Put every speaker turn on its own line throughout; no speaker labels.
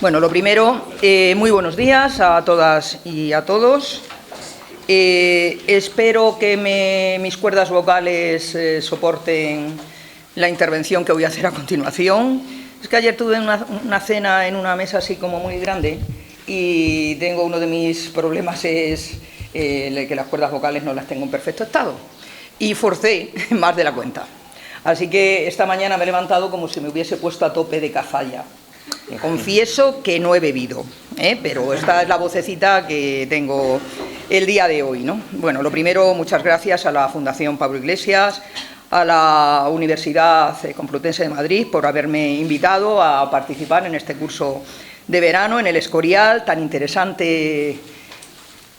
Bueno, lo primero, muy buenos días a todas y a todos. Espero que mis cuerdas vocales soporten la intervención que voy a hacer a continuación. Es que ayer tuve una cena en una mesa así como muy grande y uno de mis problemas es que las cuerdas vocales no las tengo en perfecto estado. Y forcé más de la cuenta. Así que esta mañana me he levantado como si me hubiese puesto a tope de cazalla. Confieso que no he bebido, pero esta es la vocecita que tengo el día de hoy, ¿no? Bueno, lo primero, muchas gracias a la Fundación Pablo Iglesias, a la Universidad Complutense de Madrid por haberme invitado a participar en este curso de verano en el Escorial, tan interesante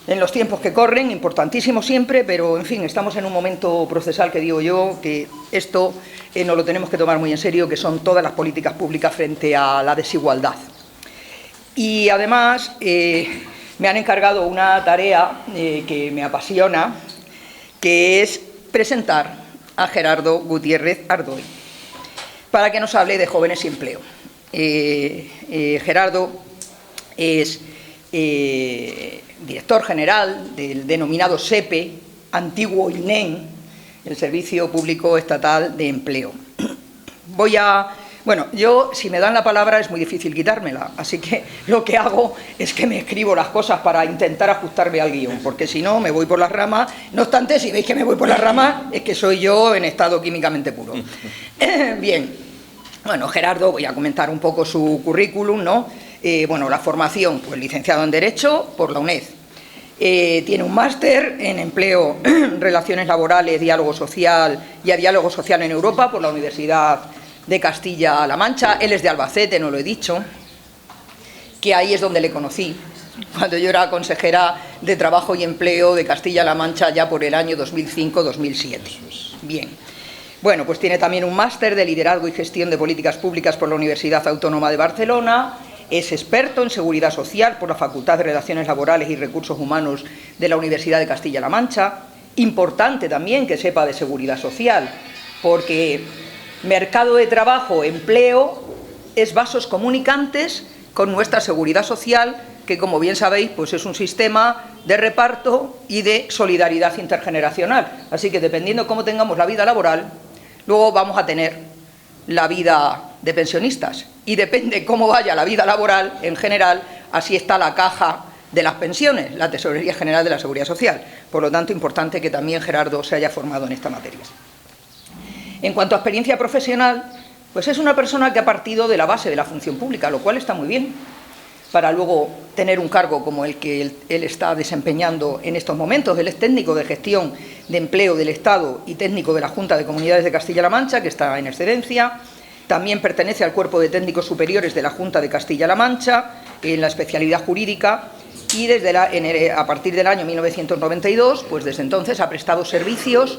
en los tiempos que corren, importantísimo siempre, pero, en fin, estamos en un momento procesal que digo yo, que esto nos lo tenemos que tomar muy en serio, que son todas las políticas públicas frente a la desigualdad. Y, además, me han encargado una tarea que me apasiona, que es presentar a Gerardo Gutiérrez Ardoy, para que nos hable de jóvenes y empleo. Gerardo es director general del denominado SEPE, antiguo INEM, el Servicio Público Estatal de Empleo. Bueno, yo, si me dan la palabra, es muy difícil quitármela, así que lo que hago es que me escribo las cosas para intentar ajustarme al guión, porque si no, me voy por las ramas. No obstante, si veis que me voy por las ramas, es que soy yo en estado químicamente puro. Bien, bueno, Gerardo, voy a comentar un poco su currículum, ¿no? Bueno, la formación, pues licenciado en Derecho por la UNED. Tiene un máster en Empleo, Relaciones Laborales, Diálogo Social y a Diálogo Social en Europa por la Universidad de Castilla-La Mancha. Él es de Albacete, no lo he dicho, que ahí es donde le conocí, cuando yo era consejera de Trabajo y Empleo de Castilla-La Mancha ya por el año 2005-2007. Bien. Bueno, pues tiene también un máster de Liderazgo y Gestión de Políticas Públicas por la Universidad Autónoma de Barcelona. Es experto en Seguridad Social por la Facultad de Relaciones Laborales y Recursos Humanos de la Universidad de Castilla-La Mancha. Importante también que sepa de Seguridad Social, porque mercado de trabajo, empleo, es vasos comunicantes con nuestra Seguridad Social, que, como bien sabéis, pues es un sistema de reparto y de solidaridad intergeneracional. Así que, dependiendo cómo tengamos la vida laboral, luego vamos a tener la vida de pensionistas. Y depende cómo vaya la vida laboral, en general, así está la caja de las pensiones, la Tesorería General de la Seguridad Social. Por lo tanto, importante que también Gerardo se haya formado en esta materia. En cuanto a experiencia profesional, pues es una persona que ha partido de la base de la función pública, lo cual está muy bien, para luego tener un cargo como el que él está desempeñando en estos momentos. Él es técnico de gestión de empleo del Estado y técnico de la Junta de Comunidades de Castilla-La Mancha, que está en excedencia. También pertenece al Cuerpo de Técnicos Superiores de la Junta de Castilla-La Mancha, en la especialidad jurídica, y a partir del año 1992, pues desde entonces ha prestado servicios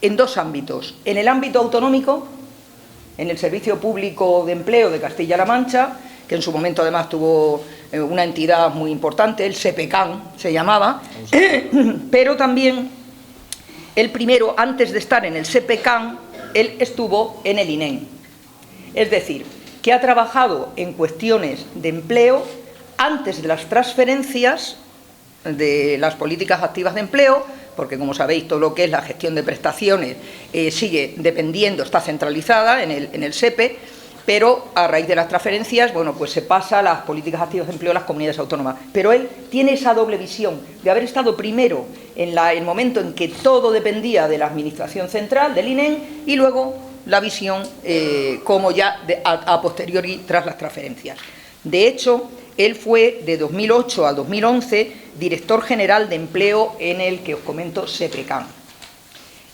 en dos ámbitos. En el ámbito autonómico, en el Servicio Público de Empleo de Castilla-La Mancha, que en su momento además tuvo una entidad muy importante, el SEPECAN se llamaba, pero también el primero, antes de estar en el SEPECAN, él estuvo en el INEM. Es decir, que ha trabajado en cuestiones de empleo antes de las transferencias de las políticas activas de empleo, porque, como sabéis, todo lo que es la gestión de prestaciones sigue dependiendo, está centralizada en el SEPE, pero a raíz de las transferencias, bueno, pues se pasa a las políticas activas de empleo a las comunidades autónomas. Pero él tiene esa doble visión de haber estado primero en el momento en que todo dependía de la Administración Central, del INEM, y luego la visión como ya a posteriori tras las transferencias. De hecho, él fue de 2008 al 2011 director general de empleo en el que os comento, SEPECAN,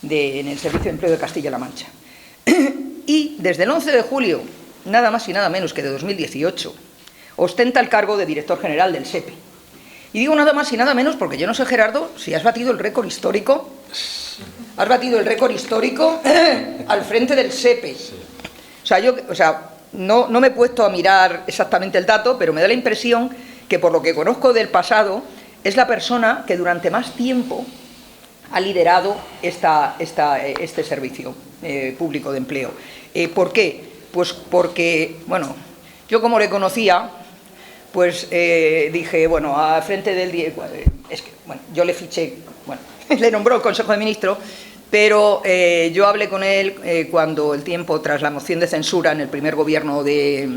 en el Servicio de Empleo de Castilla-La Mancha. Y desde el 11 de julio, nada más y nada menos que de 2018, ostenta el cargo de director general del SEPE. Y digo nada más y nada menos porque yo no sé, Gerardo, si has batido el récord histórico. Has batido el récord histórico al frente del SEPE. O sea, no me he puesto a mirar exactamente el dato, pero me da la impresión que, por lo que conozco del pasado, es la persona que durante más tiempo ha liderado este servicio público de empleo. ¿Por qué? Pues porque, bueno, yo como le conocía, pues dije, bueno, al frente del... Es que, bueno, yo le fiché, bueno, le nombró el Consejo de Ministros, pero yo hablé con él cuando el tiempo, tras la moción de censura en el primer gobierno de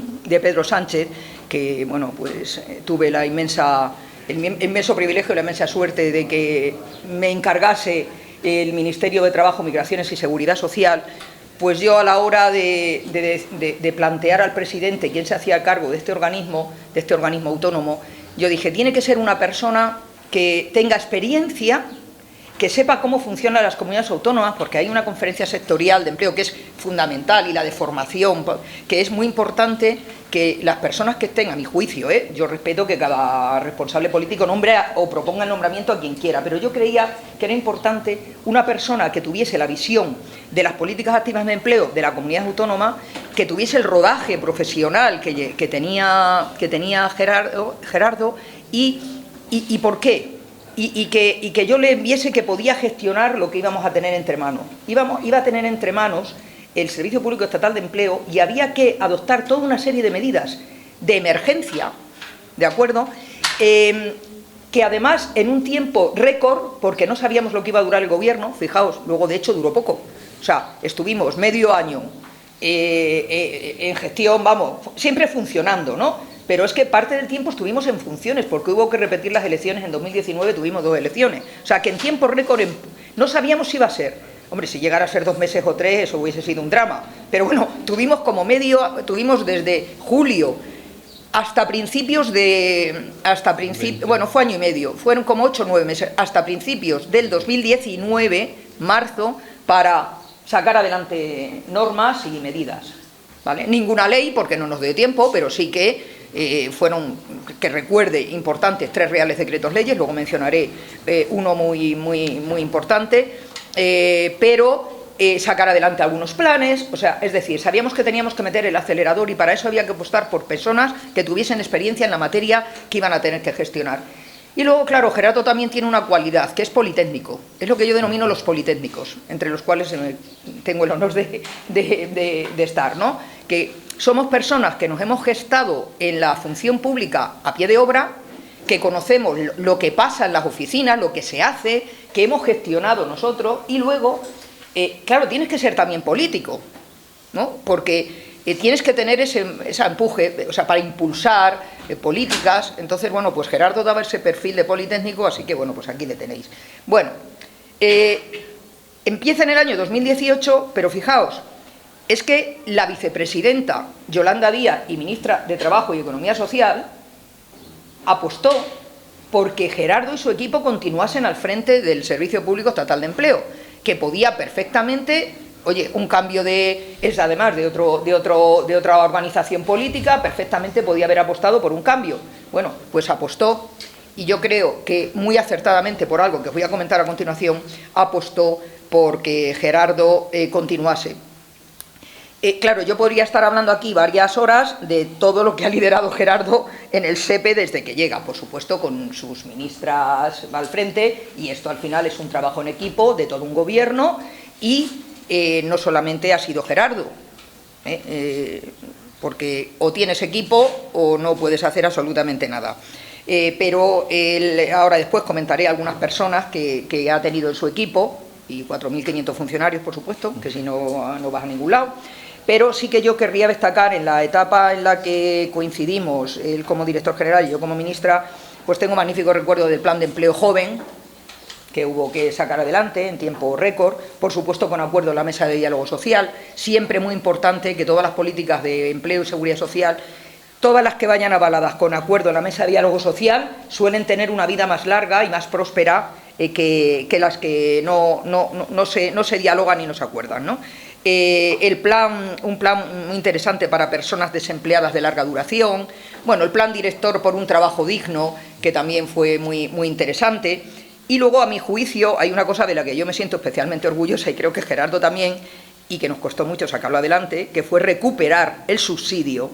Pedro Sánchez, que, bueno, pues tuve el inmenso privilegio y la inmensa suerte de que me encargase el Ministerio de Trabajo, Migraciones y Seguridad Social, pues yo a la hora de plantear al presidente quién se hacía cargo de este organismo autónomo, yo dije, tiene que ser una persona que tenga experiencia, que sepa cómo funcionan las comunidades autónomas, porque hay una conferencia sectorial de empleo que es fundamental, y la de formación, que es muy importante que las personas que estén, a mi juicio, yo respeto que cada responsable político nombre o proponga el nombramiento a quien quiera, pero yo creía que era importante una persona que tuviese la visión de las políticas activas de empleo de la comunidad autónoma, que tuviese el rodaje profesional que tenía Gerardo y ¿por qué? Y que yo le viese que podía gestionar lo que íbamos a tener entre manos. Iba a tener entre manos el Servicio Público Estatal de Empleo y había que adoptar toda una serie de medidas de emergencia, ¿de acuerdo?, que además en un tiempo récord, porque no sabíamos lo que iba a durar el gobierno, fijaos, luego de hecho duró poco, o sea, estuvimos medio año en gestión, vamos, siempre funcionando, ¿no?, pero es que parte del tiempo estuvimos en funciones, porque hubo que repetir las elecciones en 2019, tuvimos 2 elecciones. O sea, que en tiempo récord no sabíamos si iba a ser. Hombre, si llegara a ser 2 meses o 3, eso hubiese sido un drama. Pero bueno, tuvimos desde julio hasta principios bueno, fue año y medio, fueron como 8 o 9 meses, hasta principios del 2019, marzo, para sacar adelante normas y medidas, ¿vale? Ninguna ley, porque no nos dio tiempo, pero sí que fueron, que recuerde, importantes 3 reales decretos leyes, luego mencionaré uno muy importante, pero sacar adelante algunos planes, o sea, es decir, sabíamos que teníamos que meter el acelerador y para eso había que apostar por personas que tuviesen experiencia en la materia que iban a tener que gestionar. Y luego, claro, Gerardo también tiene una cualidad, que es politécnico, es lo que yo denomino los politécnicos, entre los cuales tengo el honor de estar, ¿no?, que somos personas que nos hemos gestado en la función pública a pie de obra, que conocemos lo que pasa en las oficinas, lo que se hace, que hemos gestionado nosotros, y luego, claro, tienes que ser también político, ¿no?, porque tienes que tener ese empuje, o sea, para impulsar políticas. Entonces, bueno, pues Gerardo daba ese perfil de politécnico, así que, bueno, pues aquí le tenéis. Bueno, empieza en el año 2018, pero fijaos, es que la vicepresidenta Yolanda Díaz y ministra de Trabajo y Economía Social apostó porque Gerardo y su equipo continuasen al frente del Servicio Público Estatal de Empleo, que podía perfectamente, oye, un cambio además de otra organización política, perfectamente podía haber apostado por un cambio. Bueno, pues apostó, y yo creo que muy acertadamente, por algo que os voy a comentar a continuación, apostó porque Gerardo continuase. Claro, yo podría estar hablando aquí varias horas de todo lo que ha liderado Gerardo en el SEPE desde que llega, por supuesto con sus ministras al frente, y esto al final es un trabajo en equipo de todo un gobierno, y no solamente ha sido Gerardo, porque o tienes equipo o no puedes hacer absolutamente nada. Pero ahora después comentaré algunas personas que ha tenido en su equipo, y 4.500 funcionarios, por supuesto, que si no, no vas a ningún lado. Pero sí que yo querría destacar, en la etapa en la que coincidimos, él como director general y yo como ministra, pues tengo magnífico recuerdo del plan de empleo joven, que hubo que sacar adelante en tiempo récord, por supuesto con acuerdo en la mesa de diálogo social, siempre muy importante que todas las políticas de empleo y seguridad social, todas las que vayan avaladas con acuerdo en la mesa de diálogo social, suelen tener una vida más larga y más próspera que las que no se dialogan y no se acuerdan, ¿no? Un plan muy interesante para personas desempleadas de larga duración, bueno, el plan director por un trabajo digno, que también fue muy interesante. Y luego, a mi juicio, hay una cosa de la que yo me siento especialmente orgullosa, y creo que Gerardo también, y que nos costó mucho sacarlo adelante, que fue recuperar el subsidio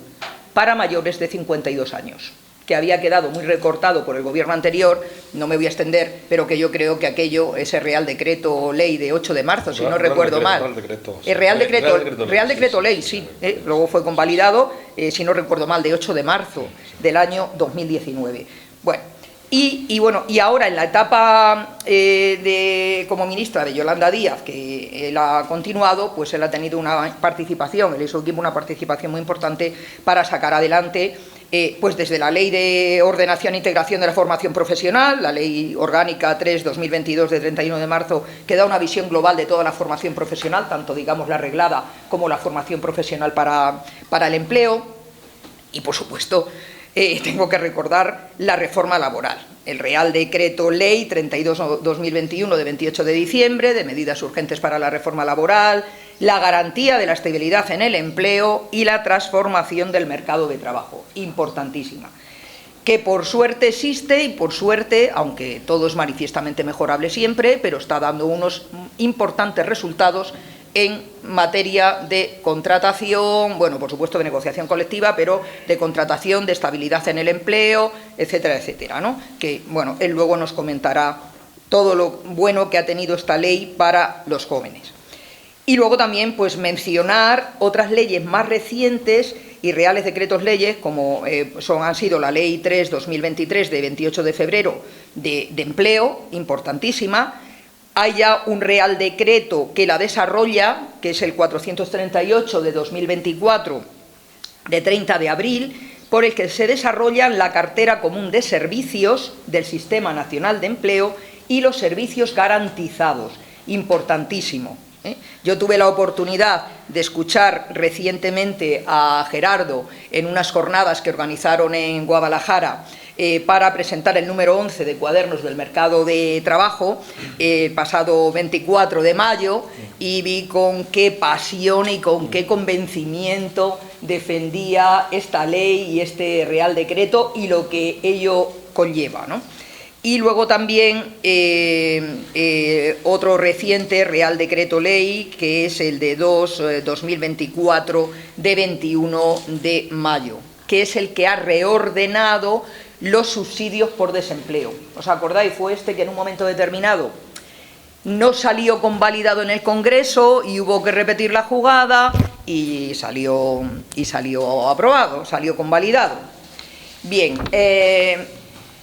para mayores de 52 años. que había quedado muy recortado por el gobierno anterior, no me voy a extender, pero que yo creo que aquello, ese Real Decreto Ley de 8 de marzo, si no recuerdo mal. Real Decreto Ley, sí, luego fue convalidado, si no recuerdo mal, de 8 de marzo del año 2019. Bueno, y ahora en la etapa como ministra de Yolanda Díaz, que él ha continuado, pues él ha tenido una participación, él y su equipo una participación muy importante para sacar adelante pues desde la Ley de Ordenación e Integración de la Formación Profesional, la Ley Orgánica 3/2022 de 31 de marzo, que da una visión global de toda la formación profesional, tanto digamos la reglada como la formación profesional para el empleo, y por supuesto tengo que recordar la reforma laboral, el Real Decreto Ley 32/2021 de 28 de diciembre, de medidas urgentes para la reforma laboral, la garantía de la estabilidad en el empleo y la transformación del mercado de trabajo, importantísima, que por suerte existe y por suerte, aunque todo es manifiestamente mejorable siempre, pero está dando unos importantes resultados en materia de contratación, bueno, por supuesto de negociación colectiva, pero de contratación, de estabilidad en el empleo, etcétera, etcétera, ¿no? Que, bueno, él luego nos comentará todo lo bueno que ha tenido esta ley para los jóvenes. Y luego también, pues, mencionar otras leyes más recientes y reales decretos leyes, como han sido la Ley 3/2023 de 28 de febrero de empleo, importantísima. Hay ya un Real Decreto que la desarrolla, que es el 438 de 2024, de 30 de abril, por el que se desarrolla la Cartera Común de Servicios del Sistema Nacional de Empleo y los servicios garantizados, importantísimo. Yo tuve la oportunidad de escuchar recientemente a Gerardo en unas jornadas que organizaron en Guadalajara para presentar el número 11 de Cuadernos del Mercado de Trabajo, pasado 24 de mayo, y vi con qué pasión y con qué convencimiento defendía esta ley y este Real Decreto y lo que ello conlleva, ¿no? Y luego también otro reciente Real Decreto Ley, que es el de 2024 de 21 de mayo, que es el que ha reordenado los subsidios por desempleo. ¿Os acordáis? Fue este que en un momento determinado no salió convalidado en el Congreso y hubo que repetir la jugada y salió aprobado, salió convalidado. Bien,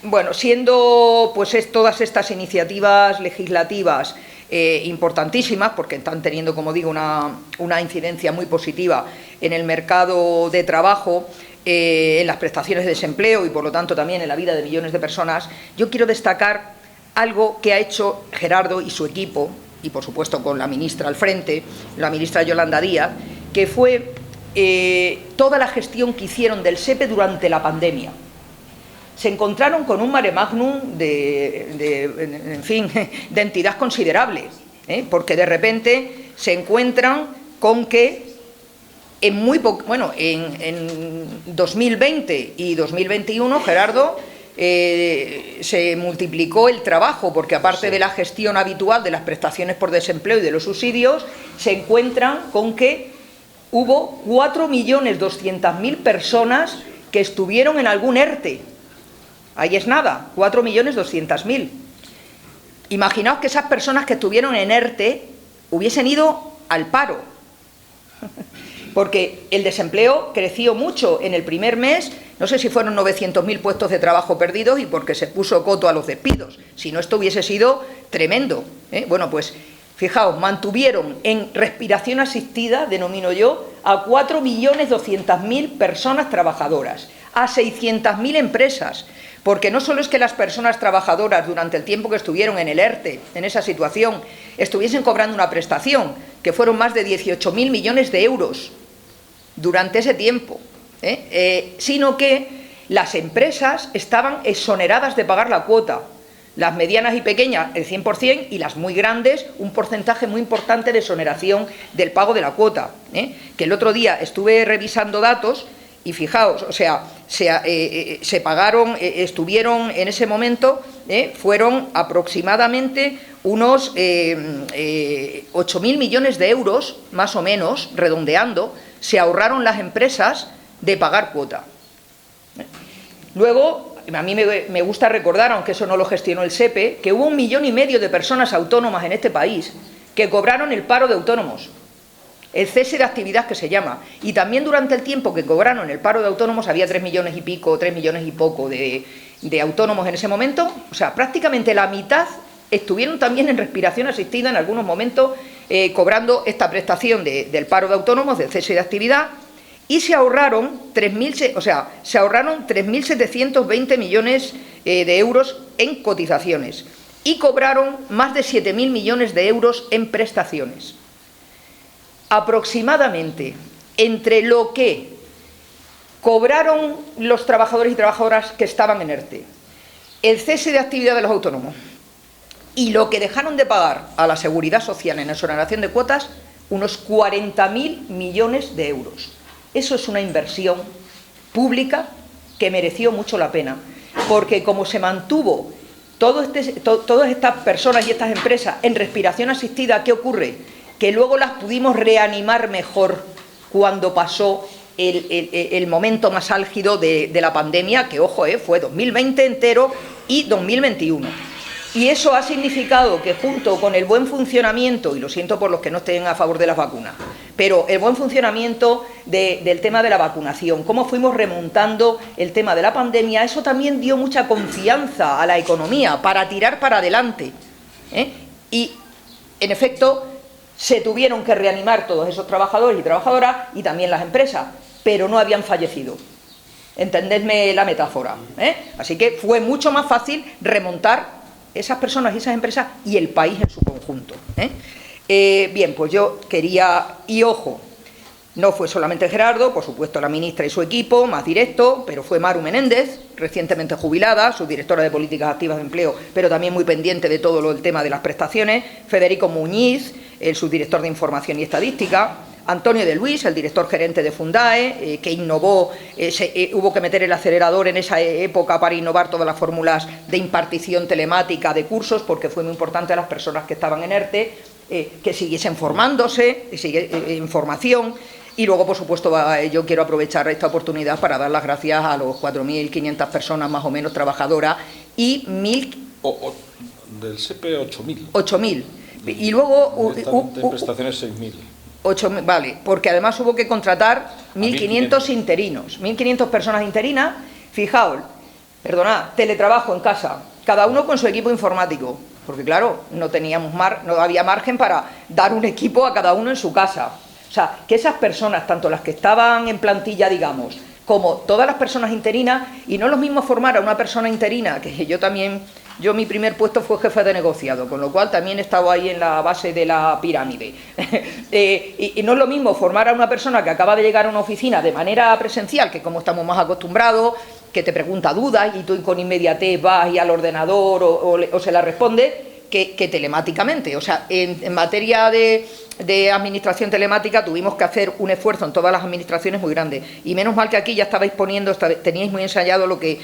bueno, siendo pues todas estas iniciativas legislativas importantísimas, porque están teniendo, como digo, una incidencia muy positiva en el mercado de trabajo, en las prestaciones de desempleo y por lo tanto también en la vida de millones de personas, yo quiero destacar algo que ha hecho Gerardo y su equipo, y por supuesto con la ministra al frente, la ministra Yolanda Díaz, que fue toda la gestión que hicieron del SEPE durante la pandemia. Se encontraron con un mare magnum en fin, de entidad considerable, porque de repente se encuentran con que en 2020 y 2021, Gerardo, se multiplicó el trabajo, porque aparte de la gestión habitual de las prestaciones por desempleo y de los subsidios, se encuentran con que hubo 4.200.000 personas que estuvieron en algún ERTE. Ahí es nada, 4.200.000. Imaginaos que esas personas que estuvieron en ERTE hubiesen ido al paro, porque el desempleo creció mucho en el primer mes, no sé si fueron 900.000 puestos de trabajo perdidos y porque se puso coto a los despidos, si no esto hubiese sido tremendo. Bueno, pues fijaos, mantuvieron en respiración asistida, denomino yo, a 4.200.000 personas trabajadoras, a 600.000 empresas, porque no solo es que las personas trabajadoras durante el tiempo que estuvieron en el ERTE, en esa situación, estuviesen cobrando una prestación, que fueron más de 18.000 millones de euros durante ese tiempo, sino que las empresas estaban exoneradas de pagar la cuota, las medianas y pequeñas el 100% y las muy grandes un porcentaje muy importante de exoneración del pago de la cuota, que el otro día estuve revisando datos y fijaos, o sea, se pagaron, estuvieron en ese momento, fueron aproximadamente unos 8.000 millones de euros, más o menos, redondeando, se ahorraron las empresas de pagar cuota. Luego, a mí me gusta recordar, aunque eso no lo gestionó el SEPE, que hubo 1,5 millones de personas autónomas en este país que cobraron el paro de autónomos, el cese de actividad que se llama, y también durante el tiempo que cobraron el paro de autónomos había 3 millones y pico, 3 millones y poco de autónomos en ese momento. O sea, prácticamente la mitad estuvieron también en respiración asistida en algunos momentos cobrando esta prestación del paro de autónomos, del cese de actividad, y se ahorraron 3.720 millones de euros en cotizaciones y cobraron más de 7.000 millones de euros en prestaciones. Aproximadamente entre lo que cobraron los trabajadores y trabajadoras que estaban en ERTE, el cese de actividad de los autónomos y lo que dejaron de pagar a la Seguridad Social en exoneración de cuotas, unos 40.000 millones de euros. Eso es una inversión pública que mereció mucho la pena, porque como se mantuvo todas estas personas y estas empresas en respiración asistida, ¿qué ocurre? Que luego las pudimos reanimar mejor cuando pasó el momento más álgido de la pandemia, que ojo, fue 2020 entero y 2021. Y eso ha significado que junto con el buen funcionamiento, y lo siento por los que no estén a favor de las vacunas, pero el buen funcionamiento del tema de la vacunación, cómo fuimos remontando el tema de la pandemia, eso también dio mucha confianza a la economía para tirar para adelante. Y, en efecto, se tuvieron que reanimar todos esos trabajadores y trabajadoras y también las empresas, pero no habían fallecido. Entendedme la metáfora. Así que fue mucho más fácil remontar esas personas y esas empresas y el país en su conjunto. Bien, pues yo quería, y ojo, no fue solamente Gerardo, por supuesto la ministra y su equipo, más directo, pero fue Maru Menéndez, recientemente jubilada, subdirectora de Políticas Activas de Empleo, pero también muy pendiente de todo el tema de las prestaciones, Federico Muñiz, el subdirector de Información y Estadística, Antonio de Luis, el director gerente de Fundae, que innovó, hubo que meter el acelerador en esa época para innovar todas las fórmulas de impartición telemática de cursos, porque fue muy importante a las personas que estaban en ERTE, que siguiesen formándose, en formación. Y luego, por supuesto, yo quiero aprovechar esta oportunidad para dar las gracias a los 4.500 personas más o menos trabajadoras y 1.000...
del SEPE 8.000.
8.000. Y luego...
de prestaciones 6.000.
8.000, vale, porque además hubo que contratar 1.500 interinos, 1.500 personas interinas. Fijaos, perdonad, teletrabajo en casa, cada uno con su equipo informático, porque claro, no había margen para dar un equipo a cada uno en su casa. O sea, que esas personas, tanto las que estaban en plantilla, digamos, como todas las personas interinas, y no es lo mismo formar a una persona interina, que yo mi primer puesto fue jefe de negociado, con lo cual también he estado ahí en la base de la pirámide. Y no es lo mismo formar a una persona que acaba de llegar a una oficina de manera presencial, que como estamos más acostumbrados, que te pregunta dudas y tú con inmediatez vas y al ordenador o se la responde, que telemáticamente. O sea, en materia de administración telemática tuvimos que hacer un esfuerzo en todas las administraciones muy grande. Y menos mal que aquí ya estabais teníais muy ensayado lo que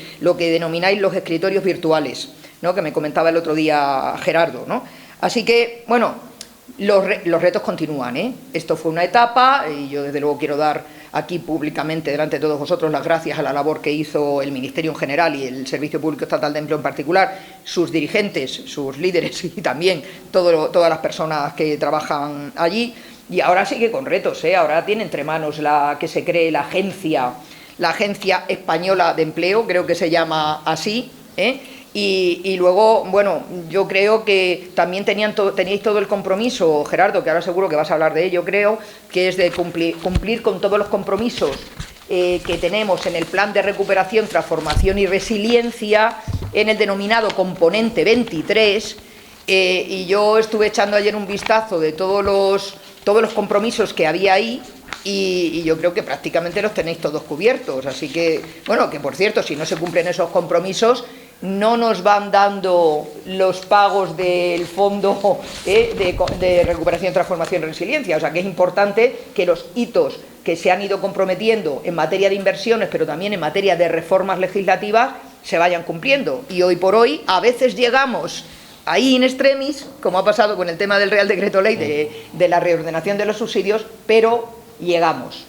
denomináis los escritorios virtuales, ¿no?, que me comentaba el otro día Gerardo, ¿no? Así que, bueno, los retos continúan, Esto fue una etapa y yo desde luego quiero dar aquí públicamente delante de todos vosotros las gracias a la labor que hizo el Ministerio en general y el Servicio Público Estatal de Empleo en particular, sus dirigentes, sus líderes y también todas las personas que trabajan allí. Y ahora sigue con retos, ahora tiene entre manos que se cree la Agencia Española de Empleo, creo que se llama así, Y luego, bueno, yo creo que también teníais todo el compromiso, Gerardo, que ahora seguro que vas a hablar de ello, creo, que es de cumplir con todos los compromisos que tenemos en el Plan de Recuperación, Transformación y Resiliencia, en el denominado Componente 23, y yo estuve echando ayer un vistazo de todos los compromisos que había ahí, y yo creo que prácticamente los tenéis todos cubiertos, así que, bueno, que por cierto, si no se cumplen esos compromisos, no nos van dando los pagos del Fondo de Recuperación, Transformación y Resiliencia. O sea, que es importante que los hitos que se han ido comprometiendo en materia de inversiones, pero también en materia de reformas legislativas, se vayan cumpliendo. Y hoy por hoy, a veces llegamos ahí in extremis, como ha pasado con el tema del Real Decreto Ley de la reordenación de los subsidios, pero llegamos.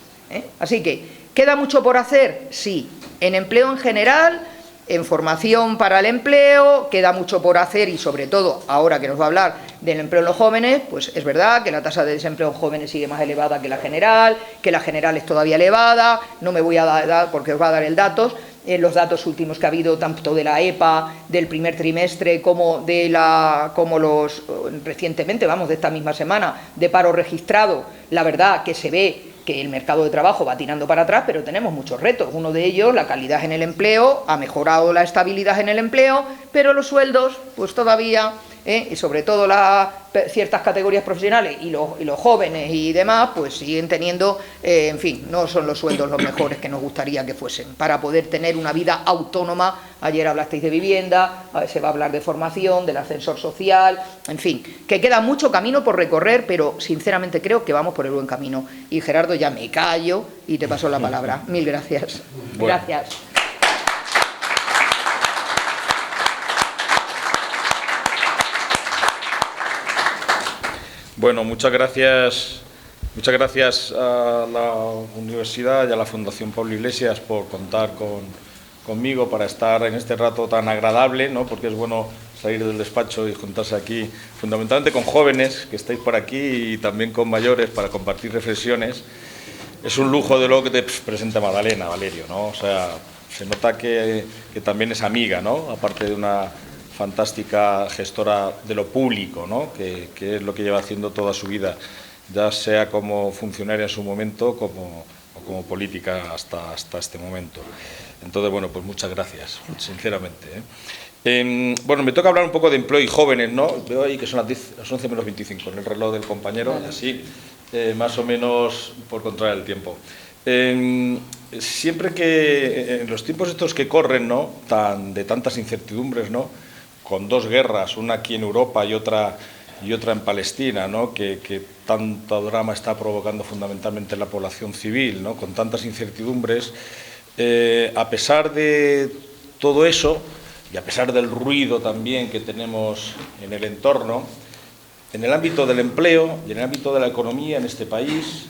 Así que, ¿queda mucho por hacer? Sí. En empleo en general, en formación para el empleo, queda mucho por hacer y sobre todo, ahora que nos va a hablar del empleo en los jóvenes, pues es verdad que la tasa de desempleo en jóvenes sigue más elevada que la general es todavía elevada, no me voy a dar porque os va a dar el datos, los datos últimos que ha habido tanto de la EPA del primer trimestre como los recientemente, de esta misma semana, de paro registrado, la verdad que se ve que el mercado de trabajo va tirando para atrás, pero tenemos muchos retos. Uno de ellos, la calidad en el empleo, ha mejorado la estabilidad en el empleo, pero los sueldos, pues todavía, y sobre todo ciertas categorías profesionales y los jóvenes y demás, pues siguen teniendo, en fin, no son los sueldos los mejores que nos gustaría que fuesen, para poder tener una vida autónoma. Ayer hablasteis de vivienda, se va a hablar de formación, del ascensor social, en fin, que queda mucho camino por recorrer, pero sinceramente creo que vamos por el buen camino. Y Gerardo, ya me callo y te paso la palabra. Mil gracias.
Bueno.
Gracias.
Bueno, muchas gracias a la Universidad y a la Fundación Pablo Iglesias por contar conmigo para estar en este rato tan agradable, ¿no? Porque es bueno salir del despacho y juntarse aquí, fundamentalmente con jóvenes que estáis por aquí y también con mayores para compartir reflexiones. Es un lujo de lo que te presenta Madalena, Valerio, ¿no? O sea, se nota que también es amiga, ¿no? Aparte de una fantástica gestora de lo público, ¿no? Que es lo que lleva haciendo toda su vida, ya sea como funcionaria en su momento o como política hasta este momento. Entonces, bueno, pues muchas gracias, sinceramente, ¿eh? Bueno, me toca hablar un poco de empleo y jóvenes, ¿no? Veo ahí que son las 11 menos 25 en el reloj del compañero, así, más o menos por controlar el tiempo. Siempre que, en los tiempos estos que corren, ¿no? De tantas incertidumbres, ¿no? Con dos guerras, una aquí en Europa y otra en Palestina, ¿no? que tanto drama está provocando fundamentalmente en la población civil, ¿no? Con tantas incertidumbres, a pesar de todo eso y a pesar del ruido también que tenemos en el entorno, en el ámbito del empleo y en el ámbito de la economía en este país,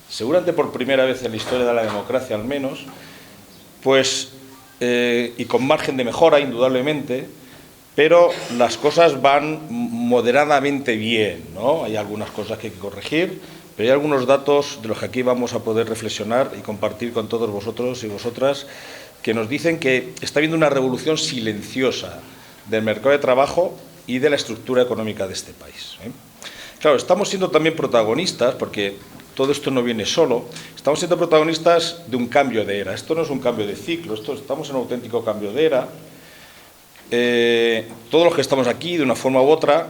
seguramente por primera vez en la historia de la democracia al menos, pues, y con margen de mejora indudablemente, pero las cosas van moderadamente bien, ¿no? Hay algunas cosas que hay que corregir, pero hay algunos datos de los que aquí vamos a poder reflexionar y compartir con todos vosotros y vosotras que nos dicen que está habiendo una revolución silenciosa del mercado de trabajo y de la estructura económica de este país, ¿eh? Claro, estamos siendo también protagonistas, porque todo esto no viene solo, estamos siendo protagonistas de un cambio de era. Esto no es un cambio de ciclo, estamos en un auténtico cambio de era. Todos los que estamos aquí, de una forma u otra,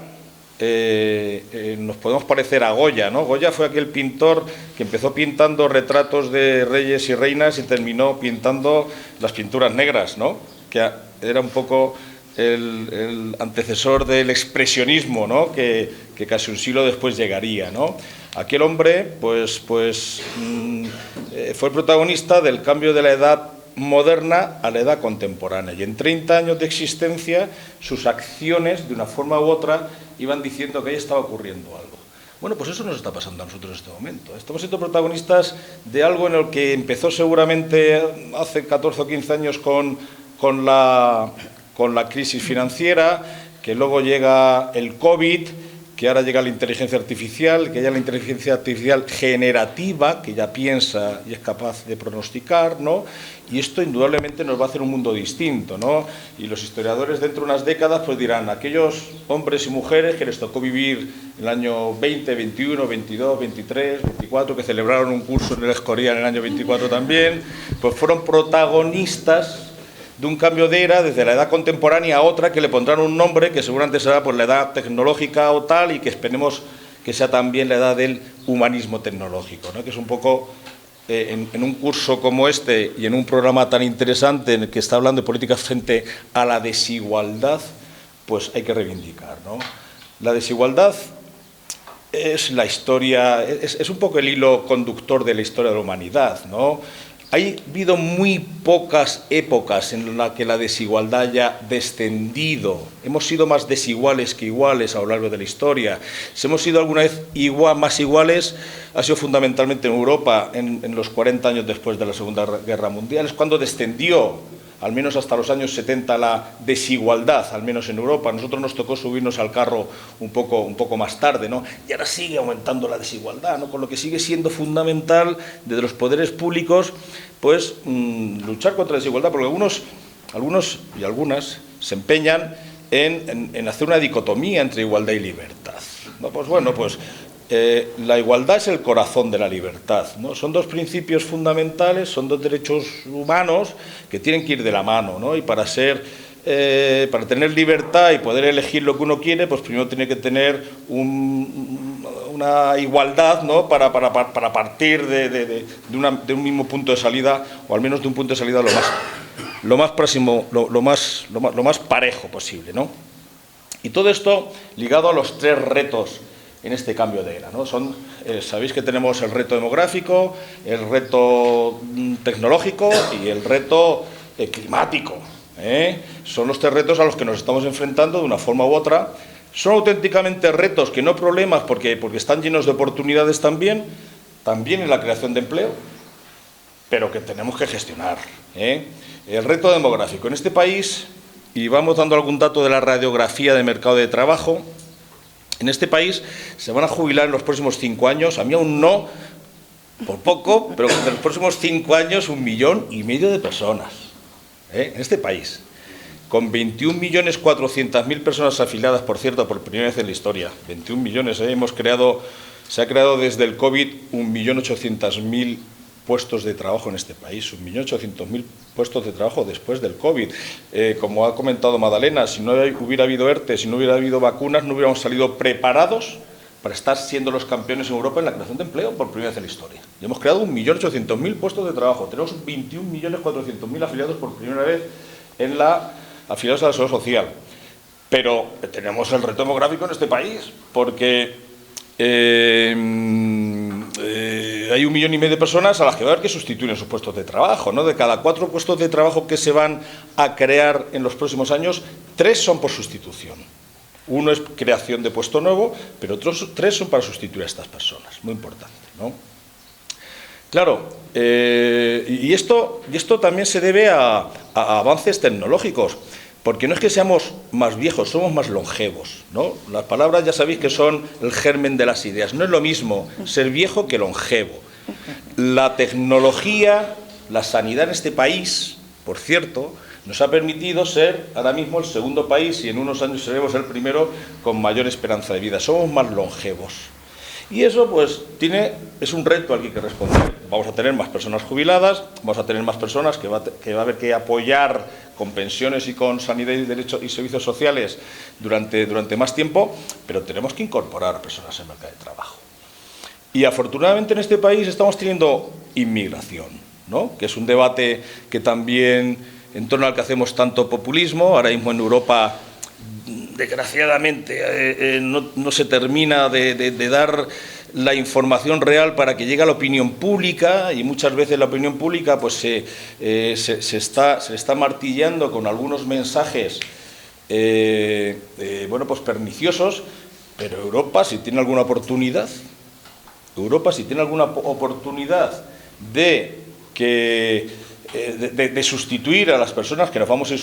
nos podemos parecer a Goya, ¿no? Goya fue aquel pintor que empezó pintando retratos de reyes y reinas y terminó pintando las pinturas negras, ¿no? Que era un poco el antecesor del expresionismo, ¿no? Que casi un siglo después llegaría, ¿no? Aquel hombre, pues fue el protagonista del cambio de la edad moderna a la edad contemporánea, y en 30 años de existencia sus acciones, de una forma u otra, iban diciendo que ahí estaba ocurriendo algo. Bueno, pues eso nos está pasando a nosotros en este momento. Estamos siendo protagonistas de algo en el que empezó seguramente hace 14 o 15 años con la crisis financiera, que luego llega el COVID, que ahora llega la inteligencia artificial, que ya la inteligencia artificial generativa, que ya piensa y es capaz de pronosticar, ¿no? Y esto indudablemente nos va a hacer un mundo distinto, ¿no? Y los historiadores dentro de unas décadas pues dirán, aquellos hombres y mujeres que les tocó vivir el año 20, 21, 22, 23, 24, que celebraron un curso en el Escorial en el año 24 también, pues fueron protagonistas de un cambio de era desde la edad contemporánea a otra, que le pondrán un nombre que seguramente será por la edad tecnológica o tal, y que esperemos que sea también la edad del humanismo tecnológico, ¿no? Que es un poco, en un curso como este y en un programa tan interesante en el que está hablando de políticas frente a la desigualdad, pues hay que reivindicar, ¿no? La desigualdad es la historia, es un poco el hilo conductor de la historia de la humanidad, ¿no? Ha habido muy pocas épocas en las que la desigualdad haya descendido. Hemos sido más desiguales que iguales a lo largo de la historia. Si hemos sido alguna vez más iguales, ha sido fundamentalmente en Europa, en los 40 años después de la Segunda Guerra Mundial. Es cuando descendió al menos hasta los años 70, la desigualdad, al menos en Europa. A nosotros nos tocó subirnos al carro un poco más tarde, ¿no? Y ahora sigue aumentando la desigualdad, ¿no? Con lo que sigue siendo fundamental desde los poderes públicos, pues luchar contra la desigualdad, porque algunos y algunas se empeñan en hacer una dicotomía entre igualdad y libertad, ¿no? Pues bueno, pues la igualdad es el corazón de la libertad, ¿no? Son dos principios fundamentales, son dos derechos humanos que tienen que ir de la mano, ¿no? Y para tener libertad y poder elegir lo que uno quiere, pues primero tiene que tener una igualdad, ¿no? Para partir de un mismo punto de salida, o al menos de un punto de salida lo más próximo, lo más parejo posible, ¿no? Y todo esto ligado a los tres retos en este cambio de era, ¿no? Sabéis que tenemos el reto demográfico, el reto tecnológico y el reto climático, ¿eh? Son los tres retos a los que nos estamos enfrentando de una forma u otra. Son auténticamente retos que no problemas, porque están llenos de oportunidades también en la creación de empleo, pero que tenemos que gestionar, ¿eh? El reto demográfico. En este país, y vamos dando algún dato de la radiografía de mercado de trabajo, en este país se van a jubilar en los próximos 5 años, a mí aún no, por poco, pero en los próximos 5 años 1,5 millones de personas, ¿eh? En este país, con 21.400.000 personas afiliadas, por cierto, por primera vez en la historia, 21 millones, ¿eh? Se ha creado desde el COVID 1.800.000 puestos de trabajo en este país, 1.800.000 puestos de trabajo después del COVID. Como ha comentado Madalena, si no hubiera habido ERTE, si no hubiera habido vacunas, no hubiéramos salido preparados para estar siendo los campeones en Europa en la creación de empleo por primera vez en la historia. Y hemos creado 1.800.000 puestos de trabajo. Tenemos 21.400.000 afiliados por primera vez afiliados a la Seguridad Social. Pero tenemos el reto demográfico en este país, porque hay 1,5 millones de personas a las que va a haber que sustituir en sus puestos de trabajo, ¿no? De cada 4 puestos de trabajo que se van a crear en los próximos años, 3 son por sustitución. Uno es creación de puesto nuevo, pero otros 3 son para sustituir a estas personas. Muy importante, ¿no? Claro, y esto también se debe a avances tecnológicos. Porque no es que seamos más viejos, somos más longevos, ¿no? Las palabras ya sabéis que son el germen de las ideas. No es lo mismo ser viejo que longevo. La tecnología, la sanidad en este país, por cierto, nos ha permitido ser ahora mismo el segundo país, y en unos años seremos el primero, con mayor esperanza de vida. Somos más longevos. Y eso, pues, es un reto al que hay que responder. Vamos a tener más personas jubiladas, vamos a tener más personas que va a haber que apoyar con pensiones y con sanidad y derechos y servicios sociales durante más tiempo, pero tenemos que incorporar personas en el mercado de trabajo. Y afortunadamente en este país estamos teniendo inmigración, ¿no? Que es un debate que también, en torno al que hacemos tanto populismo, ahora mismo en Europa, desgraciadamente, no se termina de dar la información real para que llegue a la opinión pública, y muchas veces la opinión pública pues se está martillando con algunos mensajes bueno, pues perniciosos, pero Europa, si tiene alguna oportunidad, de sustituir a las personas que nos vamos a ir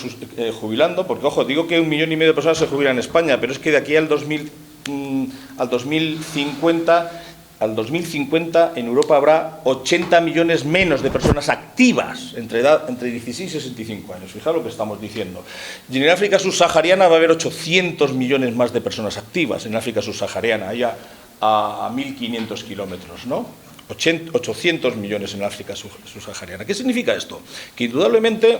jubilando, porque, ojo, digo que 1,5 millones de personas se jubilan en España, pero es que de aquí al 2050 en Europa habrá 80 millones menos de personas activas entre 16 y 65 años. Fijaos lo que estamos diciendo. Y en África subsahariana va a haber 800 millones más de personas activas en África subsahariana, allá a 1.500 kilómetros, ¿no? 800 millones en África subsahariana. ¿Qué significa esto? Que indudablemente,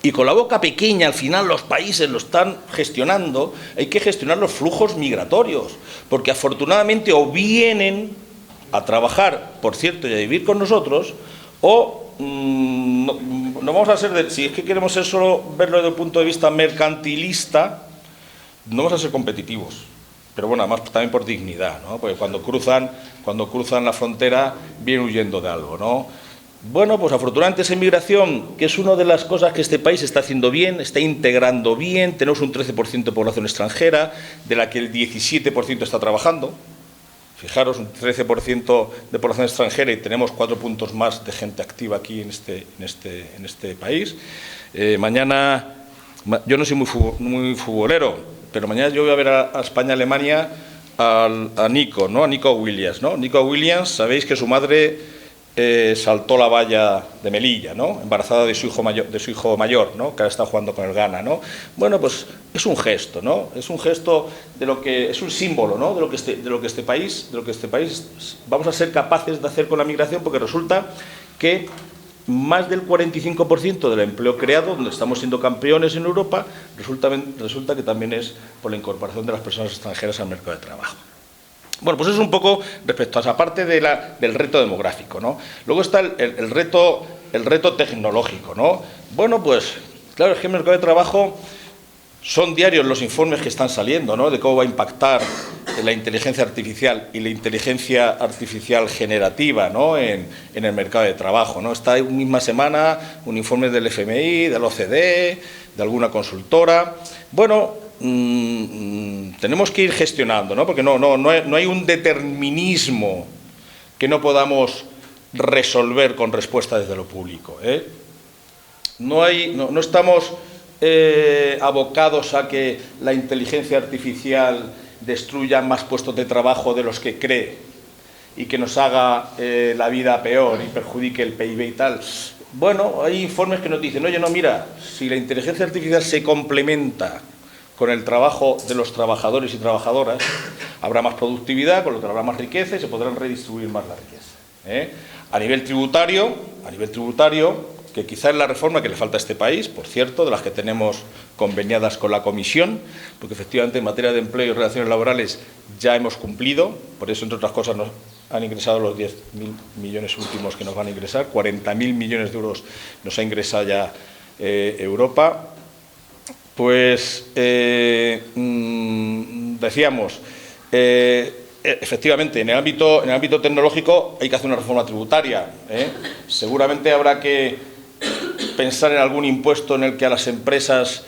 y con la boca pequeña al final los países lo están gestionando, hay que gestionar los flujos migratorios, porque afortunadamente o vienen a trabajar, por cierto, y a vivir con nosotros, o no vamos a ser, si es que queremos verlo desde el punto de vista mercantilista, no vamos a ser competitivos. Pero bueno, además también por dignidad, ¿no? Porque cuando cruzan la frontera vienen huyendo de algo, ¿no? Bueno, pues afortunadamente esa inmigración, que es una de las cosas que este país está haciendo bien, está integrando bien, tenemos un 13% de población extranjera, de la que el 17% está trabajando. Fijaros, un 13% de población extranjera y tenemos 4 puntos más de gente activa aquí en este país. Mañana, yo no soy muy futbolero, pero mañana yo voy a ver a España-Alemania a Nico, ¿no? A Nico Williams, ¿no? Nico Williams, sabéis que su madre saltó la valla de Melilla, ¿no? Embarazada de su hijo mayor, ¿no? Que ahora está jugando con el Ghana, ¿no? Bueno, pues es un gesto, ¿no? Es un gesto de lo que es un símbolo, ¿no? De lo que este país vamos a ser capaces de hacer con la migración, porque resulta que más del 45% del empleo creado, donde estamos siendo campeones en Europa, resulta que también es por la incorporación de las personas extranjeras al mercado de trabajo. Bueno, pues eso es un poco respecto a esa parte del reto demográfico, ¿no? Luego está el reto tecnológico, ¿no? Bueno, pues claro, es que el mercado de trabajo son diarios los informes que están saliendo, ¿no? De cómo va a impactar la inteligencia artificial y la inteligencia artificial generativa, ¿no? en el mercado de trabajo, ¿no? Esta misma semana un informe del FMI, del OCDE, de alguna consultora. Bueno, tenemos que ir gestionando, ¿no? Porque no hay un determinismo que no podamos resolver con respuesta desde lo público, ¿eh? No estamos abocados a que la inteligencia artificial destruya más puestos de trabajo de los que cree y que nos haga la vida peor y perjudique el PIB y tal. Bueno, hay informes que nos dicen, oye, no, mira, si la inteligencia artificial se complementa con el trabajo de los trabajadores y trabajadoras, habrá más productividad, con lo que habrá más riqueza y se podrán redistribuir más la riqueza, ¿eh? A nivel tributario, que quizá es la reforma que le falta a este país, por cierto, de las que tenemos conveniadas con la Comisión, porque efectivamente en materia de empleo y relaciones laborales ya hemos cumplido, por eso, entre otras cosas, nos han ingresado los 10.000 millones últimos que nos van a ingresar, 40.000 millones de euros nos ha ingresado ya Europa. Pues decíamos, efectivamente, en el ámbito tecnológico hay que hacer una reforma tributaria, ¿eh? Seguramente habrá que pensar en algún impuesto en el que a las empresas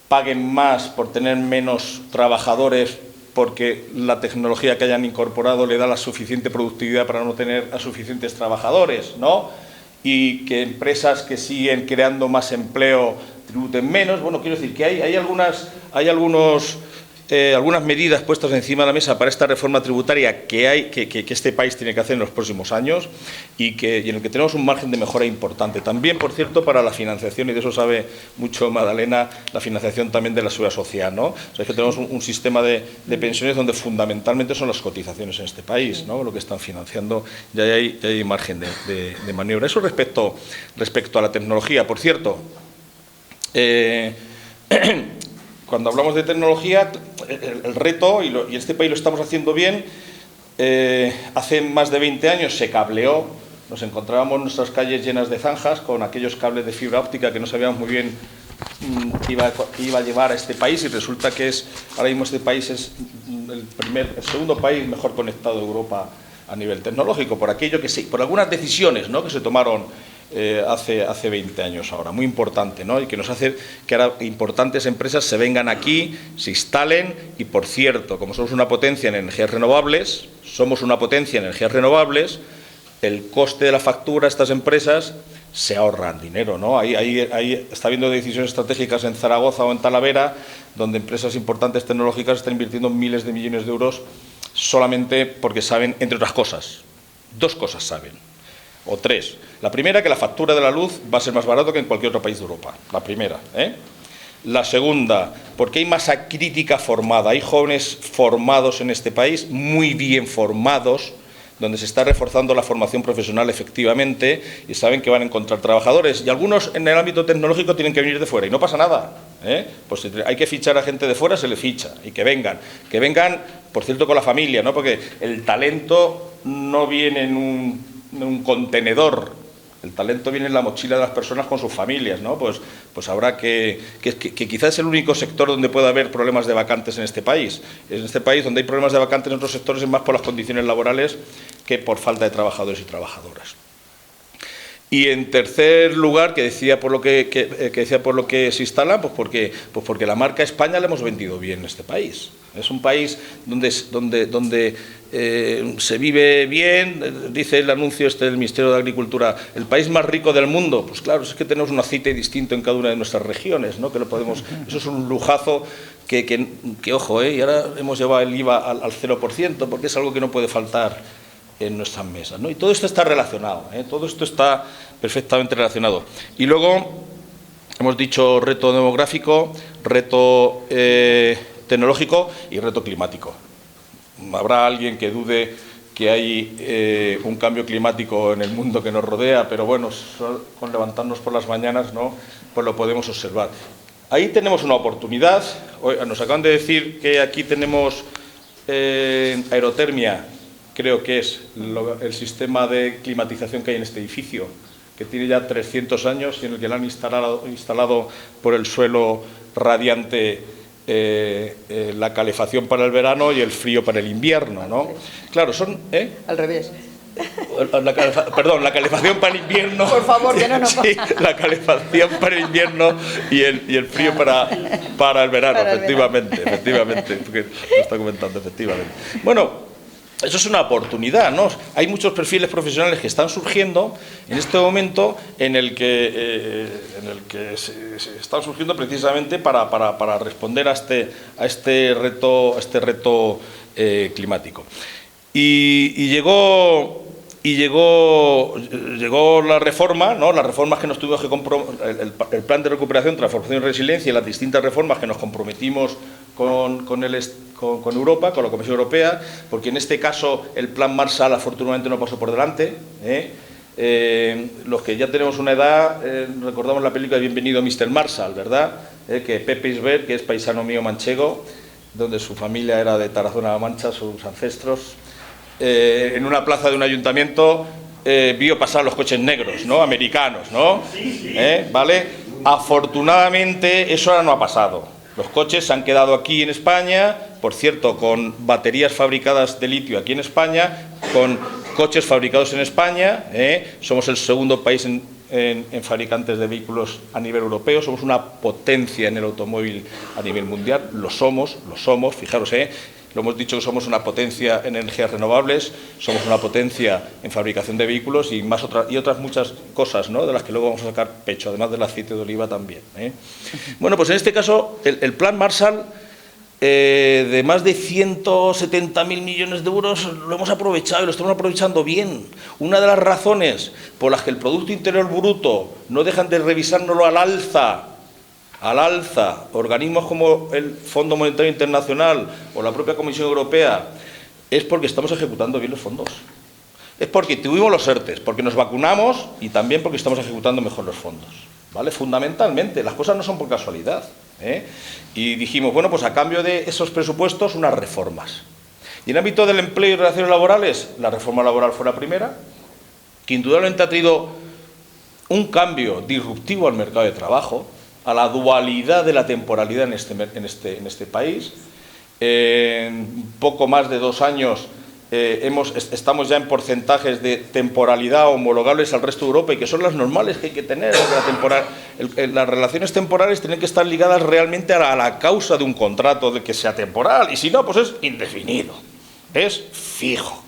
paguen más por tener menos trabajadores, porque la tecnología que hayan incorporado le da la suficiente productividad para no tener a suficientes trabajadores, ¿no? Y que empresas que siguen creando más empleo tributen menos. Bueno, quiero decir que hay algunas medidas puestas encima de la mesa para esta reforma tributaria que este país tiene que hacer en los próximos años y en el que tenemos un margen de mejora importante. También, por cierto, para la financiación, y de eso sabe mucho Madalena, la financiación también de la seguridad social, ¿no? O sea, es que tenemos un sistema de pensiones donde fundamentalmente son las cotizaciones en este país, ¿no? Lo que están financiando, ya hay margen de maniobra. Eso respecto a la tecnología. Por cierto, cuando hablamos de tecnología, el reto, y este país lo estamos haciendo bien, hace más de 20 años se cableó, nos encontrábamos nuestras calles llenas de zanjas con aquellos cables de fibra óptica que no sabíamos muy bien qué iba a llevar a este país, y resulta que ahora mismo este país es el segundo país mejor conectado de Europa a nivel tecnológico, por aquello que sí, por algunas decisiones, ¿no?, que se tomaron hace 20 años ahora, muy importante, ¿no? Y que nos hace que ahora importantes empresas se vengan aquí, se instalen, y por cierto, como somos una potencia en energías renovables, el coste de la factura a estas empresas se ahorran dinero, ¿no? Ahí está habiendo decisiones estratégicas en Zaragoza o en Talavera, donde empresas importantes tecnológicas están invirtiendo miles de millones de euros solamente porque saben, entre otras cosas, 2 cosas saben, o 3. La primera, que la factura de la luz va a ser más barato que en cualquier otro país de Europa. La primera, ¿eh? La segunda, porque hay masa crítica formada, hay jóvenes formados en este país, muy bien formados, donde se está reforzando la formación profesional efectivamente, y saben que van a encontrar trabajadores, y algunos en el ámbito tecnológico tienen que venir de fuera, y no pasa nada, ¿eh? Pues si hay que fichar a gente de fuera, se le ficha, y que vengan, por cierto, con la familia, ¿no? Porque el talento no viene en un contenedor, el talento viene en la mochila de las personas con sus familias, ¿no? Pues habrá que quizás es el único sector donde puede haber problemas de vacantes en este país. En este país, donde hay problemas de vacantes en otros sectores, es más por las condiciones laborales que por falta de trabajadores y trabajadoras. Y en tercer lugar, que decía por lo que decía por lo que se instalan, pues porque la marca España la hemos vendido bien en este país. Es un país donde se vive bien, dice el anuncio del Ministerio de Agricultura, el país más rico del mundo. Pues claro, es que tenemos un aceite distinto en cada una de nuestras regiones, ¿no? Que lo podemos, eso es un lujazo que ojo, y ahora hemos llevado el IVA al 0%, porque es algo que no puede faltar en nuestras mesas, ¿no? Y todo esto está relacionado, todo esto está perfectamente relacionado. Y luego hemos dicho reto demográfico, reto tecnológico y reto climático. Habrá alguien que dude que hay un cambio climático en el mundo que nos rodea, pero bueno, con levantarnos por las mañanas, ¿no?, pues lo podemos observar. Ahí tenemos una oportunidad. Nos acaban de decir que aquí tenemos aerotermia. Creo que es el sistema de climatización que hay en este edificio, que tiene ya 300 años y en el que le han instalado por el suelo radiante la calefacción para el verano y el frío para el invierno, ¿no? Claro, son...
Al revés.
Perdón, la calefacción para el invierno.
Por favor, que no nos pasa.
Sí, la calefacción para el invierno y el frío para el verano, efectivamente, porque lo está comentando, efectivamente. Bueno, eso es una oportunidad, ¿no? Hay muchos perfiles profesionales que están surgiendo en este momento en el que se están surgiendo precisamente para responder a este reto climático. Y llegó la reforma, ¿no? Las reformas que nos tuvimos que el plan de recuperación, transformación y resiliencia y las distintas reformas que nos comprometimos con Europa, con la Comisión Europea, porque en este caso el plan Marshall afortunadamente no pasó por delante. Los que ya tenemos una edad, recordamos la película de Bienvenido Mr. Marshall, ¿verdad? Que Pepe Isbert, que es paisano mío manchego, donde su familia era de Tarazona-La Mancha, sus ancestros, en una plaza de un ayuntamiento vio pasar los coches negros, ¿no?, americanos, ¿no? ¿Vale? Afortunadamente eso ahora no ha pasado. Los coches se han quedado aquí en España, por cierto, con baterías fabricadas de litio aquí en España, con coches fabricados en España. Somos el segundo país en fabricantes de vehículos a nivel europeo, somos una potencia en el automóvil a nivel mundial, lo somos, fijaros, lo hemos dicho que somos una potencia en energías renovables, somos una potencia en fabricación de vehículos y otras muchas cosas, ¿no?, de las que luego vamos a sacar pecho, además del aceite de oliva también. Bueno, pues en este caso el plan Marshall, de más de 170.000 millones de euros, lo hemos aprovechado y lo estamos aprovechando bien. Una de las razones por las que el Producto Interior Bruto no dejan de revisárnoslo al alza, organismos como el Fondo Monetario Internacional o la propia Comisión Europea, es porque estamos ejecutando bien los fondos. Es porque tuvimos los ERTEs, porque nos vacunamos y también porque estamos ejecutando mejor los fondos, ¿vale? Fundamentalmente, las cosas no son por casualidad, Y dijimos, bueno, pues a cambio de esos presupuestos, unas reformas. Y en el ámbito del empleo y relaciones laborales, la reforma laboral fue la primera, que indudablemente ha traído un cambio disruptivo al mercado de trabajo, a la dualidad de la temporalidad en este país. En poco más de 2 años estamos ya en porcentajes de temporalidad homologables al resto de Europa y que son las normales que hay que tener. Las relaciones temporales tienen que estar ligadas realmente a la causa de un contrato de que sea temporal, y si no, pues es indefinido, es fijo.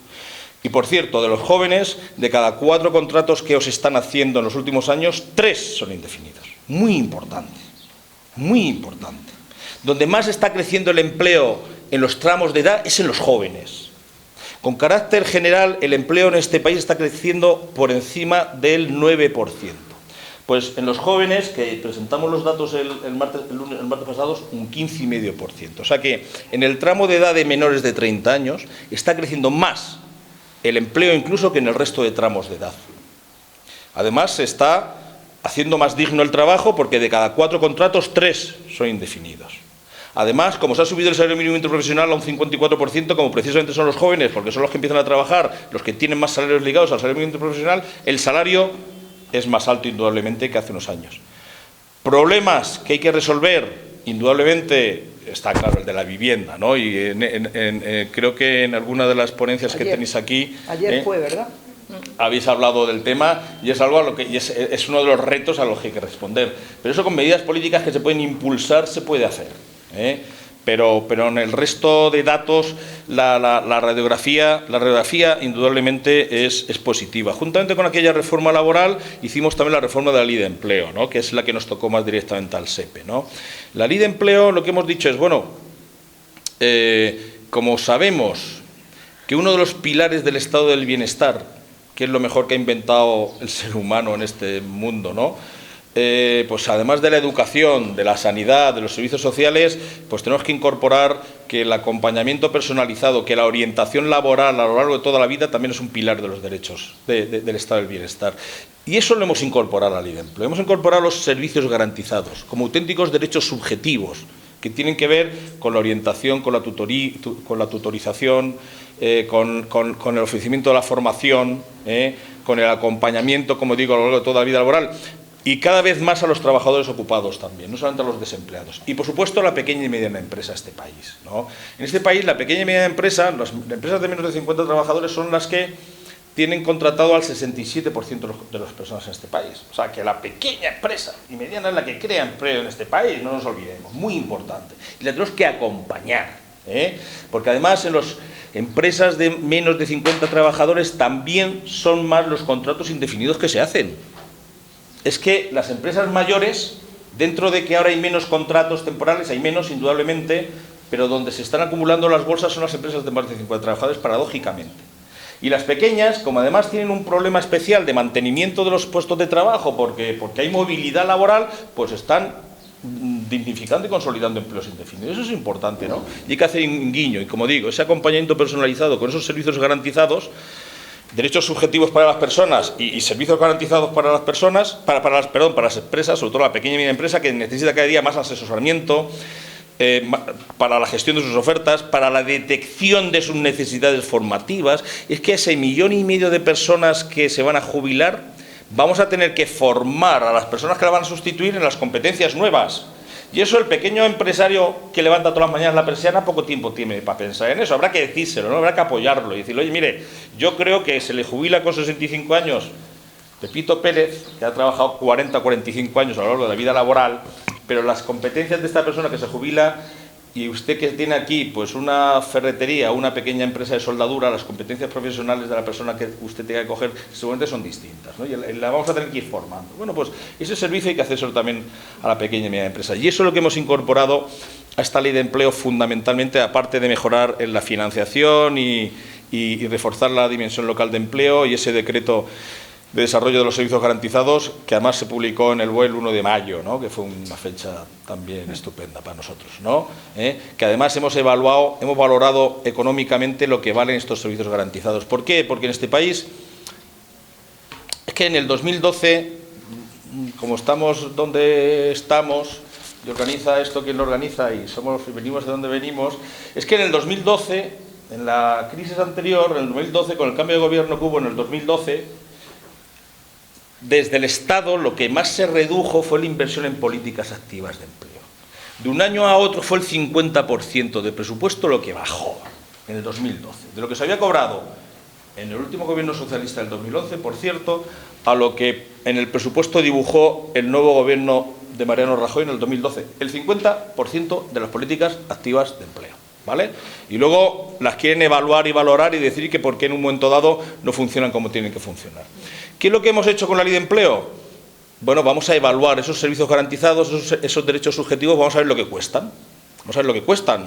Y por cierto, de los jóvenes, de cada 4 contratos que os están haciendo en los últimos años, 3 son indefinidos. Muy importante, muy importante. Donde más está creciendo el empleo en los tramos de edad es en los jóvenes. Con carácter general, el empleo en este país está creciendo por encima del 9%. Pues en los jóvenes, que presentamos los datos el martes pasado, un 15,5%. O sea que en el tramo de edad de menores de 30 años está creciendo más el empleo incluso que en el resto de tramos de edad. Además, se está haciendo más digno el trabajo porque de cada 4 contratos, 3 son indefinidos. Además, como se ha subido el salario mínimo interprofesional a un 54%, como precisamente son los jóvenes, porque son los que empiezan a trabajar, los que tienen más salarios ligados al salario mínimo interprofesional, el salario es más alto indudablemente que hace unos años. Problemas que hay que resolver, indudablemente, está claro, el de la vivienda, ¿no? Y creo que en alguna de las ponencias que tenéis aquí...
Ayer fue, ¿verdad?
habéis hablado del tema y es algo a lo que es uno de los retos a los que hay que responder. Pero eso con medidas políticas que se pueden impulsar se puede hacer, ¿eh? Pero en el resto de datos la radiografía indudablemente es positiva. Juntamente con aquella reforma laboral hicimos también la reforma de la Ley de Empleo, ¿no? Que es la que nos tocó más directamente al SEPE, ¿no? La Ley de Empleo, lo que hemos dicho es, bueno, como sabemos que uno de los pilares del estado del bienestar, que es lo mejor que ha inventado el ser humano en este mundo, ¿no? Pues además de la educación, de la sanidad, de los servicios sociales, pues tenemos que incorporar que el acompañamiento personalizado, que la orientación laboral a lo largo de toda la vida también es un pilar de los derechos del estado del bienestar. Y eso lo hemos incorporado a la Ley de Empleo. Hemos incorporado los servicios garantizados como auténticos derechos subjetivos que tienen que ver con la orientación, con la tutorización, con el ofrecimiento de la formación, con el acompañamiento, como digo, a lo largo de toda la vida laboral. Y cada vez más a los trabajadores ocupados también, no solamente a los desempleados. Y, por supuesto, la pequeña y mediana empresa de este país, ¿no? En este país, la pequeña y mediana empresa, las empresas de menos de 50 trabajadores son las que tienen contratado al 67% de las personas en este país. O sea, que la pequeña empresa y mediana es la que crea empleo en este país, no nos olvidemos, muy importante. Y la tenemos que acompañar, porque además en las empresas de menos de 50 trabajadores también son más los contratos indefinidos que se hacen. Es que las empresas mayores, dentro de que ahora hay menos contratos temporales, hay menos indudablemente, pero donde se están acumulando las bolsas son las empresas de más de 50 trabajadores, paradójicamente. Y las pequeñas, como además tienen un problema especial de mantenimiento de los puestos de trabajo, porque hay movilidad laboral, pues están dignificando y consolidando empleos indefinidos. Eso es importante, ¿no? Y hay que hacer un guiño, y como digo, ese acompañamiento personalizado con esos servicios garantizados, derechos subjetivos para las personas y servicios garantizados para las personas, para las empresas, sobre todo la pequeña y media empresa, que necesita cada día más asesoramiento para la gestión de sus ofertas, para la detección de sus necesidades formativas. Es que ese 1,5 millones de personas que se van a jubilar, vamos a tener que formar a las personas que la van a sustituir en las competencias nuevas. Y eso el pequeño empresario que levanta todas las mañanas la persiana poco tiempo tiene para pensar en eso. Habrá que decírselo, ¿no? Habrá que apoyarlo y decirle, oye, mire, yo creo que se le jubila con 65 años Pepito Pérez, que ha trabajado 40 o 45 años a lo largo de la vida laboral, pero las competencias de esta persona que se jubila, y usted que tiene aquí pues una ferretería, una pequeña empresa de soldadura, las competencias profesionales de la persona que usted tenga que coger seguramente son distintas, ¿no? Y la vamos a tener que ir formando. Bueno, pues ese servicio hay que hacérselo también a la pequeña y media empresa. Y eso es lo que hemos incorporado a esta Ley de Empleo fundamentalmente, aparte de mejorar en la financiación y reforzar la dimensión local de empleo y ese decreto de desarrollo de los servicios garantizados, que además se publicó en el BOE el 1 de mayo, ¿no? Que fue una fecha también estupenda para nosotros, ¿no? Que además hemos valorado económicamente lo que valen estos servicios garantizados. ¿Por qué? Porque en este país, es que en el 2012, como estamos donde estamos, y organiza esto quien lo organiza, y venimos de donde venimos, es que en el 2012, en la crisis anterior, en el 2012, con el cambio de gobierno que hubo en el 2012, desde el Estado lo que más se redujo fue la inversión en políticas activas de empleo. De un año a otro fue el 50% de presupuesto lo que bajó en el 2012. De lo que se había cobrado en el último gobierno socialista del 2011, por cierto, a lo que en el presupuesto dibujó el nuevo gobierno de Mariano Rajoy en el 2012. El 50% de las políticas activas de empleo, ¿vale? Y luego las quieren evaluar y valorar y decir que por qué en un momento dado no funcionan como tienen que funcionar. ¿Qué es lo que hemos hecho con la Ley de Empleo? Bueno, vamos a evaluar esos servicios garantizados, esos derechos subjetivos, vamos a ver lo que cuestan. Vamos a ver lo que cuestan,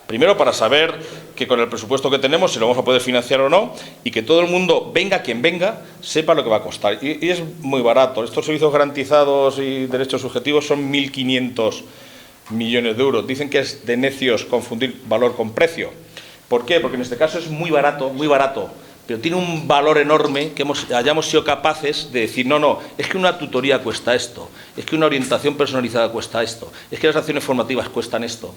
primero para saber que con el presupuesto que tenemos si lo vamos a poder financiar o no, y que todo el mundo, venga quien venga, sepa lo que va a costar. Y es muy barato. Estos servicios garantizados y derechos subjetivos son 1.500 millones de euros. Dicen que es de necios confundir valor con precio. ¿Por qué? Porque en este caso es muy barato, pero tiene un valor enorme que hayamos sido capaces de decir, no, es que una tutoría cuesta esto, es que una orientación personalizada cuesta esto, es que las acciones formativas cuestan esto.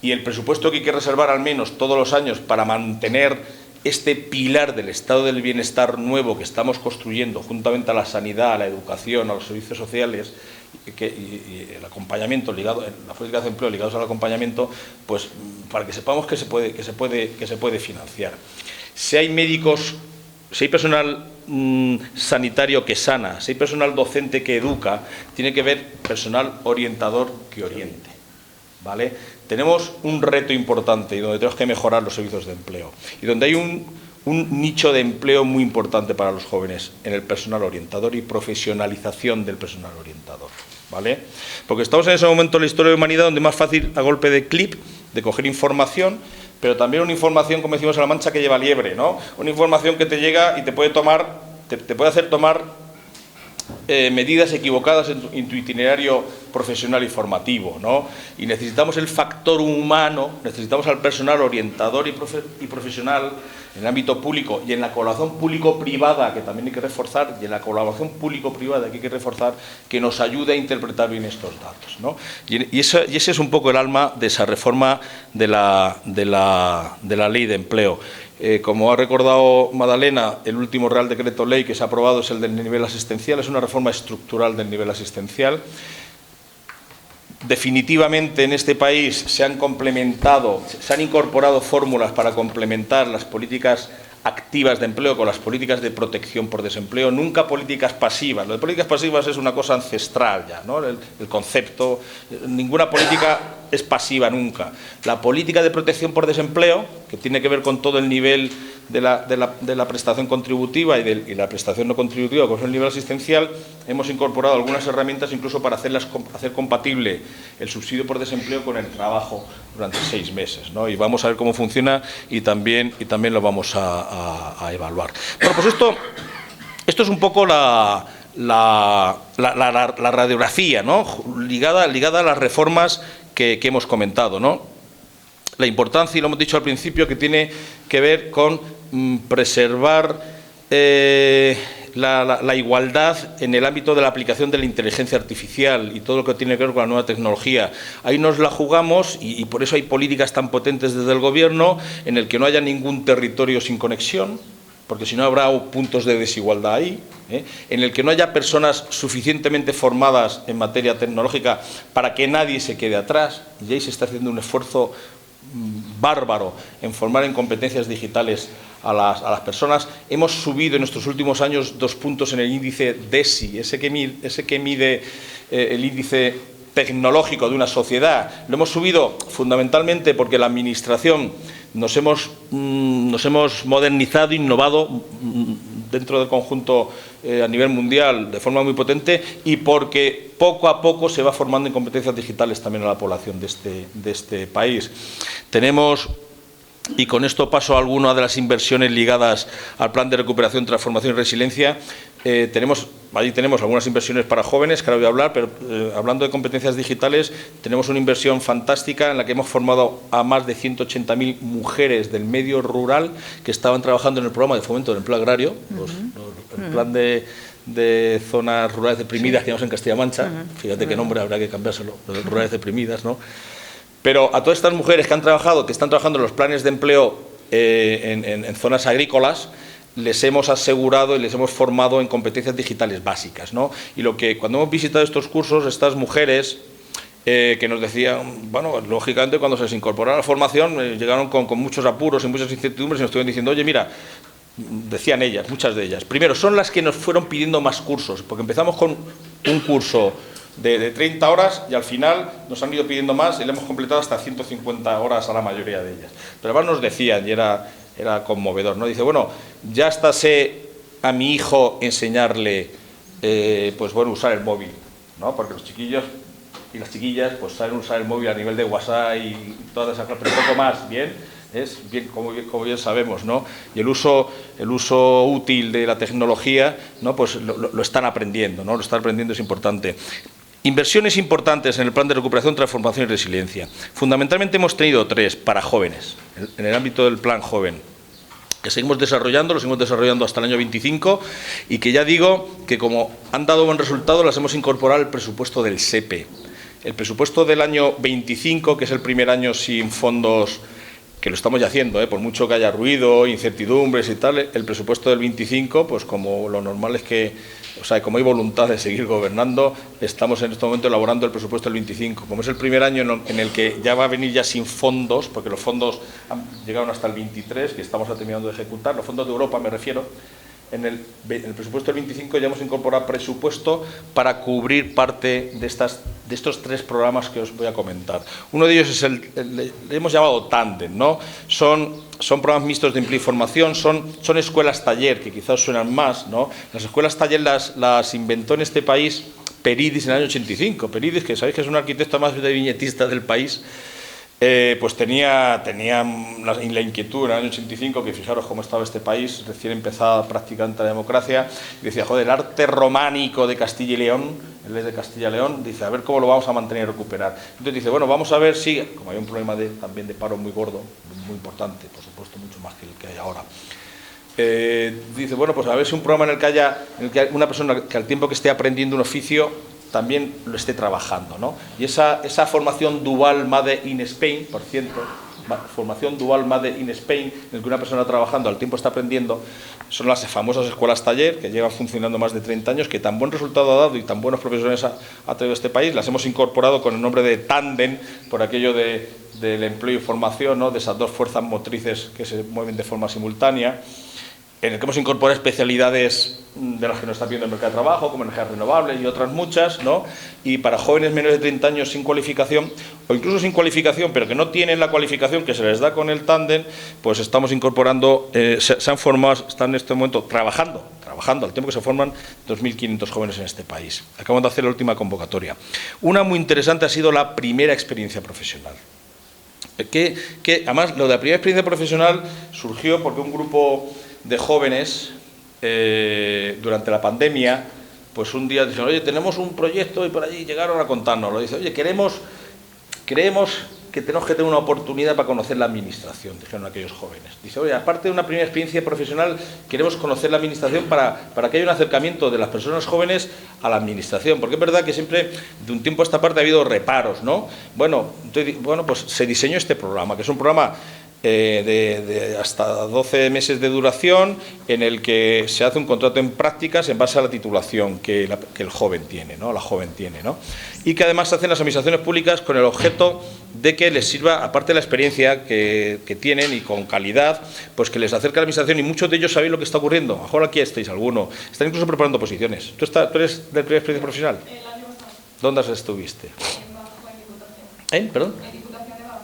Y el presupuesto que hay que reservar al menos todos los años para mantener este pilar del estado del bienestar nuevo que estamos construyendo, juntamente a la sanidad, a la educación, a los servicios sociales y el acompañamiento ligado, las políticas de empleo ligados al acompañamiento, pues para que sepamos que se puede financiar. Si hay médicos, si hay personal sanitario que sana, si hay personal docente que educa, tiene que haber personal orientador que oriente, ¿vale? Tenemos un reto importante y donde tenemos que mejorar los servicios de empleo y donde hay un nicho de empleo muy importante para los jóvenes en el personal orientador y profesionalización del personal orientador, ¿vale? Porque estamos en ese momento en la historia de la humanidad donde es más fácil a golpe de clip de coger información, pero también una información, como decimos en La Mancha, que lleva liebre, ¿no? Una información que te llega y te puede hacer tomar medidas equivocadas en tu itinerario profesional y formativo, ¿no? Y necesitamos el factor humano, necesitamos al personal orientador y profesional en el ámbito público y en la colaboración público-privada, que también hay que reforzar, y en la colaboración público-privada que hay que reforzar, que nos ayude a interpretar bien estos datos, ¿no? Y ese es un poco el alma de esa reforma de la ley de empleo. Como ha recordado Madalena, el último Real Decreto Ley que se ha aprobado es el del nivel asistencial, es una reforma estructural del nivel asistencial. Definitivamente en este país se han incorporado fórmulas para complementar las políticas activas de empleo con las políticas de protección por desempleo, nunca políticas pasivas. Lo de políticas pasivas es una cosa ancestral ya, ¿no? El concepto, ninguna política es pasiva nunca. La política de protección por desempleo, que tiene que ver con todo el nivel de la prestación contributiva y la prestación no contributiva, con el nivel asistencial, hemos incorporado algunas herramientas incluso para hacer compatible el subsidio por desempleo con el trabajo durante 6 meses, ¿no? Y vamos a ver cómo funciona y también lo vamos a evaluar. Bueno, pues esto es un poco la radiografía, ¿no? ligada a las reformas que hemos comentado, ¿no? La importancia, y lo hemos dicho al principio, que tiene que ver con preservar la igualdad en el ámbito de la aplicación de la inteligencia artificial y todo lo que tiene que ver con la nueva tecnología. Ahí nos la jugamos y por eso hay políticas tan potentes desde el Gobierno en el que no haya ningún territorio sin conexión, porque si no habrá puntos de desigualdad ahí, en el que no haya personas suficientemente formadas en materia tecnológica para que nadie se quede atrás, y ahí se está haciendo un esfuerzo bárbaro en formar en competencias digitales a las personas. Hemos subido en estos últimos años 2 puntos en el índice DESI, ese que mide el índice tecnológico de una sociedad. Lo hemos subido fundamentalmente porque la Administración nos hemos modernizado, innovado dentro del conjunto a nivel mundial de forma muy potente y porque poco a poco se va formando en competencias digitales también a la población de este país. Tenemos, y con esto paso a algunas de las inversiones ligadas al Plan de Recuperación, Transformación y Resiliencia. Allí tenemos algunas inversiones para jóvenes, que ahora voy a hablar, pero hablando de competencias digitales, tenemos una inversión fantástica en la que hemos formado a más de 180.000 mujeres del medio rural que estaban trabajando en el programa de fomento del empleo agrario, el plan de zonas rurales deprimidas que tenemos en Castilla-La Mancha. Fíjate qué nombre, habrá que cambiárselo, rurales deprimidas, ¿no? Pero a todas estas mujeres que están trabajando en los planes de empleo en zonas agrícolas, les hemos asegurado y les hemos formado en competencias digitales básicas, ¿no? Y cuando hemos visitado estos cursos, estas mujeres que nos decían, bueno, lógicamente cuando se les incorporó a la formación llegaron con muchos apuros y muchas incertidumbres y nos estuvieron diciendo, oye, mira, decían ellas, muchas de ellas, primero, son las que nos fueron pidiendo más cursos, porque empezamos con un curso de 30 horas y al final nos han ido pidiendo más y le hemos completado hasta 150 horas a la mayoría de ellas. Pero además nos decían, y era conmovedor, ¿no? Dice, bueno, ya hasta sé a mi hijo enseñarle, usar el móvil, ¿no? Porque los chiquillos y las chiquillas, pues saben usar el móvil a nivel de WhatsApp y todas esas cosas, pero un poco más, como bien sabemos, ¿no? Y el uso útil de la tecnología, ¿no? Pues lo están aprendiendo, ¿no? Lo están aprendiendo, es importante. Inversiones importantes en el Plan de Recuperación, Transformación y Resiliencia. Fundamentalmente hemos tenido 3 para jóvenes, en el ámbito del Plan Joven, que lo seguimos desarrollando hasta el año 25 y que ya digo que como han dado buen resultado las hemos incorporado al presupuesto del SEPE. El presupuesto del año 25, que es el primer año sin fondos, que lo estamos ya haciendo, por mucho que haya ruido, incertidumbres y tal, el presupuesto del 25, pues como lo normal es que, como hay voluntad de seguir gobernando, estamos en este momento elaborando el presupuesto del 25. Como es el primer año en el que ya va a venir ya sin fondos, porque los fondos llegaron hasta el 23, que estamos terminando de ejecutar, los fondos de Europa me refiero, En el presupuesto del 25 ya hemos incorporado presupuesto para cubrir parte de estos 3 programas que os voy a comentar. Uno de ellos es le hemos llamado Tándem, ¿no? Son programas mixtos de empleo y formación, son escuelas taller, que quizás suenan más, ¿no? Las escuelas taller las inventó en este país Peridis en el año 85. Peridis, que sabéis que es un arquitecto más de viñetista del país, pues tenía la inquietud en el año 85, que fijaros cómo estaba este país, recién empezada prácticamente la democracia, y decía, joder, el arte románico de Castilla y León, él es de Castilla y León, dice, a ver cómo lo vamos a mantener y recuperar. Entonces dice, bueno, vamos a ver si, como hay un problema también de paro muy gordo, muy importante, por supuesto, mucho más que el que hay ahora, dice, bueno, pues a ver si un programa en el que una persona que al tiempo que esté aprendiendo un oficio también lo esté trabajando, ¿no? Y esa formación dual Made in Spain, por cierto, formación dual Made in Spain, en la que una persona trabajando al tiempo está aprendiendo, son las famosas escuelas taller, que llevan funcionando más de 30 años, que tan buen resultado ha dado y tan buenos profesores ha traído este país. Las hemos incorporado con el nombre de Tándem, por aquello del empleo y formación, ¿no? De esas 2 fuerzas motrices que se mueven de forma simultánea, en el que hemos incorporado especialidades de las que nos está pidiendo el mercado de trabajo, como energías renovables y otras muchas, ¿no? Y para jóvenes menores de 30 años sin cualificación, o incluso sin cualificación, pero que no tienen la cualificación que se les da con el Tándem, pues estamos incorporando, se han formado, están en este momento trabajando, al tiempo que se forman 2.500 jóvenes en este país. Acabamos de hacer la última convocatoria. Una muy interesante ha sido la primera experiencia profesional. Que además, lo de la primera experiencia profesional surgió porque un grupo de jóvenes, durante la pandemia, pues un día dicen, oye, tenemos un proyecto, y por allí llegaron a contárnoslo. Dice, oye, creemos que tenemos que tener una oportunidad para conocer la administración, dijeron aquellos jóvenes. Dice, oye, aparte de una primera experiencia profesional, queremos conocer la administración para que haya un acercamiento de las personas jóvenes a la administración, porque es verdad que siempre, de un tiempo a esta parte, ha habido reparos, ¿no? Bueno, pues se diseñó este programa, que es un programa de hasta 12 meses de duración, en el que se hace un contrato en prácticas en base a la titulación que el joven tiene, ¿no? La joven tiene, ¿no? Y que además se hacen las administraciones públicas con el objeto de que les sirva, aparte de la experiencia que tienen y con calidad, pues que les acerque a la administración, y muchos de ellos sabéis lo que está ocurriendo. A lo mejor aquí estáis, alguno. Están incluso preparando posiciones. ¿Tú eres de primera experiencia profesional? ¿Dónde estuviste? ¿Perdón?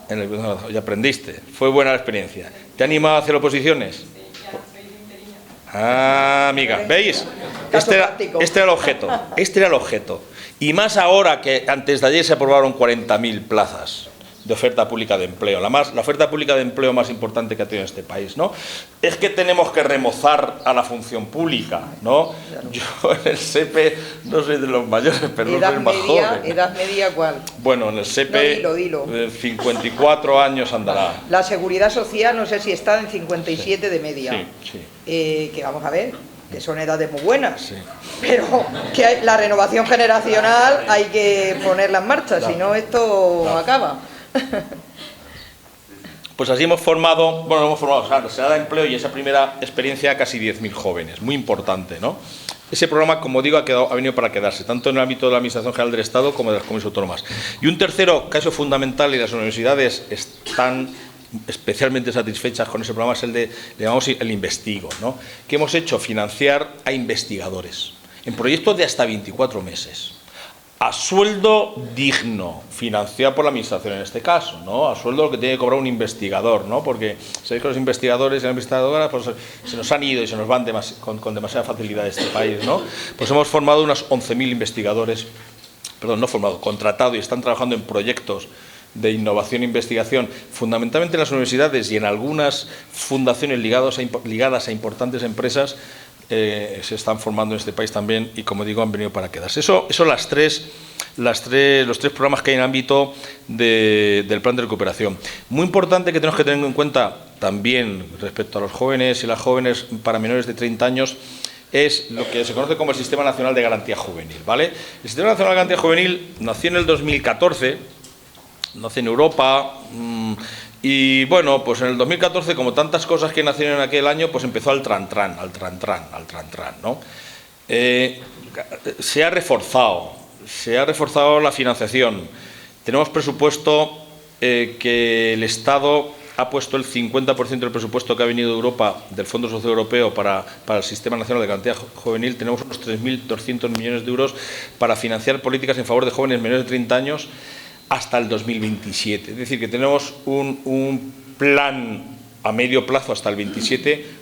En el Diputación, ya aprendiste. Fue buena la experiencia. ¿Te ha animado a hacer oposiciones? Ah, amiga, ¿veis? Este era el objeto. Este era el objeto. Y más ahora que antes de ayer se aprobaron 40.000 plazas de oferta pública de empleo. La oferta pública de empleo más importante que ha tenido este país, ¿no? Es que tenemos que remozar a la función pública, ¿no? Yo en el SEPE no soy de los mayores, pero no soy más joven.
¿Edad media cuál?
Bueno, en el SEPE, no, dilo. 54 años andará.
La Seguridad Social, no sé si está en 57 de media.
Sí.
Que vamos a ver, que son edades muy buenas,
sí.
Pero que la renovación generacional hay que ponerla en marcha, claro. Si no esto acaba.
Pues así hemos formado, o sea, se da empleo y esa primera experiencia a casi 10.000 jóvenes, muy importante, ¿no? Ese programa, como digo, ha venido para quedarse, tanto en el ámbito de la Administración General del Estado como de las comunidades autónomas. Y un tercero caso fundamental, y las universidades están especialmente satisfechas con ese programa, es el le llamamos el Investigo, ¿no? Que hemos hecho financiar a investigadores en proyectos de hasta 24 meses. A sueldo digno, financiado por la Administración en este caso, ¿no? A sueldo lo que tiene que cobrar un investigador, ¿no? Porque sabéis que los investigadores y las investigadoras pues, se nos han ido y se nos van con demasiada facilidad de este país, ¿no? Pues hemos formado unos 11.000 investigadores, contratado, y están trabajando en proyectos de innovación e investigación, fundamentalmente en las universidades y en algunas fundaciones ligadas a importantes empresas. Se están formando en este país también y, como digo, han venido para quedarse. Eso los tres programas que hay en el ámbito del plan de recuperación. Muy importante que tenemos que tener en cuenta también respecto a los jóvenes y las jóvenes para menores de 30 años es lo que se conoce como el Sistema Nacional de Garantía Juvenil, ¿vale? El Sistema Nacional de Garantía Juvenil nació en el 2014, nació en Europa. Y bueno, pues en el 2014, como tantas cosas que nacieron en aquel año, pues empezó al trantran, ¿no? Se ha reforzado la financiación. Tenemos presupuesto que el Estado ha puesto el 50% del presupuesto que ha venido de Europa, del Fondo Social Europeo, para el Sistema Nacional de Garantía Juvenil. Tenemos unos 3.200 millones de euros para financiar políticas en favor de jóvenes menores de 30 años hasta el 2027. Es decir, que tenemos un plan a medio plazo hasta el 27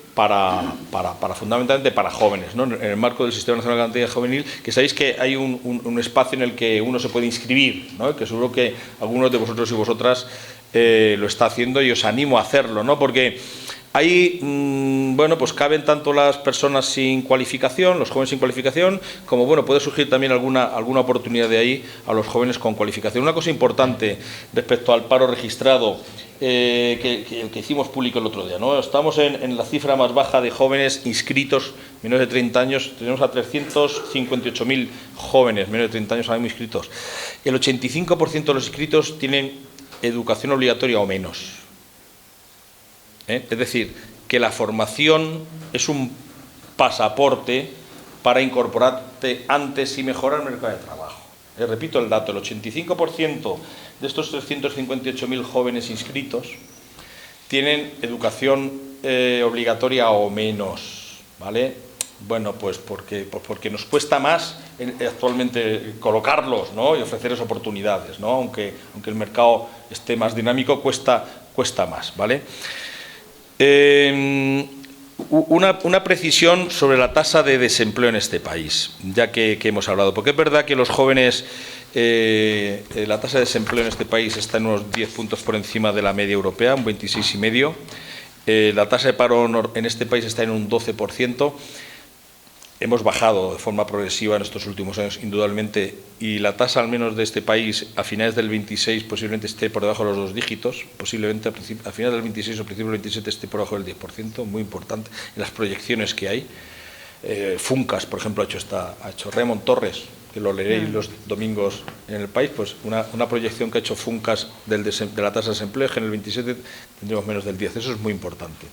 fundamentalmente para jóvenes, ¿no? En el marco del Sistema Nacional de Garantía Juvenil, que sabéis que hay un espacio en el que uno se puede inscribir, ¿no? Que seguro que algunos de vosotros y vosotras lo está haciendo, y os animo a hacerlo, ¿no? Porque ahí, bueno, pues caben tanto las personas sin cualificación, los jóvenes sin cualificación, como, bueno, puede surgir también alguna oportunidad de ahí a los jóvenes con cualificación. Una cosa importante respecto al paro registrado, que hicimos público el otro día, ¿no? Estamos en la cifra más baja de jóvenes inscritos menores de 30 años, tenemos a 358.000 jóvenes menores de 30 años ahora mismo inscritos. El 85% de los inscritos tienen educación obligatoria o menos. Es decir, que la formación es un pasaporte para incorporarte antes y mejorar el mercado de trabajo. Repito el dato, el 85% de estos 358.000 jóvenes inscritos tienen educación obligatoria o menos, ¿vale? Bueno, pues porque nos cuesta más actualmente colocarlos, ¿no? Y ofrecerles oportunidades, ¿no? Aunque el mercado esté más dinámico, cuesta más, ¿vale? Una precisión sobre la tasa de desempleo en este país, ya que hemos hablado, porque es verdad que los jóvenes, la tasa de desempleo en este país está en unos 10 puntos por encima de la media europea, un 26,5%, la tasa de paro en este país está en un 12%, hemos bajado de forma progresiva en estos últimos años, indudablemente, y la tasa, al menos de este país, a finales del 26 posiblemente esté por debajo de los 2 dígitos, posiblemente a finales del 26 o principios del 27 esté por debajo del 10%, muy importante, en las proyecciones que hay. Funcas, por ejemplo, ha hecho Raymond Torres, que lo leeréis los domingos en El País, pues una proyección que ha hecho Funcas de la tasa de desempleo, que en el 27 tendremos menos del 10%, eso es muy importante.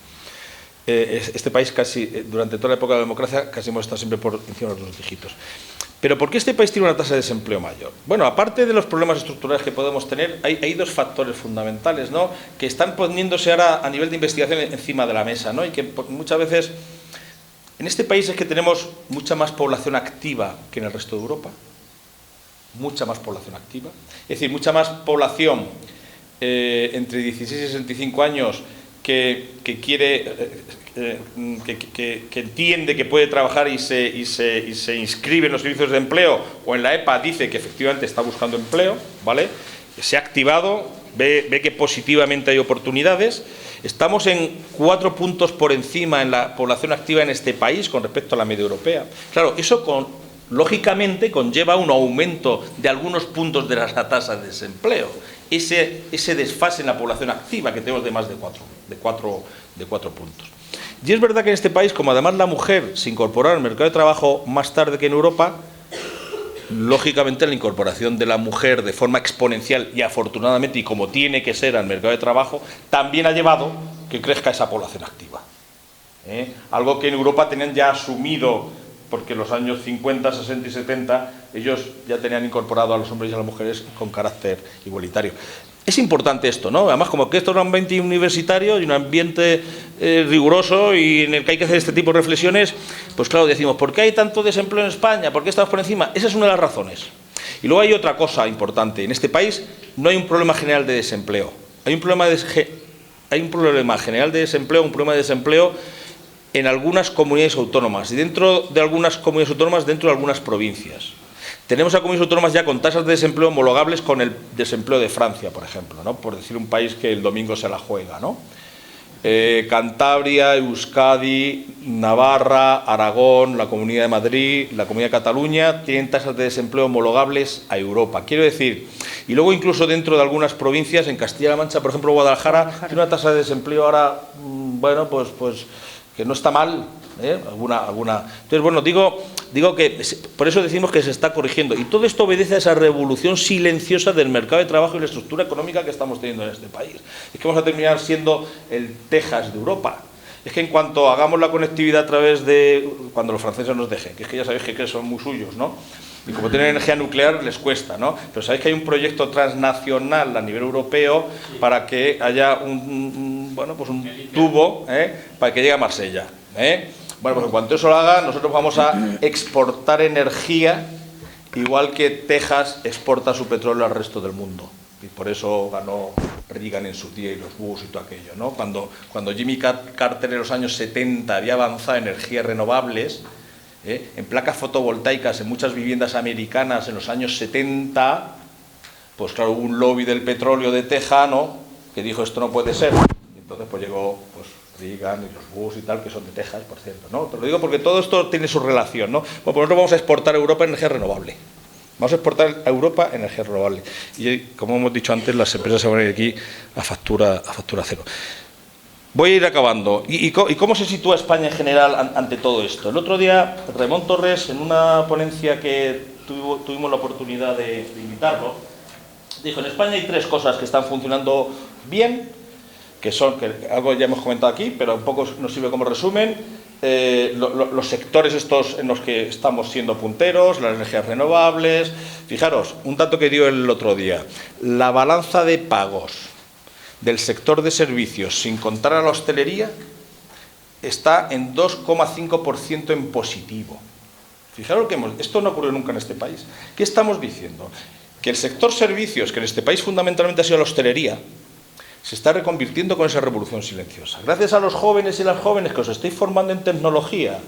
Este país casi, durante toda la época de la democracia, casi hemos estado siempre por encima de los 2 dígitos. ¿Pero por qué este país tiene una tasa de desempleo mayor? Bueno, aparte de los problemas estructurales que podemos tener, hay 2 factores fundamentales, ¿no?, que están poniéndose ahora a nivel de investigación encima de la mesa, ¿no?, y que muchas veces en este país es que tenemos mucha más población activa que en el resto de Europa, mucha más población activa, es decir, mucha más población entre 16 y 65 años que entiende que puede trabajar y se inscribe en los servicios de empleo, o en la EPA dice que efectivamente está buscando empleo, ¿vale? Se ha activado, ve que positivamente hay oportunidades. Estamos en 4 puntos por encima en la población activa en este país con respecto a la media europea. Claro, eso lógicamente conlleva un aumento de algunos puntos de la tasa de desempleo. Ese desfase en la población activa que tenemos de más de 4 puntos. Y es verdad que en este país, como además la mujer se incorporó al mercado de trabajo más tarde que en Europa, lógicamente la incorporación de la mujer de forma exponencial y afortunadamente, y como tiene que ser, al mercado de trabajo, también ha llevado que crezca esa población activa. Algo que en Europa tenían ya asumido, porque en los años 50, 60 y 70 ellos ya tenían incorporado a los hombres y a las mujeres con carácter igualitario. Es importante esto, ¿no? Además, como que esto es un ambiente universitario y un ambiente riguroso y en el que hay que hacer este tipo de reflexiones, pues claro, decimos, ¿por qué hay tanto desempleo en España? ¿Por qué estamos por encima? Esa es una de las razones. Y luego hay otra cosa importante. En este país no hay un problema general de desempleo. Hay un problema general de desempleo, un problema de desempleo en algunas comunidades autónomas y dentro de algunas comunidades autónomas, dentro de algunas provincias. Tenemos a comunidades autónomas ya con tasas de desempleo homologables con el desempleo de Francia, por ejemplo, ¿no?, por decir un país que el domingo se la juega, ¿no? Cantabria, Euskadi, Navarra, Aragón, la Comunidad de Madrid, la Comunidad de Cataluña tienen tasas de desempleo homologables a Europa. Quiero decir, y luego incluso dentro de algunas provincias, en Castilla-La Mancha, por ejemplo, Guadalajara, tiene una tasa de desempleo ahora, bueno, pues que no está mal, alguna. Entonces, bueno, digo que por eso decimos que se está corrigiendo. Y todo esto obedece a esa revolución silenciosa del mercado de trabajo y la estructura económica que estamos teniendo en este país. Es que vamos a terminar siendo el Texas de Europa. es que en cuanto hagamos la conectividad a través de... cuando los franceses nos dejen, que es que ya sabéis que son muy suyos, ¿no? Y como tienen energía nuclear les cuesta, ¿no? Pero sabéis que hay un proyecto transnacional a nivel europeo para que haya un tubo para que llegue a Marsella, Bueno, pues en cuanto eso lo haga, nosotros vamos a exportar energía, igual que Texas exporta su petróleo al resto del mundo. Y por eso ganó Reagan en su día y los Bush y todo aquello, ¿no? Cuando Jimmy Carter en los años 70 había avanzado en energías renovables, en placas fotovoltaicas en muchas viviendas americanas en los años 70, pues claro, hubo un lobby del petróleo de tejano que dijo esto no puede ser. Y entonces pues llegó pues Reagan y los Bush y tal, que son de Texas, por cierto, ¿no? Te lo digo porque todo esto tiene su relación, ¿no? Bueno, pues nosotros vamos a exportar a Europa energía renovable. Vamos a exportar a Europa energía renovable. Y como hemos dicho antes, las empresas se van a ir aquí a factura cero. Voy a ir acabando. ¿Y cómo se sitúa España en general ante todo esto? El otro día, Ramón Torres, en una ponencia que tuvimos la oportunidad de invitarlo, dijo, en España hay 3 cosas que están funcionando bien, que algo ya hemos comentado aquí, pero un poco nos sirve como resumen. Los sectores estos en los que estamos siendo punteros, las energías renovables. Fijaros, un dato que dio el otro día, la balanza de pagos del sector de servicios, sin contar a la hostelería, está en 2,5% en positivo. Fijaros que esto no ocurrió nunca en este país. ¿Qué estamos diciendo? Que el sector servicios, que en este país fundamentalmente ha sido la hostelería, se está reconvirtiendo con esa revolución silenciosa. Gracias a los jóvenes y las jóvenes que os estáis formando en tecnología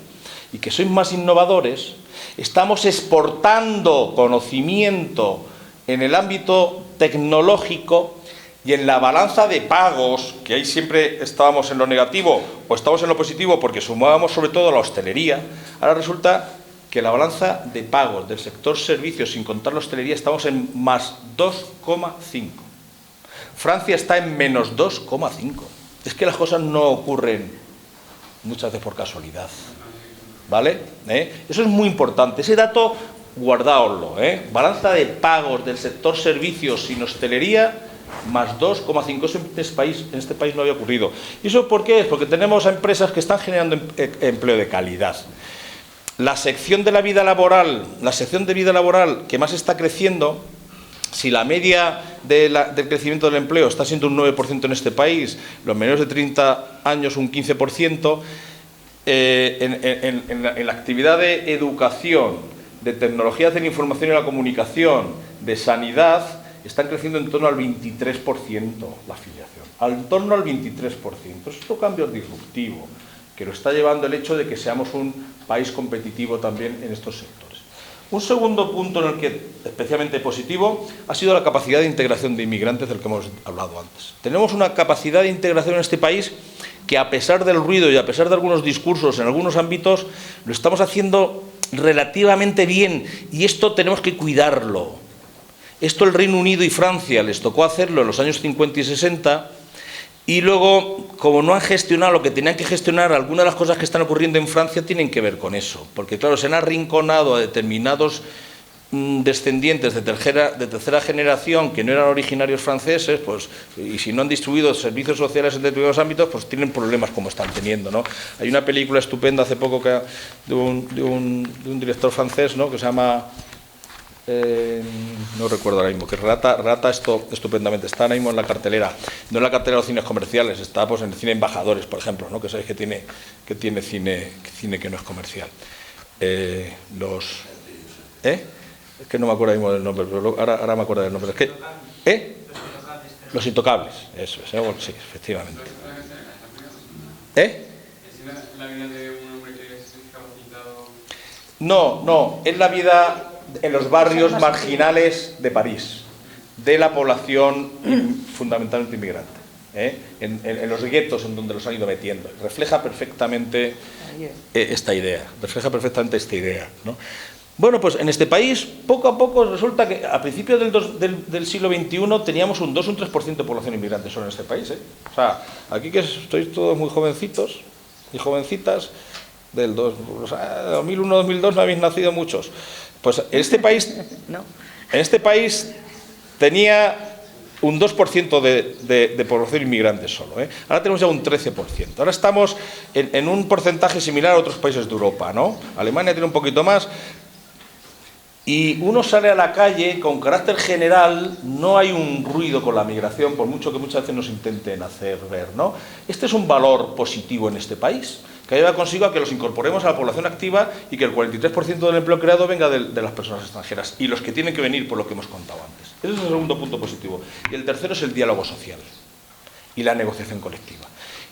y que sois más innovadores, estamos exportando conocimiento en el ámbito tecnológico y en la balanza de pagos, que ahí siempre estábamos en lo negativo o estamos en lo positivo porque sumábamos sobre todo a la hostelería, ahora resulta que la balanza de pagos del sector servicios, sin contar la hostelería, estamos en más 2,5. Francia está en menos 2,5. Es que las cosas no ocurren muchas veces por casualidad, ¿vale? Eso es muy importante. Ese dato, guardáoslo, Balanza de pagos del sector servicios sin hostelería, más 2,5. Eso en este país no había ocurrido. ¿Y eso por qué es? Porque tenemos a empresas que están generando empleo de calidad. La sección de vida laboral que más está creciendo, si la media del crecimiento del empleo está siendo un 9% en este país, los menores de 30 años un 15%, en la actividad de educación, de tecnologías de la información y la comunicación, de sanidad, están creciendo en torno al 23% la afiliación, en torno al 23%. Es otro cambio disruptivo que lo está llevando el hecho de que seamos un país competitivo también en estos sectores. Un segundo punto en el que especialmente positivo ha sido la capacidad de integración de inmigrantes del que hemos hablado antes. Tenemos una capacidad de integración en este país que, a pesar del ruido y a pesar de algunos discursos en algunos ámbitos, lo estamos haciendo relativamente bien y esto tenemos que cuidarlo. Esto el Reino Unido y Francia les tocó hacerlo en los años 50 y 60 y luego, como no han gestionado lo que tenían que gestionar, algunas de las cosas que están ocurriendo en Francia tienen que ver con eso. Porque claro, se han arrinconado a determinados descendientes de tercera generación que no eran originarios franceses, pues, y si no han distribuido servicios sociales en determinados ámbitos, pues tienen problemas como están teniendo, ¿no? Hay una película estupenda hace poco de un director francés, ¿no?, que se llama... no recuerdo ahora mismo, que relata esto estupendamente. Está ahora mismo en la cartelera, no en la cartelera de los cines comerciales, está pues en el cine Embajadores, por ejemplo, ¿no?, que sabéis que tiene cine que no es comercial. Es que no me acuerdo mismo del nombre, pero ahora me acuerdo del nombre. Es que, Los Intocables, eso es, sí, efectivamente.
¿La vida de un hombre que es discapacitado?
No, es la vida en los barrios marginales de París, de la población fundamentalmente inmigrante, en los guetos en donde los han ido metiendo. Refleja perfectamente esta idea, ¿no? Bueno, pues en este país, poco a poco, resulta que a principios del siglo XXI teníamos un 2 o un 3% de población inmigrante solo en este país, O sea, aquí que estáis todos muy jovencitos y jovencitas, del 2001-2002 no habéis nacido muchos. Pues en este país tenía un 2% de población inmigrante solo, ¿eh? Ahora tenemos ya un 13%. Ahora estamos en un porcentaje similar a otros países de Europa, ¿no? Alemania tiene un poquito más. Y uno sale a la calle, con carácter general, no hay un ruido con la migración, por mucho que muchas veces nos intenten hacer ver, ¿no? Este es un valor positivo en este país, que lleva consigo a que los incorporemos a la población activa y que el 43% del empleo creado venga de las personas extranjeras y los que tienen que venir por lo que hemos contado antes. Ese es el segundo punto positivo. Y el tercero es el diálogo social y la negociación colectiva.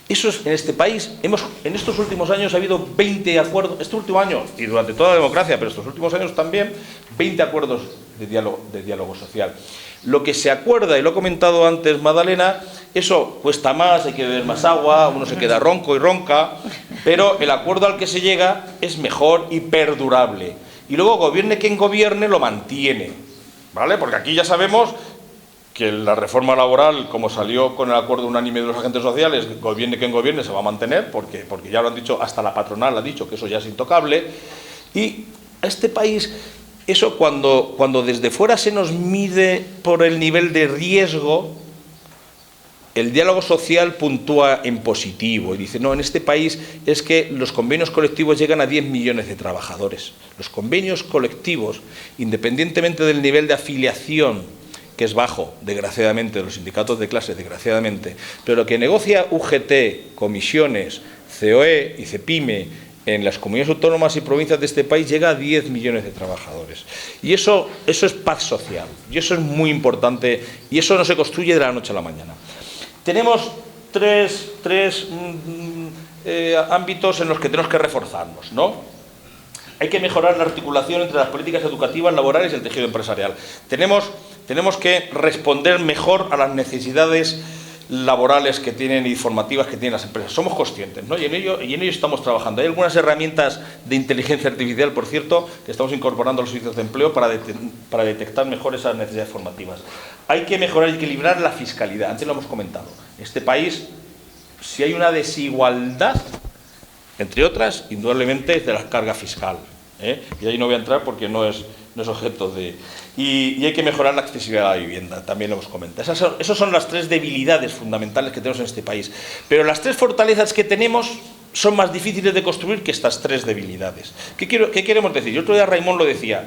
Eso es, en este país, en estos últimos años ha habido 20 acuerdos, este último año y durante toda la democracia, pero estos últimos años también, 20 acuerdos de diálogo social. Lo que se acuerda, y lo ha comentado antes Magdalena, eso cuesta más, hay que beber más agua, uno se queda ronco y ronca, pero el acuerdo al que se llega es mejor y perdurable. Y luego, gobierne quien gobierne, lo mantiene, ¿vale? Porque aquí ya sabemos que la reforma laboral, como salió con el acuerdo unánime de los agentes sociales, gobierne quien gobierne, se va a mantener, porque ya lo han dicho, hasta la patronal ha dicho que eso ya es intocable. Y a este país, eso cuando desde fuera se nos mide por el nivel de riesgo, el diálogo social puntúa en positivo y dice, no, en este país es que los convenios colectivos llegan a 10 millones de trabajadores. Los convenios colectivos, independientemente del nivel de afiliación, que es bajo, desgraciadamente, de los sindicatos de clase, desgraciadamente, pero lo que negocia UGT, comisiones, COE y CEPIME en las comunidades autónomas y provincias de este país llega a 10 millones de trabajadores. Y eso es paz social, y eso es muy importante, y eso no se construye de la noche a la mañana. Tenemos tres ámbitos en los que tenemos que reforzarnos, ¿no? Hay que mejorar la articulación entre las políticas educativas, laborales y el tejido empresarial. Tenemos que responder mejor a las necesidades laborales que tienen y formativas que tienen las empresas. Somos conscientes, ¿no? Y en ello estamos trabajando. Hay algunas herramientas de inteligencia artificial, por cierto, que estamos incorporando a los servicios de empleo para detectar mejor esas necesidades formativas. Hay que mejorar y equilibrar la fiscalidad. Antes lo hemos comentado. En este país, si hay una desigualdad, entre otras, indudablemente es de la carga fiscal, ¿eh? Y ahí no voy a entrar porque no es objeto de... Y hay que mejorar la accesibilidad a la vivienda, también lo hemos comentado. Esas son las tres debilidades fundamentales que tenemos en este país. Pero las tres fortalezas que tenemos son más difíciles de construir que estas tres debilidades. ¿Qué queremos decir? Yo otro día Raimón lo decía.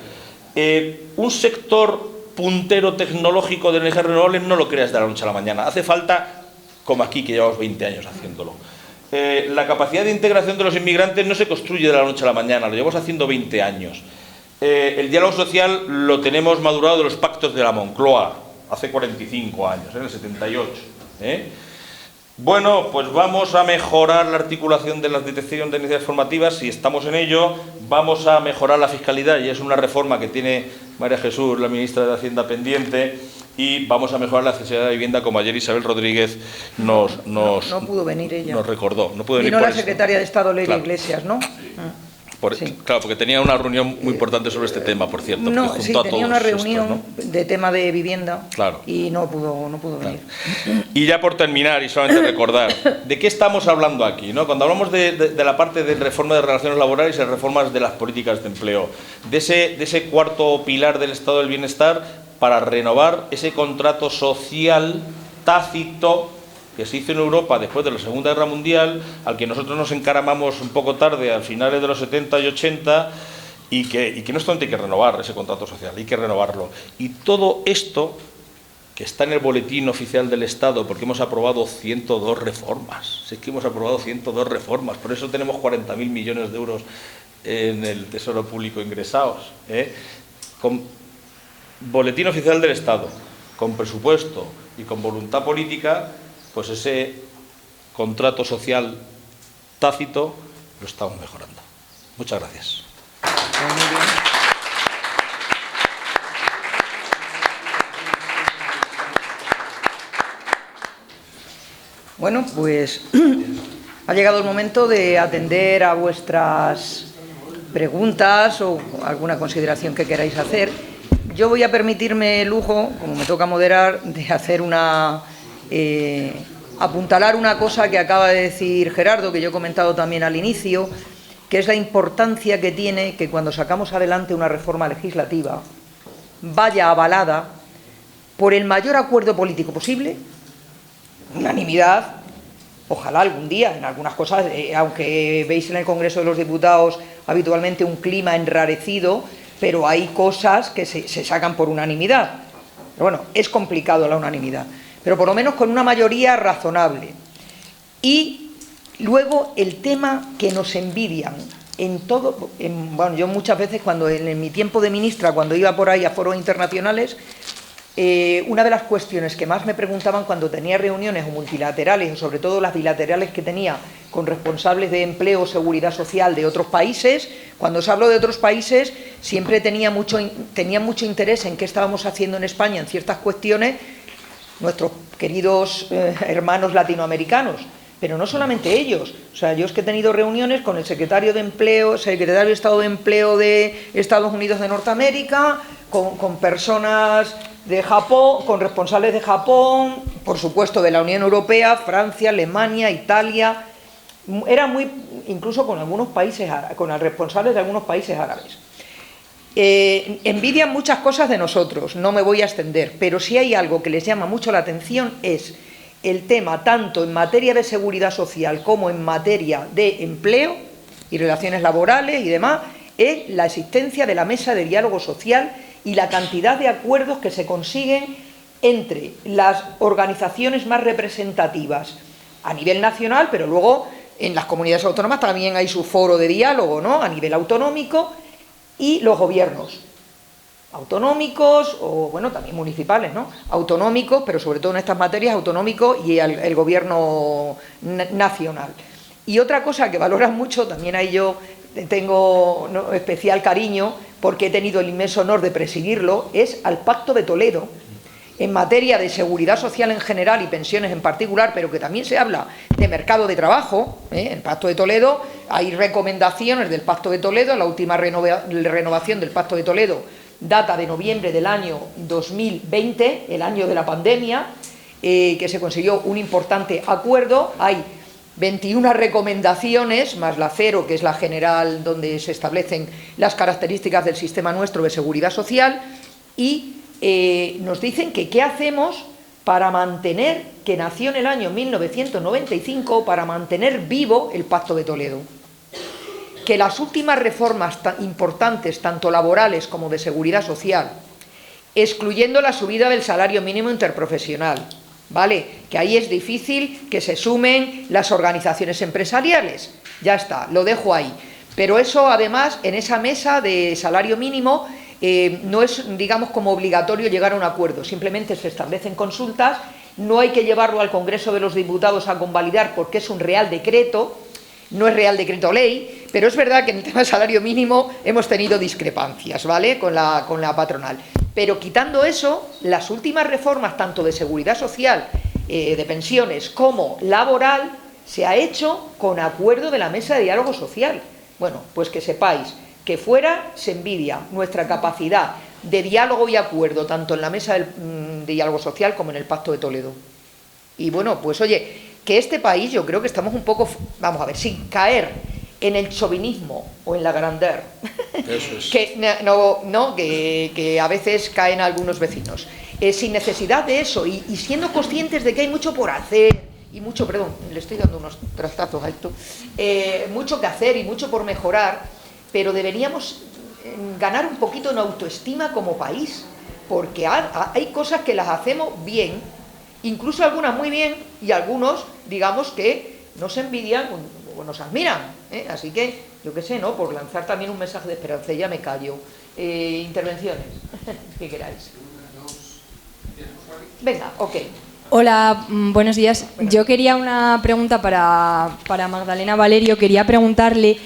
Un sector puntero tecnológico de energías renovables no lo creas de la noche a la mañana. Hace falta, como aquí, que llevamos 20 años haciéndolo. La capacidad de integración de los inmigrantes no se construye de la noche a la mañana, lo llevamos haciendo 20 años. El diálogo social lo tenemos madurado de los pactos de la Moncloa, hace 45 años, en el 78. Bueno, pues vamos a mejorar la articulación de la detección de necesidades formativas, si estamos en ello, vamos a mejorar la fiscalidad, y es una reforma que tiene María Jesús, la ministra de Hacienda, pendiente, y vamos a mejorar la accesibilidad a la vivienda, como ayer Isabel Rodríguez no
pudo venir ella.
Nos recordó. No pudo venir.
Vino la secretaria de Estado, Leire Iglesias, ¿no?
Sí. Claro, porque tenía una reunión muy importante sobre este tema, por cierto.
No, sí, tenía una reunión de tema de vivienda,
claro,
y no pudo venir.
Y ya por terminar, y solamente recordar, ¿de qué estamos hablando aquí, ¿no? Cuando hablamos de la parte de reforma de relaciones laborales y reformas de las políticas de empleo, de ese cuarto pilar del estado del bienestar, para renovar ese contrato social tácito que se hizo en Europa después de la Segunda Guerra Mundial, al que nosotros nos encaramamos un poco tarde, a finales de los 70 y 80, y que no solamente hay que renovar ese contrato social, hay que renovarlo. Y todo esto, que está en el boletín oficial del Estado, porque hemos aprobado 102 reformas, es que hemos aprobado 102 reformas, por eso tenemos 40.000 millones de euros en el Tesoro Público ingresados, con boletín oficial del Estado, con presupuesto y con voluntad política, pues ese contrato social tácito lo estamos mejorando. Muchas gracias.
Muy bien. Bueno, pues ha llegado el momento de atender a vuestras preguntas o alguna consideración que queráis hacer. Yo voy a permitirme el lujo, como me toca moderar, de hacer apuntalar una cosa que acaba de decir Gerardo, que yo he comentado también al inicio, que es la importancia que tiene que cuando sacamos adelante una reforma legislativa vaya avalada por el mayor acuerdo político posible, unanimidad, ojalá algún día, en algunas cosas, aunque veis en el Congreso de los Diputados habitualmente un clima enrarecido, pero hay cosas que se sacan por unanimidad. Pero bueno, es complicado la unanimidad, pero por lo menos con una mayoría razonable. Y luego el tema que nos envidian en todo, bueno, yo muchas veces cuando en mi tiempo de ministra, cuando iba por ahí a foros internacionales, una de las cuestiones que más me preguntaban cuando tenía reuniones o multilaterales, o sobre todo las bilaterales que tenía con responsables de empleo o seguridad social de otros países, cuando os hablo de otros países, siempre tenían mucho interés en qué estábamos haciendo en España en ciertas cuestiones, nuestros queridos hermanos latinoamericanos, pero no solamente ellos. O sea, yo es que he tenido reuniones con el secretario de Empleo, secretario de Estado de Empleo de Estados Unidos de Norteamérica, con personas de Japón, con responsables de Japón, por supuesto de la Unión Europea, Francia, Alemania, Italia, era muy, incluso con algunos países, con los responsables de algunos países árabes. Envidian muchas cosas de nosotros, no me voy a extender, pero si hay algo que les llama mucho la atención es el tema, tanto en materia de seguridad social como en materia de empleo y relaciones laborales y demás, es la existencia de la mesa de diálogo social y la cantidad de acuerdos que se consiguen entre las organizaciones más representativas a nivel nacional, pero luego en las comunidades autónomas también hay su foro de diálogo, ¿no?, a nivel autonómico, y los gobiernos autonómicos, o bueno, también municipales, ¿no?, autonómicos, pero sobre todo en estas materias autonómicos y el gobierno nacional. Y otra cosa que valoran mucho, también ahí yo tengo especial cariño, porque he tenido el inmenso honor de presidirlo, es al Pacto de Toledo, en materia de seguridad social en general y pensiones en particular, pero que también se habla de mercado de trabajo. En el Pacto de Toledo hay recomendaciones del Pacto de Toledo. La última renovación del Pacto de Toledo data de noviembre del año 2020, el año de la pandemia, que se consiguió un importante acuerdo. Hay 21 recomendaciones, más la 0, que es la general, donde se establecen las características del sistema nuestro de seguridad social, y nos dicen que qué hacemos para mantener, que nació en el año 1995, para mantener vivo el Pacto de Toledo. Que las últimas reformas importantes, tanto laborales como de seguridad social, excluyendo la subida del salario mínimo interprofesional, ¿vale?, que ahí es difícil que se sumen las organizaciones empresariales, ya está, lo dejo ahí. Pero eso, además, en esa mesa de salario mínimo, no es, digamos, como obligatorio llegar a un acuerdo, simplemente se establecen consultas, no hay que llevarlo al Congreso de los Diputados a convalidar porque es un real decreto, no es real decreto ley, pero es verdad que en el tema del salario mínimo hemos tenido discrepancias, ¿vale?, con la patronal. Pero quitando eso, las últimas reformas, tanto de seguridad social, de pensiones, como laboral, se ha hecho con acuerdo de la mesa de diálogo social. Bueno, pues que sepáis que fuera se envidia nuestra capacidad de diálogo y acuerdo, tanto en la mesa de diálogo social como en el Pacto de Toledo. Y bueno, pues oye, que este país, yo creo que estamos un poco, vamos a ver, sin caer en el chauvinismo o en la grandeur, eso es. que a veces caen algunos vecinos, sin necesidad de eso, y siendo conscientes de que hay mucho por hacer, y mucho, perdón, le estoy dando unos trastazos a esto, mucho que hacer y mucho por mejorar, pero deberíamos ganar un poquito en autoestima como país, porque hay cosas que las hacemos bien, incluso algunas muy bien, y algunos, digamos, que nos envidian o nos admiran, así que, yo qué sé, ¿no?, por lanzar también un mensaje de esperanza, ya me callo. Intervenciones, que queráis. Venga, ok.
Hola, buenos días. Yo quería una pregunta para Magdalena Valerio. Quería preguntarle,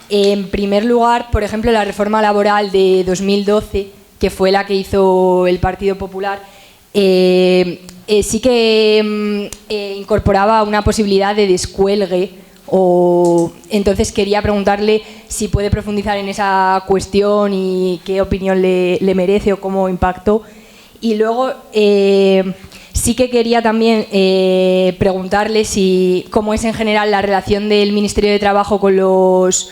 en primer lugar, por ejemplo, la reforma laboral de 2012, que fue la que hizo el Partido Popular, sí que incorporaba una posibilidad de descuelgue, entonces quería preguntarle si puede profundizar en esa cuestión y qué opinión le merece o cómo impactó. Y luego sí que quería también preguntarle cómo es en general la relación del Ministerio de Trabajo con los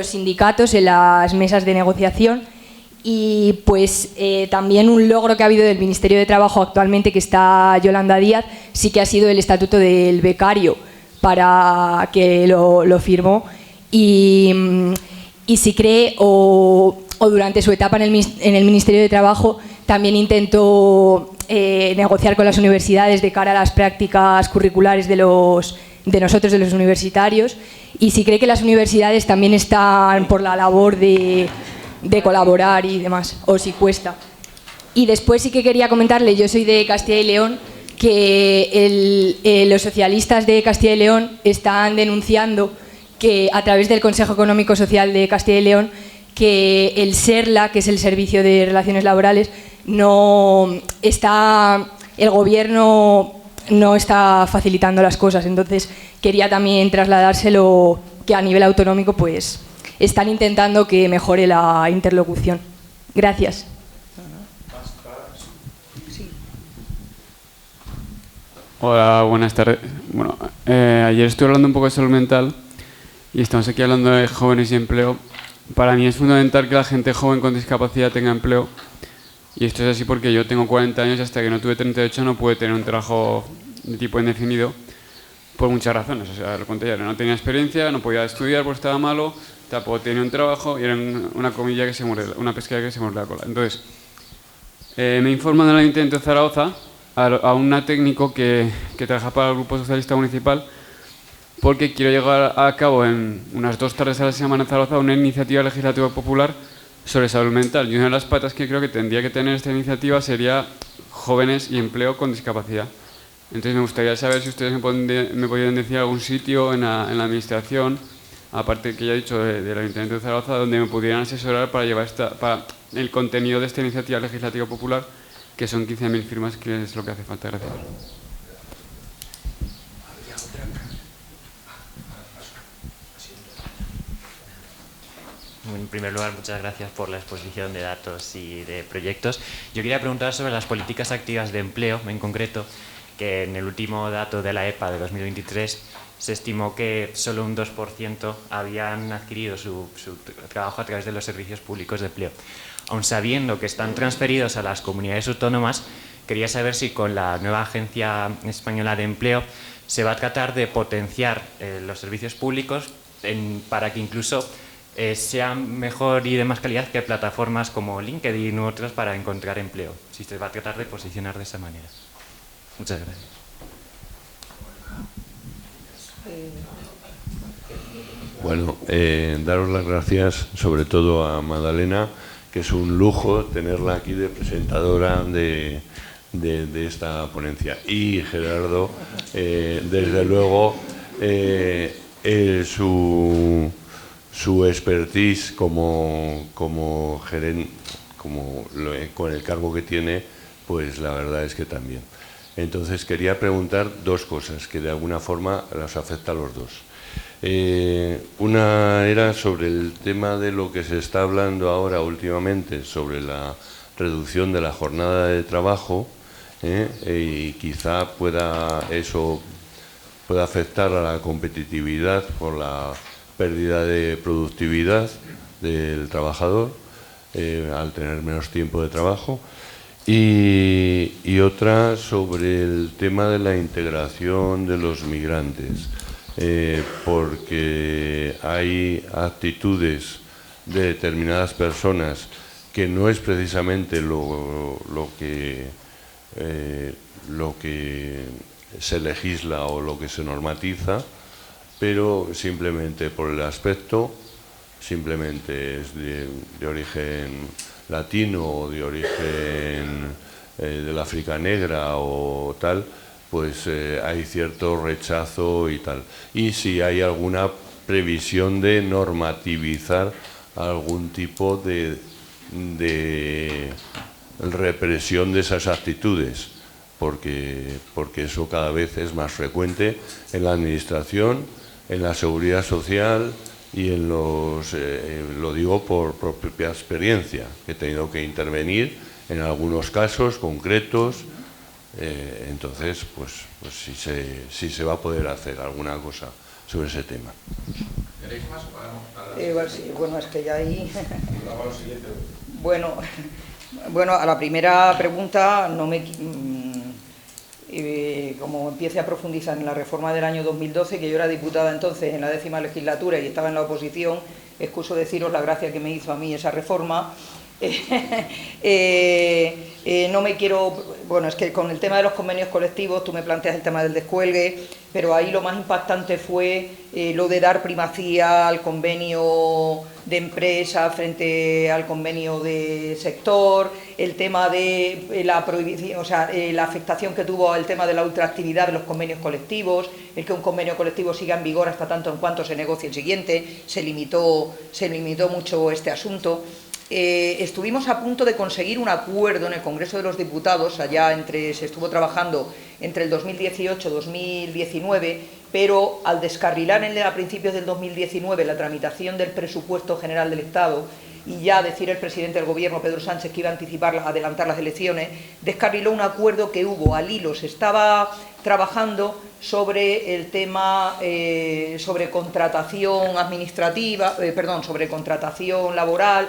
sindicatos en las mesas de negociación, Y pues también un logro que ha habido del Ministerio de Trabajo actualmente, que está Yolanda Díaz, sí que ha sido el estatuto del becario, para que lo firmó. Y si cree, o durante su etapa en el Ministerio de Trabajo, también intentó negociar con las universidades de cara a las prácticas curriculares de nosotros, de los universitarios, y si cree que las universidades también están por la labor de colaborar y demás, o si cuesta. Y después sí que quería comentarle, yo soy de Castilla y León, que los socialistas de Castilla y León están denunciando que a través del Consejo Económico Social de Castilla y León, que el SERLA, que es el Servicio de Relaciones Laborales, el gobierno no está facilitando las cosas. Entonces quería también trasladárselo, que a nivel autonómico pues están intentando que mejore la interlocución. Gracias.
Hola, buenas tardes. Bueno, ayer estuve hablando un poco de salud mental y estamos aquí hablando de jóvenes y empleo. Para mí es fundamental que la gente joven con discapacidad tenga empleo, y esto es así porque yo tengo 40 años y hasta que no tuve 38 no pude tener un trabajo de tipo indefinido por muchas razones. O sea, lo contrario, no tenía experiencia, no podía estudiar porque estaba malo, tampoco tenía un trabajo y era una comilla que se muerde, una pesquera que se muerde la cola. Entonces, me informan del Ayuntamiento de Zaragoza a un técnico que trabaja para el Grupo Socialista Municipal, porque quiero llevar a cabo en unas 2 tardes a la semana en Zaragoza una iniciativa legislativa popular sobre salud mental. Y una de las patas que creo que tendría que tener esta iniciativa sería jóvenes y empleo con discapacidad. Entonces me gustaría saber si ustedes me podrían decir algún sitio en la administración, aparte que ya he dicho del Ayuntamiento de Zaragoza, donde me pudieran asesorar para llevar para el contenido de esta iniciativa legislativa popular, que son 15.000 firmas, que es lo que hace falta. Gracias.
En primer lugar, muchas gracias por la exposición de datos y de proyectos. Yo quería preguntar sobre las políticas activas de empleo, en concreto, que en el último dato de la EPA de 2023 se estimó que solo un 2% habían adquirido su trabajo a través de los servicios públicos de empleo. Aun sabiendo que están transferidos a las comunidades autónomas, quería saber si con la nueva Agencia Española de Empleo se va a tratar de potenciar los servicios públicos para que incluso sean mejor y de más calidad que plataformas como LinkedIn u otras para encontrar empleo. Si se va a tratar de posicionar de esa manera. Muchas gracias.
Bueno, daros las gracias sobre todo a Magdalena, que es un lujo tenerla aquí de presentadora de esta ponencia. Y Gerardo, desde luego, su expertise como gerente, con el cargo que tiene, pues la verdad es que también. Entonces quería preguntar 2 cosas que de alguna forma las afecta a los dos. Una era sobre el tema de lo que se está hablando ahora últimamente, sobre la reducción de la jornada de trabajo, y quizá eso pueda afectar a la competitividad por la pérdida de productividad del trabajador al tener menos tiempo de trabajo. Y otra sobre el tema de la integración de los migrantes, porque hay actitudes de determinadas personas que no es precisamente lo que se legisla o lo que se normatiza, pero simplemente por el aspecto, simplemente es de origen latino o de origen del África negra o tal, pues hay cierto rechazo y tal. Y si hay alguna previsión de normativizar algún tipo de represión de esas actitudes, porque eso cada vez es más frecuente en la administración, en la seguridad social y en lo digo por propia experiencia, que he tenido que intervenir en algunos casos concretos. Entonces, pues si se va a poder hacer alguna cosa sobre ese tema.
¿Queréis más?
Sí, bueno, es que ya ahí... Bueno, a la primera pregunta no me... como empiece a profundizar en la reforma del año 2012, que yo era diputada entonces en la 10ª legislatura y estaba en la oposición, excuso deciros la gracia que me hizo a mí esa reforma. No me quiero... Bueno, es que con el tema de los convenios colectivos, tú me planteas el tema del descuelgue, pero ahí lo más impactante fue lo de dar primacía al convenio de empresa frente al convenio de sector, el tema de la prohibición, o sea, la afectación que tuvo el tema de la ultraactividad de los convenios colectivos, el que un convenio colectivo siga en vigor hasta tanto en cuanto se negocie el siguiente, se limitó mucho este asunto. Estuvimos a punto de conseguir un acuerdo en el Congreso de los Diputados, se estuvo trabajando entre el 2018 y 2019, pero al descarrilar a principios del 2019 la tramitación del presupuesto general del Estado y ya decir el presidente del Gobierno, Pedro Sánchez, que iba a adelantar las elecciones, descarriló un acuerdo que hubo al hilo. Se estaba trabajando sobre el tema sobre contratación administrativa, sobre contratación laboral,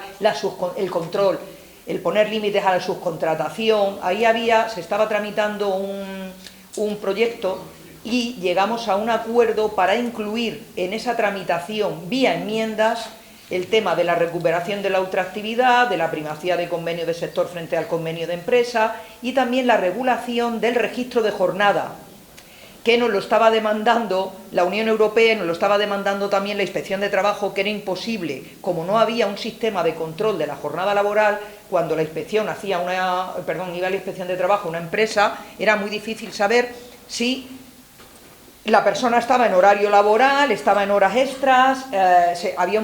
el control, el poner límites a la subcontratación. Ahí se estaba tramitando un proyecto y llegamos a un acuerdo para incluir en esa tramitación, vía enmiendas, el tema de la recuperación de la ultraactividad, de la primacía de convenio de sector frente al convenio de empresa y también la regulación del registro de jornada, que nos lo estaba demandando la Unión Europea y nos lo estaba demandando también la Inspección de Trabajo, que era imposible, como no había un sistema de control de la jornada laboral, cuando la inspección iba a la Inspección de Trabajo a una empresa, era muy difícil saber si la persona estaba en horario laboral, estaba en horas extras, había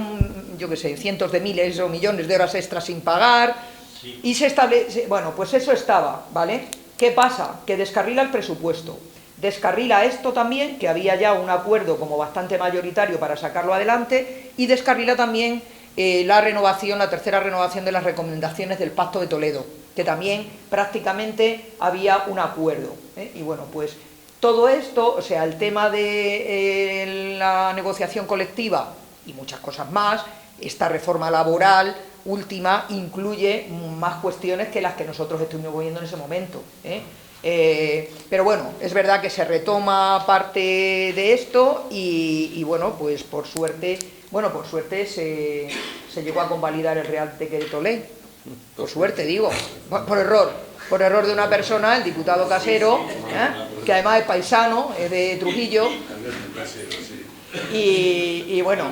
cientos de miles o millones de horas extras sin pagar, sí. Y se establece, bueno, pues eso estaba, ¿vale? ¿Qué pasa? Que descarrila el presupuesto. Descarrila esto también, que había ya un acuerdo como bastante mayoritario para sacarlo adelante, y descarrila también la tercera renovación de las recomendaciones del Pacto de Toledo, que también prácticamente había un acuerdo, ¿eh? Y bueno, pues todo esto, o sea, el tema de la negociación colectiva y muchas cosas más, esta reforma laboral última incluye más cuestiones que las que nosotros estuvimos viendo en ese momento, ¿eh? Pero bueno, es verdad que se retoma parte de esto y bueno, pues por suerte se llegó a convalidar el Real Decreto Ley. Por suerte, digo, por error de una persona, el diputado Casero, que además es paisano, es de Trujillo, y bueno,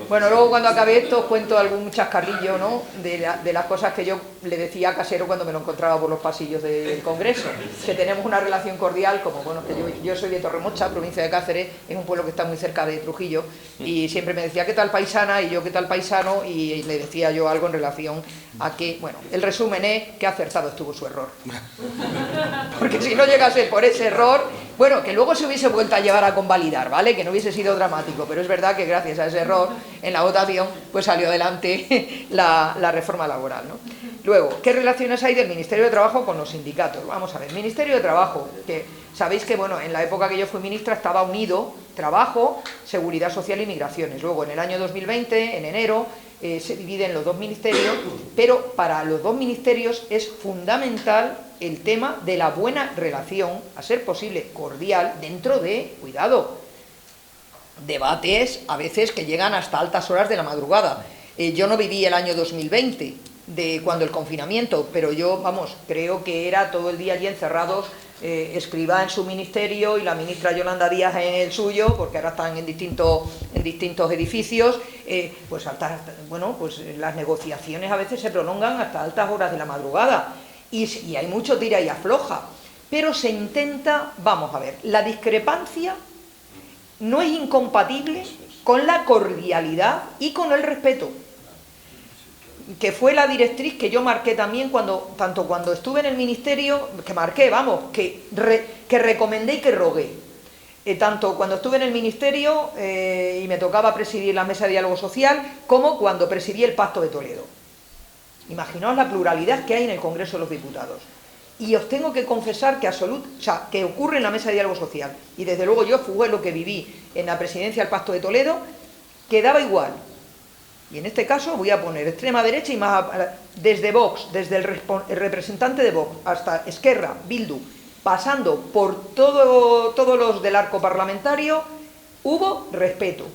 luego cuando acabe esto os cuento algún chascarrillo, ¿no?, de las cosas que yo le decía a Casero cuando me lo encontraba por los pasillos del Congreso, que tenemos una relación cordial, como bueno, que yo soy de Torremocha, provincia de Cáceres, es un pueblo que está muy cerca de Trujillo, y siempre me decía, ¿qué tal paisana? Y yo, ¿qué tal paisano? Y le decía yo algo en relación a que, bueno, el resumen es que acertado estuvo su error. Porque si no llegase por ese error, bueno, que luego se hubiese vuelto a llevar a convalidar, ¿vale? Que no hubiese sido dramático, pero es verdad que gracias a ese error en la votación pues salió adelante la reforma laboral, ¿no? Luego, ¿qué relaciones hay del Ministerio de Trabajo con los sindicatos? Vamos a ver, Ministerio de Trabajo, que sabéis que bueno, en la época que yo fui ministra estaba unido Trabajo, Seguridad Social y Migraciones. Luego en el año 2020, en enero, se dividen los dos ministerios, pero para los dos ministerios es fundamental el tema de la buena relación, a ser posible cordial, dentro de, cuidado, debates a veces que llegan hasta altas horas de la madrugada. Yo no viví el año 2020, de cuando el confinamiento, pero yo, vamos, creo que era todo el día allí encerrados, Escrivá en su ministerio y la ministra Yolanda Díaz en el suyo, porque ahora están en distintos edificios, pues las negociaciones a veces se prolongan hasta altas horas de la madrugada y hay mucho tira y afloja, pero se intenta, vamos a ver, la discrepancia no es incompatible con la cordialidad y con el respeto, que fue la directriz que yo marqué también tanto cuando estuve en el ministerio, que recomendé y que rogué, tanto cuando estuve en el ministerio y me tocaba presidir la mesa de diálogo social, como cuando presidí el Pacto de Toledo. Imaginaos la pluralidad que hay en el Congreso de los Diputados. Y os tengo que confesar que ocurre en la mesa de diálogo social, y desde luego yo fue lo que viví en la presidencia del Pacto de Toledo, que daba igual Y en este caso voy a poner extrema derecha y más desde Vox, desde el representante de Vox hasta Esquerra, Bildu, pasando por todos los del arco parlamentario, hubo respeto.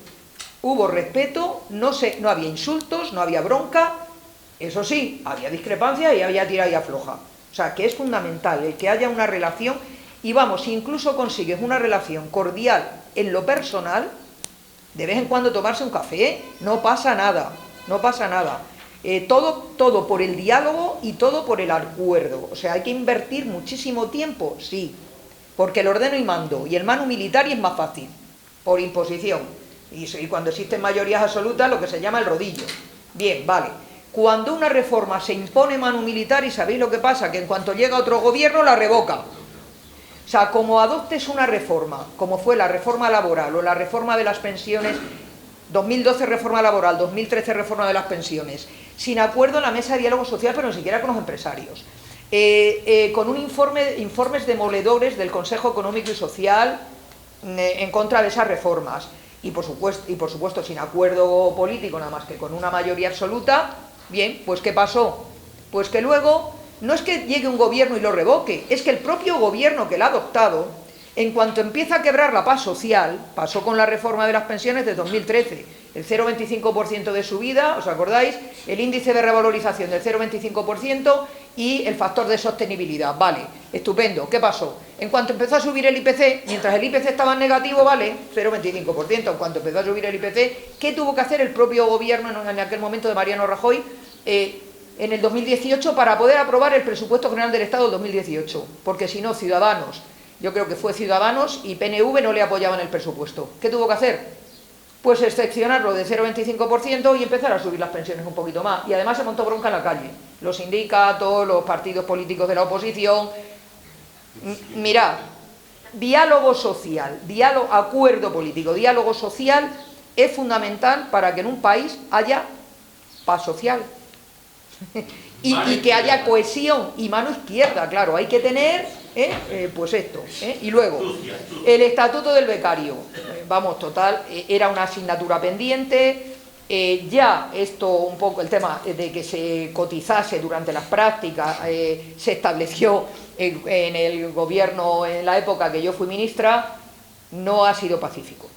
Hubo respeto, no había insultos, no había bronca, eso sí, había discrepancias y había tira y afloja. O sea, que es fundamental el que haya una relación, y vamos, si incluso consigues una relación cordial en lo personal, de vez en cuando tomarse un café, no pasa nada, no pasa nada. Todo por el diálogo y todo por el acuerdo. O sea, hay que invertir muchísimo tiempo, sí, porque el ordeno y mando, y el manu militari es más fácil, por imposición. Y cuando existen mayorías absolutas, lo que se llama el rodillo. Bien, vale. Cuando una reforma se impone manu militari, ¿sabéis lo que pasa? Que en cuanto llega otro gobierno, la revoca. O sea, como adoptes una reforma, como fue la reforma laboral o la reforma de las pensiones, 2012 reforma laboral, 2013 reforma de las pensiones, sin acuerdo en la mesa de diálogo social, pero ni siquiera con los empresarios, con informes demoledores del Consejo Económico y Social en contra de esas reformas, y por supuesto sin acuerdo político, nada más que con una mayoría absoluta. Bien, pues ¿qué pasó? Pues que luego no es que llegue un gobierno y lo revoque, es que el propio gobierno que lo ha adoptado, en cuanto empieza a quebrar la paz social, pasó con la reforma de las pensiones de 2013, el 0,25% de subida, ¿os acordáis? El índice de revalorización del 0,25% y el factor de sostenibilidad. Vale, estupendo. ¿Qué pasó? En cuanto empezó a subir el IPC, mientras el IPC estaba en negativo, vale, 0,25%. En cuanto empezó a subir el IPC, ¿qué tuvo que hacer el propio gobierno en aquel momento de Mariano Rajoy en el 2018 para poder aprobar el presupuesto general del Estado del 2018? Porque si no, Ciudadanos, yo creo que fue Ciudadanos y PNV no le apoyaban el presupuesto. ¿Qué tuvo que hacer? Pues excepcionarlo de 0,25% y empezar a subir las pensiones un poquito más. Y además se montó bronca en la calle. Los sindicatos, los partidos políticos de la oposición. Mirad, diálogo social, acuerdo político, diálogo social es fundamental para que en un país haya paz social. Y que haya cohesión y mano izquierda, claro, hay que tener pues esto. Y luego, el estatuto del becario, vamos, total, era una asignatura pendiente. Ya esto, un poco el tema de que se cotizase durante las prácticas, se estableció en el gobierno en la época que yo fui ministra, no ha sido pacífico.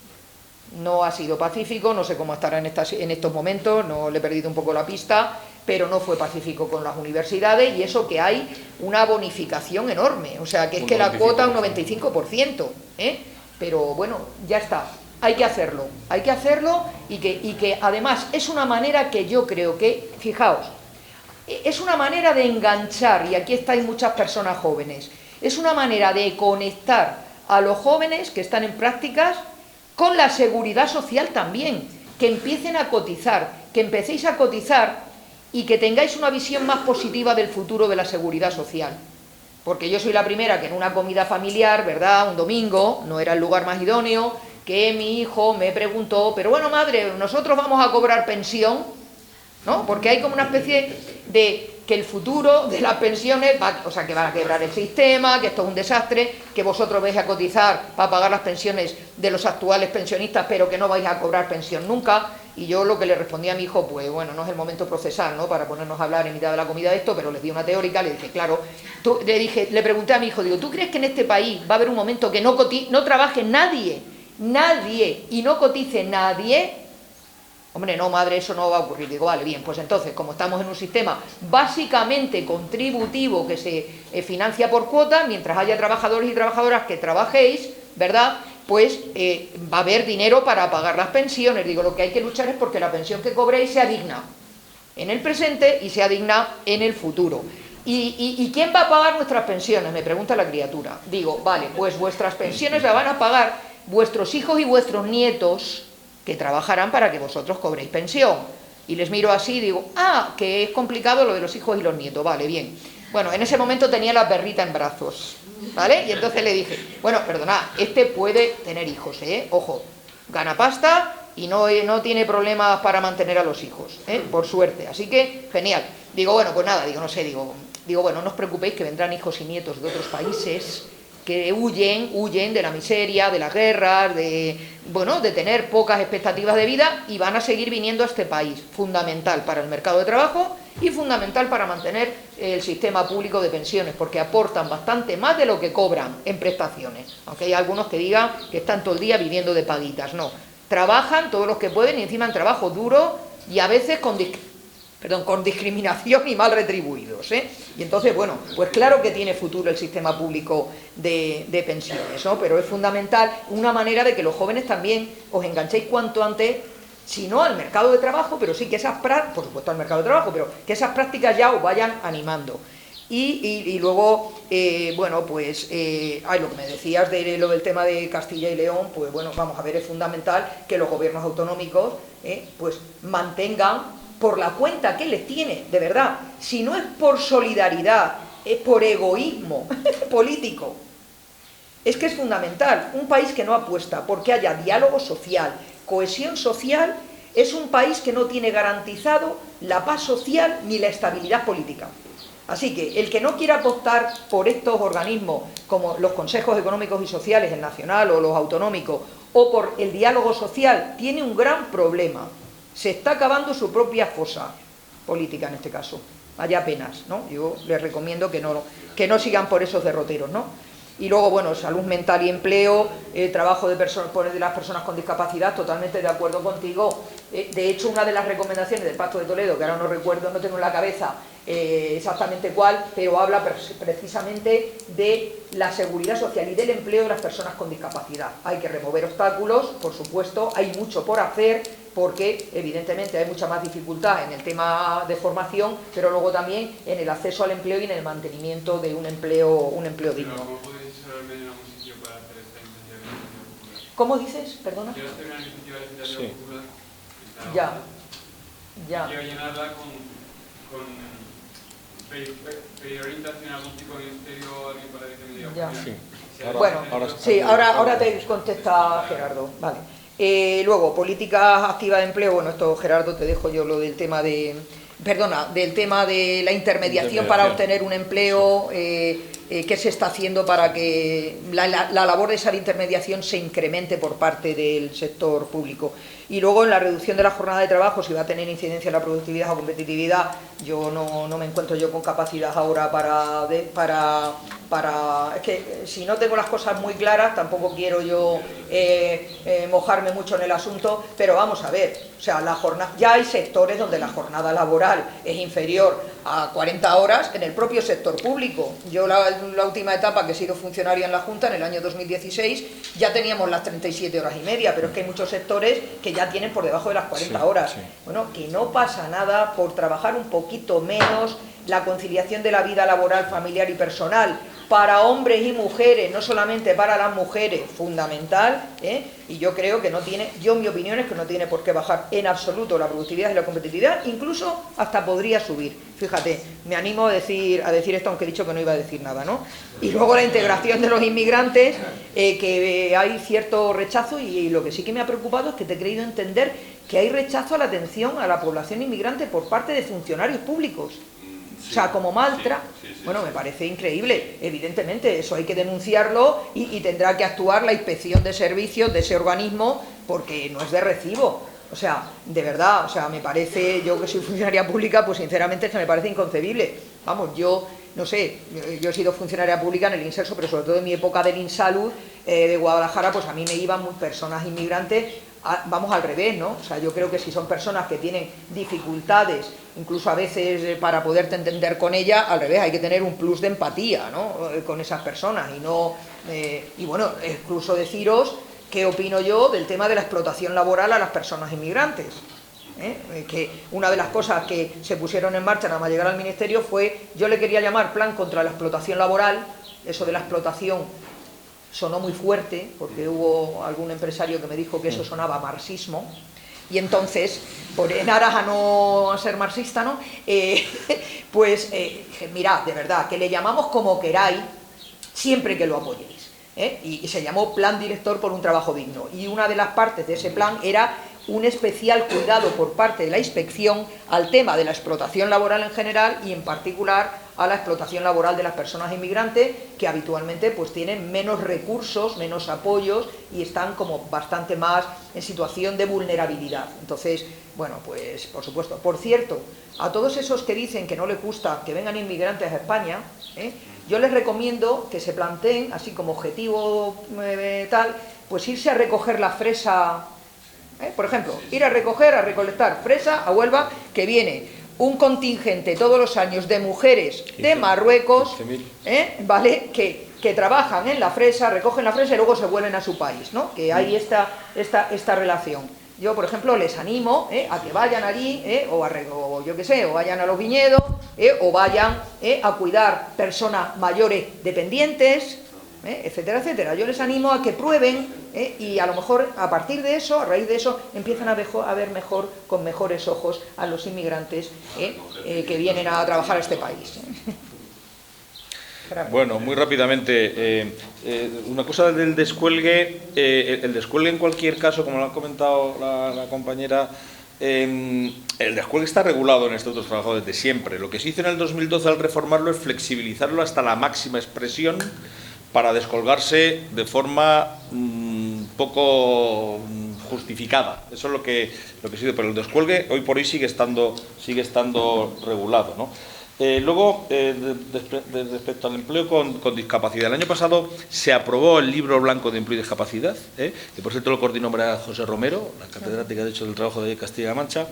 No ha sido pacífico, no sé cómo estará en estos momentos, no le he perdido un poco la pista, pero no fue pacífico con las universidades, y eso que hay una bonificación enorme, o sea, que es que la cuota un 95%, pero bueno, ya está, hay que hacerlo, y que además es una manera que yo creo que, fijaos, es una manera de enganchar, y aquí estáis muchas personas jóvenes, es una manera de conectar a los jóvenes que están en prácticas con la seguridad social también, que empiecen a cotizar, que empecéis a cotizar y que tengáis una visión más positiva del futuro de la seguridad social. Porque yo soy la primera que en una comida familiar, ¿verdad?, un domingo, no era el lugar más idóneo, que mi hijo me preguntó, pero bueno, madre, nosotros vamos a cobrar pensión, ¿no? Porque hay como una especie de que el futuro de las pensiones, o sea, que van a quebrar el sistema, que esto es un desastre, que vosotros vais a cotizar para pagar las pensiones de los actuales pensionistas, pero que no vais a cobrar pensión nunca. Y yo lo que le respondí a mi hijo, pues bueno, no es el momento procesal, ¿no?, para ponernos a hablar en mitad de la comida de esto, pero les di una teórica, le dije, claro, le pregunté a mi hijo, digo, ¿tú crees que en este país va a haber un momento que no trabaje nadie, y no cotice nadie? Hombre, no, madre, eso no va a ocurrir. Digo, vale, bien, pues entonces, como estamos en un sistema básicamente contributivo que se financia por cuota, mientras haya trabajadores y trabajadoras que trabajéis, ¿verdad?, pues va a haber dinero para pagar las pensiones. Digo, lo que hay que luchar es porque la pensión que cobréis sea digna en el presente y sea digna en el futuro. ¿Y quién va a pagar nuestras pensiones?, me pregunta la criatura. Digo, vale, pues vuestras pensiones las van a pagar vuestros hijos y vuestros nietos, que trabajarán para que vosotros cobréis pensión. Y les miro así y digo, que es complicado lo de los hijos y los nietos, vale, bien. Bueno, en ese momento tenía la perrita en brazos, ¿vale? Y entonces le dije, bueno, perdonad, este puede tener hijos, ojo, gana pasta y no tiene problemas para mantener a los hijos, por suerte, así que, genial. Digo, bueno, pues nada, digo, no sé, digo, bueno, no os preocupéis que vendrán hijos y nietos de otros países que huyen de la miseria, de las guerras, de tener pocas expectativas de vida, y van a seguir viniendo a este país, fundamental para el mercado de trabajo y fundamental para mantener el sistema público de pensiones, porque aportan bastante más de lo que cobran en prestaciones, aunque hay algunos que digan que están todo el día viviendo de paguitas. No, trabajan todos los que pueden, y encima en trabajo duro y a veces con discriminación y mal retribuidos, ¿eh? Y entonces, bueno, pues claro que tiene futuro el sistema público de pensiones, ¿no? Pero es fundamental una manera de que los jóvenes también os enganchéis cuanto antes, si no al mercado de trabajo, pero sí que esas prácticas, por supuesto al mercado de trabajo, pero que esas prácticas ya os vayan animando. Y luego, bueno, pues, lo que me decías de lo del tema de Castilla y León, pues bueno, vamos a ver, es fundamental que los gobiernos autonómicos, pues mantengan, por la cuenta que les tiene, de verdad, si no es por solidaridad, es por egoísmo político. Es que es fundamental, un país que no apuesta porque haya diálogo social, cohesión social, es un país que no tiene garantizado la paz social ni la estabilidad política. Así que el que no quiera apostar por estos organismos como los consejos económicos y sociales, el nacional o los autonómicos, o por el diálogo social, tiene un gran problema. Se está acabando su propia fosa política en este caso. Vaya penas, ¿no? Yo les recomiendo que no sigan por esos derroteros, ¿no? Y luego, bueno, salud mental y empleo, trabajo de las personas con discapacidad, totalmente de acuerdo contigo. De hecho, una de las recomendaciones del Pacto de Toledo, que ahora no recuerdo, no tengo en la cabeza exactamente cuál, pero habla precisamente de la seguridad social y del empleo de las personas con discapacidad. Hay que remover obstáculos, por supuesto, hay mucho por hacer, porque evidentemente hay mucha más dificultad en el tema de formación, pero luego también en el acceso al empleo y en el mantenimiento de un empleo digno. ¿Cómo dices? Perdona.
Sí.
Ya.
Quiero llenarla con pedir orientación a algún tipo de ministerio, alguien para que me diga.
Ya.
Sí.
Bueno, sí, ahora te contesta Gerardo. Vale. Luego, políticas activas de empleo. Bueno, esto, Gerardo, te dejo yo lo del tema del tema de la intermediación para obtener un empleo, qué se está haciendo para que la labor de esa intermediación se incremente por parte del sector público. Y luego en la reducción de la jornada de trabajo, si va a tener incidencia en la productividad o competitividad, yo no me encuentro yo con capacidad ahora es que si no tengo las cosas muy claras, tampoco quiero yo mojarme mucho en el asunto, pero vamos a ver, o sea, ya hay sectores donde la jornada laboral es inferior a 40 horas en el propio sector público. Yo la última etapa que he sido funcionaria en la Junta, en el año 2016, ya teníamos las 37 horas y media, pero es que hay muchos sectores que ya tienen por debajo de las 40 horas. Sí. Bueno, que no pasa nada por trabajar un poquito menos, la conciliación de la vida laboral, familiar y personal, para hombres y mujeres, no solamente para las mujeres, fundamental, y yo creo que mi opinión es que no tiene por qué bajar en absoluto la productividad y la competitividad, incluso hasta podría subir. Fíjate, me animo a decir esto, aunque he dicho que no iba a decir nada, ¿no? Y luego la integración de los inmigrantes, que hay cierto rechazo, y lo que sí que me ha preocupado es que te he creído entender que hay rechazo a la atención a la población inmigrante por parte de funcionarios públicos. O sea, como bueno, me parece increíble. Evidentemente, eso hay que denunciarlo y tendrá que actuar la inspección de servicios de ese organismo, porque no es de recibo. O sea, de verdad, o sea, me parece, yo que soy funcionaria pública, pues sinceramente es que me parece inconcebible. Vamos, yo no sé, yo he sido funcionaria pública en el Inserso, pero sobre todo en mi época del Insalud de Guadalajara, pues a mí me iban personas inmigrantes, vamos al revés, ¿no? O sea, yo creo que si son personas que tienen dificultades, incluso a veces para poderte entender con ellas, al revés, hay que tener un plus de empatía, ¿no? Con esas personas y bueno, incluso deciros qué opino yo del tema de la explotación laboral a las personas inmigrantes. Que una de las cosas que se pusieron en marcha nada más llegar al ministerio fue, yo le quería llamar plan contra la explotación laboral. Eso de la explotación sonó muy fuerte, porque hubo algún empresario que me dijo que eso sonaba a marxismo, y entonces, en aras a no ser marxista, ¿no? Pues dije, mirad, de verdad, que le llamamos como queráis, siempre que lo apoyéis. Y se llamó Plan Director por un Trabajo Digno, y una de las partes de ese plan era un especial cuidado por parte de la inspección al tema de la explotación laboral en general y en particular a la explotación laboral de las personas inmigrantes, que habitualmente pues tienen menos recursos, menos apoyos y están como bastante más en situación de vulnerabilidad. Entonces, bueno, pues por supuesto. Por cierto, a todos esos que dicen que no les gusta que vengan inmigrantes a España, yo les recomiendo que se planteen, así como objetivo tal, pues irse a recoger la fresa, por ejemplo, ir a recolectar fresa a Huelva, que viene un contingente todos los años de mujeres de Marruecos, ¿vale?, que trabajan en la fresa, recogen la fresa y luego se vuelven a su país, ¿no? Que hay esta relación. Yo, por ejemplo, les animo a que vayan allí, o yo qué sé, o vayan a los viñedos, o vayan a cuidar personas mayores dependientes, etcétera, etcétera. Yo les animo a que prueben y a lo mejor a partir de eso, a raíz de eso, empiezan a ver mejor, con mejores ojos a los inmigrantes que vienen a trabajar a este país.
Bueno, muy rápidamente, una cosa del descuelgue, el descuelgue en cualquier caso, como lo ha comentado la compañera, el descuelgue está regulado en Estatutos de Trabajo desde siempre. Lo que se hizo en el 2012 al reformarlo es flexibilizarlo hasta la máxima expresión para descolgarse de forma poco justificada. Eso es lo que se hizo, pero el descuelgue hoy por hoy sigue estando regulado, ¿no? Luego, respecto al empleo con discapacidad, el año pasado se aprobó el Libro Blanco de Empleo y Discapacidad, que por cierto lo coordinó José Romero, la catedrática de hecho del trabajo de Castilla-La Mancha.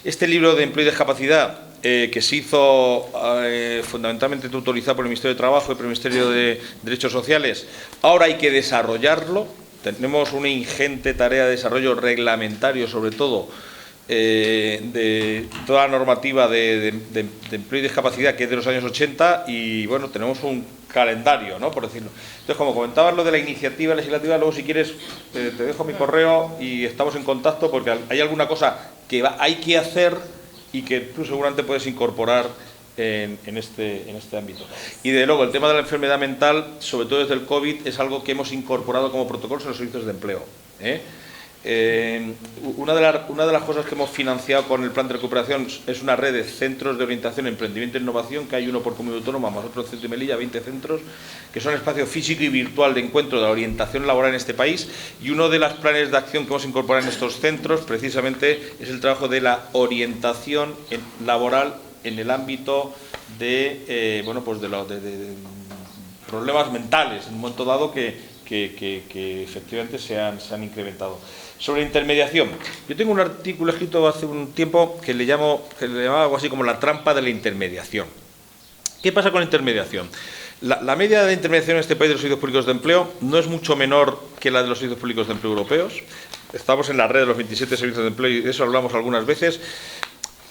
Este libro de empleo y discapacidad, que se hizo fundamentalmente tutorizado por el Ministerio de Trabajo y por el Ministerio de Derechos Sociales, ahora hay que desarrollarlo. Tenemos una ingente tarea de desarrollo reglamentario, sobre todo, de toda la normativa de empleo y discapacidad, que es de los años 80, y bueno, tenemos un calendario, ¿no?, por decirlo. Entonces, como comentabas lo de la iniciativa legislativa, luego si quieres te dejo mi correo y estamos en contacto, porque hay alguna cosa que hay que hacer y que tú seguramente puedes incorporar en este ámbito. Y de luego el tema de la enfermedad mental, sobre todo desde el COVID, es algo que hemos incorporado como protocolos en los servicios de empleo. Una de las cosas que hemos financiado con el plan de recuperación es una red de centros de orientación, emprendimiento e innovación, que hay uno por comunidad autónoma, más otro centro de Melilla, 20 centros, que son espacio físico y virtual de encuentro de la orientación laboral en este país, y uno de los planes de acción que hemos incorporado en estos centros precisamente es el trabajo de la orientación laboral en el ámbito de, de problemas mentales, en un momento dado que efectivamente se han incrementado. Sobre intermediación, yo tengo un artículo escrito hace un tiempo que le llamaba algo así como la trampa de la intermediación. ¿Qué pasa con la intermediación? La media de intermediación en este país de los servicios públicos de empleo no es mucho menor que la de los servicios públicos de empleo europeos. Estamos en la red de los 27 servicios de empleo y de eso hablamos algunas veces.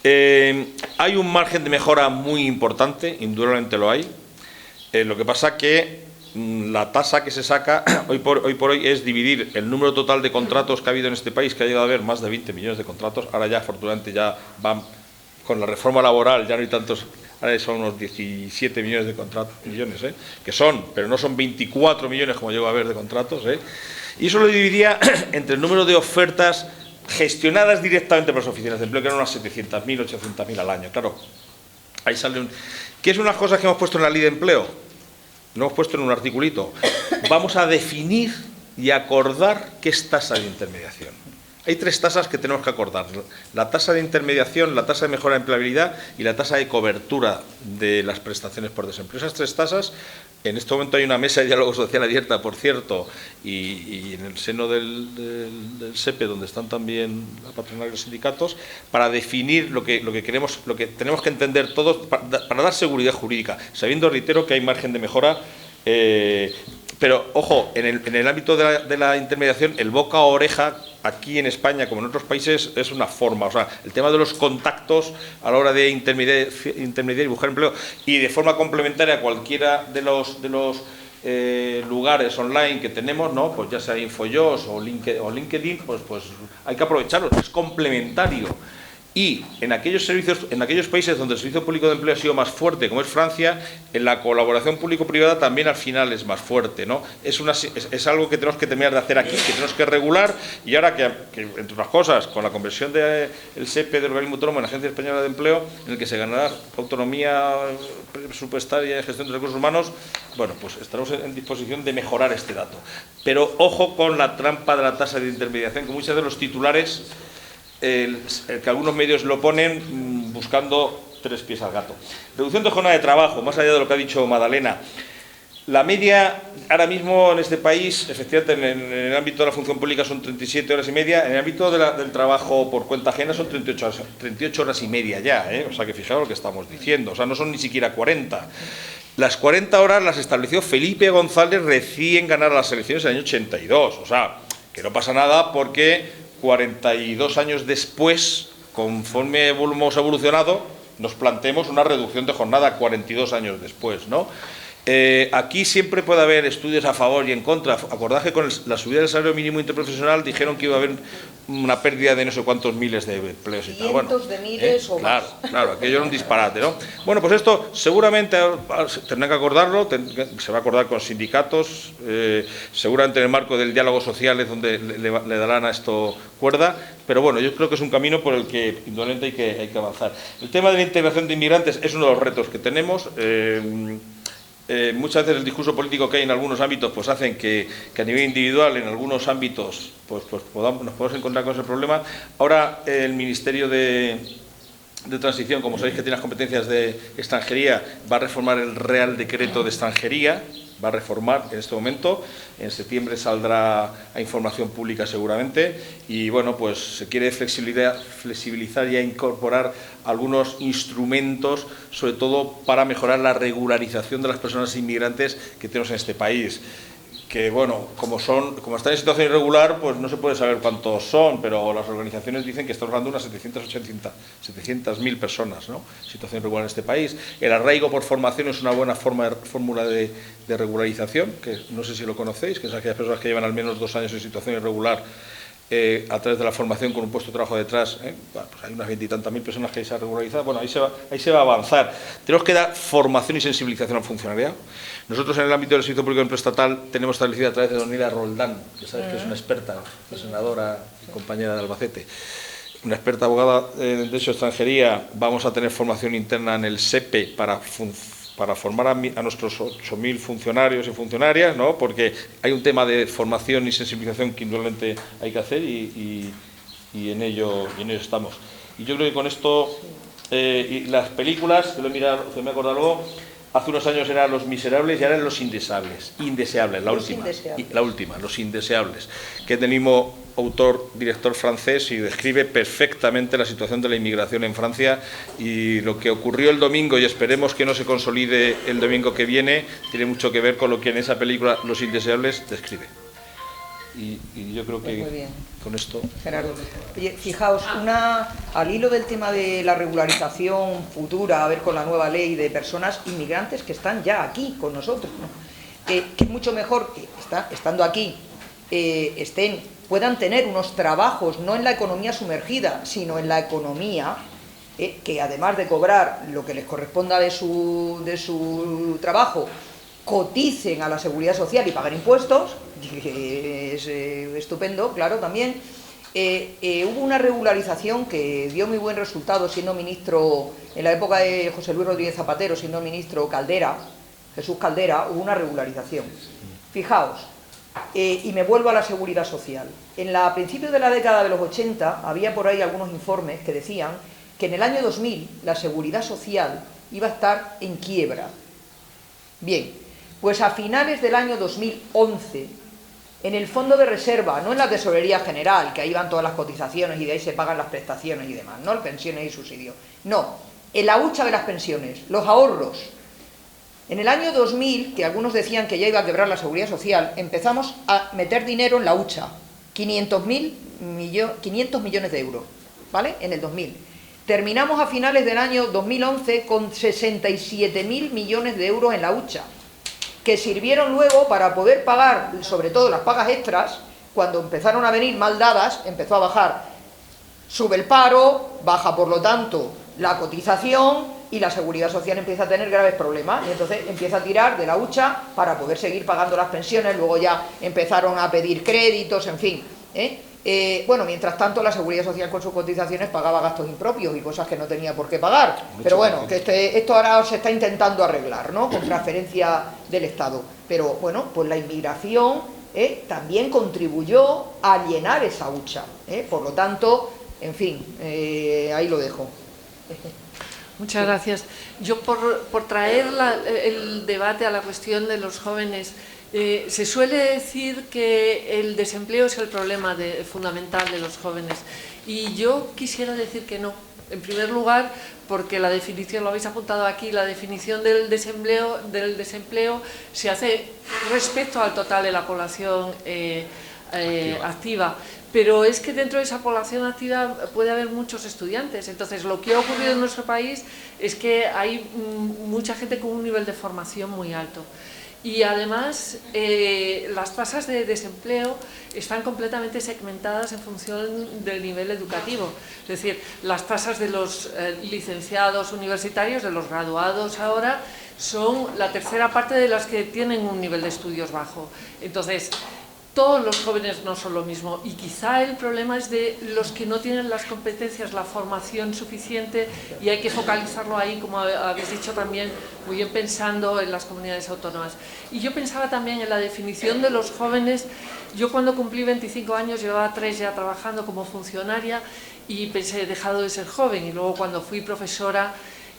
Hay un margen de mejora muy importante, indudablemente lo hay. Lo que pasa que la tasa que se saca hoy por hoy es dividir el número total de contratos que ha habido en este país, que ha llegado a haber más de 20 millones de contratos. Ahora ya, afortunadamente, ya van con la reforma laboral, ya no hay tantos, ahora son unos 17 millones de contratos, que son, pero no son 24 millones como llegó a haber de contratos, y eso lo dividía entre el número de ofertas gestionadas directamente por las oficinas de empleo, que eran unas 700.000, 800.000 al año. Claro, ahí sale ¿Qué es unas cosas que hemos puesto en la ley de empleo? Lo hemos puesto en un articulito. Vamos a definir y acordar qué es tasa de intermediación. Hay 3 tasas que tenemos que acordar: la tasa de intermediación, la tasa de mejora de empleabilidad y la tasa de cobertura de las prestaciones por desempleo. Esas 3 tasas, en este momento hay una mesa de diálogo social abierta, por cierto, y en el seno del SEPE, donde están también la patronal y los sindicatos, para definir lo que queremos, lo que tenemos que entender todos, para dar seguridad jurídica, sabiendo, reitero, que hay margen de mejora. Pero, ojo, en el ámbito de la intermediación, el boca a oreja, aquí en España, como en otros países, es una forma. O sea, el tema de los contactos a la hora de intermediar y buscar empleo, y de forma complementaria a cualquiera de los lugares online que tenemos, ¿no?, pues ya sea InfoJobs o LinkedIn, pues hay que aprovecharlos, es complementario. Y en aquellos países donde el servicio público de empleo ha sido más fuerte, como es Francia, en la colaboración público-privada también al final es más fuerte, ¿no? Es algo que tenemos que terminar de hacer aquí, que tenemos que regular, y ahora que entre otras cosas, con la conversión del SEPE, del organismo autónomo, en la Agencia Española de Empleo, en el que se ganará autonomía presupuestaria y gestión de recursos humanos, bueno, pues estaremos en disposición de mejorar este dato. Pero ojo con la trampa de la tasa de intermediación, que muchos de los titulares, que algunos medios lo ponen buscando tres pies al gato. Reducción de jornada de trabajo, más allá de lo que ha dicho Magdalena. La media ahora mismo en este país, efectivamente en el ámbito de la función pública son 37 horas y media, en el ámbito del trabajo por cuenta ajena son 38 horas y media ya, ¿eh? O sea que fijaos lo que estamos diciendo, o sea no son ni siquiera 40. Las 40 horas las estableció Felipe González recién ganar las elecciones en el año 82, o sea que no pasa nada porque 42 años después, conforme hemos evolucionado, nos planteemos una reducción de jornada 42 años después, ¿no? Aquí siempre puede haber estudios a favor y en contra. Acordad que con la subida del salario mínimo interprofesional dijeron que iba a haber una pérdida de no sé cuántos miles de empleos y tal. Bueno,
cientos de miles o
claro,
más.
claro, aquello era un disparate, ¿no? Bueno, pues esto seguramente tendrán que acordarlo, se va a acordar con sindicatos, seguramente en el marco del diálogo social es donde le darán a esto cuerda, pero bueno, yo creo que es un camino por el que indudablemente hay que avanzar. El tema de la integración de inmigrantes es uno de los retos que tenemos. Muchas veces el discurso político que hay en algunos ámbitos pues hacen que a nivel individual en algunos ámbitos nos podamos encontrar con ese problema. Ahora el Ministerio de Transición, como sabéis que tiene las competencias de extranjería, va a reformar el Real Decreto de Extranjería, va a reformar en este momento, en septiembre saldrá a información pública seguramente y bueno, pues se quiere flexibilizar y a incorporar algunos instrumentos, sobre todo para mejorar la regularización de las personas inmigrantes que tenemos en este país. Que bueno, como están en situación irregular, pues no se puede saber cuántos son, pero las organizaciones dicen que estamos hablando de unas 700.000 personas, ¿no? Situación irregular en este país. El arraigo por formación es una buena fórmula de regularización, que no sé si lo conocéis, que es aquellas personas que llevan al menos 2 años en situación irregular a través de la formación con un puesto de trabajo detrás, bueno, pues hay unas 20 y tantas mil personas que se han regularizado. Bueno, ahí se va a avanzar. Tenemos que dar formación y sensibilización al funcionariado. Nosotros en el ámbito del Servicio Público de Empleo Estatal tenemos establecida a través de Donila Roldán, que sabes que es una experta, una senadora y compañera de Albacete, una experta abogada en Derecho de Extranjería. Vamos a tener formación interna en el SEPE para formar a nuestros 8.000 funcionarios y funcionarias, ¿no? Porque hay un tema de formación y sensibilización que indudablemente hay que hacer y en ello estamos. Y yo creo que con esto, y las películas, que me he acordado luego, hace unos años eran Los Miserables y ahora eran Los Indeseables, la última, Los Indeseables, que es del mismo director francés y describe perfectamente la situación de la inmigración en Francia y lo que ocurrió el domingo, y esperemos que no se consolide el domingo que viene, tiene mucho que ver con lo que en esa película Los Indeseables describe. Y yo creo que
muy bien.
Con esto...
Gerardo, oye, fijaos, al hilo del tema de la regularización futura, a ver con la nueva ley de personas inmigrantes que están ya aquí con nosotros, ¿no? Que es mucho mejor que estando aquí puedan tener unos trabajos, no en la economía sumergida, sino en la economía, que además de cobrar lo que les corresponda de su trabajo, coticen a la Seguridad Social y paguen impuestos, que es estupendo, claro, también. Hubo una regularización que dio muy buen resultado siendo ministro, en la época de José Luis Rodríguez Zapatero, siendo ministro Jesús Caldera, hubo una regularización. Fijaos, y me vuelvo a la Seguridad Social. A principios de la década de los 80 había por ahí algunos informes que decían que en el año 2000 la Seguridad Social iba a estar en quiebra. Bien, pues a finales del año 2011, en el fondo de reserva, no en la Tesorería General, que ahí van todas las cotizaciones y de ahí se pagan las prestaciones y demás, no pensiones y subsidios, no, en la hucha de las pensiones, los ahorros. En el año 2000, que algunos decían que ya iba a quebrar la Seguridad Social, empezamos a meter dinero en la hucha, 500 millones de euros, ¿vale? En el 2000. Terminamos a finales del año 2011 con 67.000 millones de euros en la hucha, que sirvieron luego para poder pagar, sobre todo las pagas extras, cuando empezaron a venir mal dadas, empezó a bajar Sube el paro, baja por lo tanto la cotización y la seguridad social empieza a tener graves problemas y entonces empieza a tirar de la hucha para poder seguir pagando las pensiones. Luego ya empezaron a pedir créditos, en fin, bueno, mientras tanto la seguridad social con sus cotizaciones pagaba gastos impropios y cosas que no tenía por qué pagar, pero bueno, que esto ahora se está intentando arreglar, ¿no?, con transferencia del Estado, pero bueno, pues la inmigración también contribuyó a llenar esa hucha, por lo tanto, en fin, ahí lo dejo.
Muchas gracias. Yo por traer el debate a la cuestión de los jóvenes, se suele decir que el desempleo es el problema fundamental de los jóvenes y yo quisiera decir que no. En primer lugar, porque la definición, lo habéis apuntado aquí, la definición del desempleo se hace respecto al total de la población activa. Pero es que dentro de esa población activa puede haber muchos estudiantes. Entonces, lo que ha ocurrido en nuestro país es que hay mucha gente con un nivel de formación muy alto. Y además, las tasas de desempleo están completamente segmentadas en función del nivel educativo. Es decir, las tasas de los licenciados universitarios, de los graduados ahora, son la tercera parte de las que tienen un nivel de estudios bajo. Entonces, todos los jóvenes no son lo mismo y quizá el problema es de los que no tienen las competencias, la formación suficiente y hay que focalizarlo ahí, como habéis dicho también, muy bien pensando en las comunidades autónomas. Y yo pensaba también en la definición de los jóvenes. Yo cuando cumplí 25 años llevaba 3 ya trabajando como funcionaria y pensé, he dejado de ser joven y luego cuando fui profesora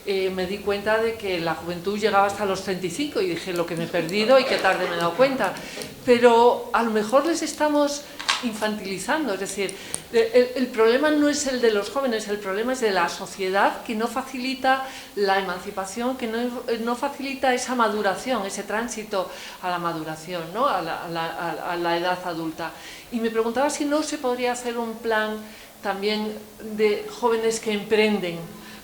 me di cuenta de que la juventud llegaba hasta los 35 y dije lo que me he perdido y qué tarde me he dado cuenta. Pero a lo mejor les estamos infantilizando, es decir, el problema no es el de los jóvenes, el problema es de la sociedad que no facilita la emancipación, que no facilita esa maduración, ese tránsito a la maduración, ¿no?, a la edad adulta. Y me preguntaba si no se podría hacer un plan también de jóvenes que emprenden,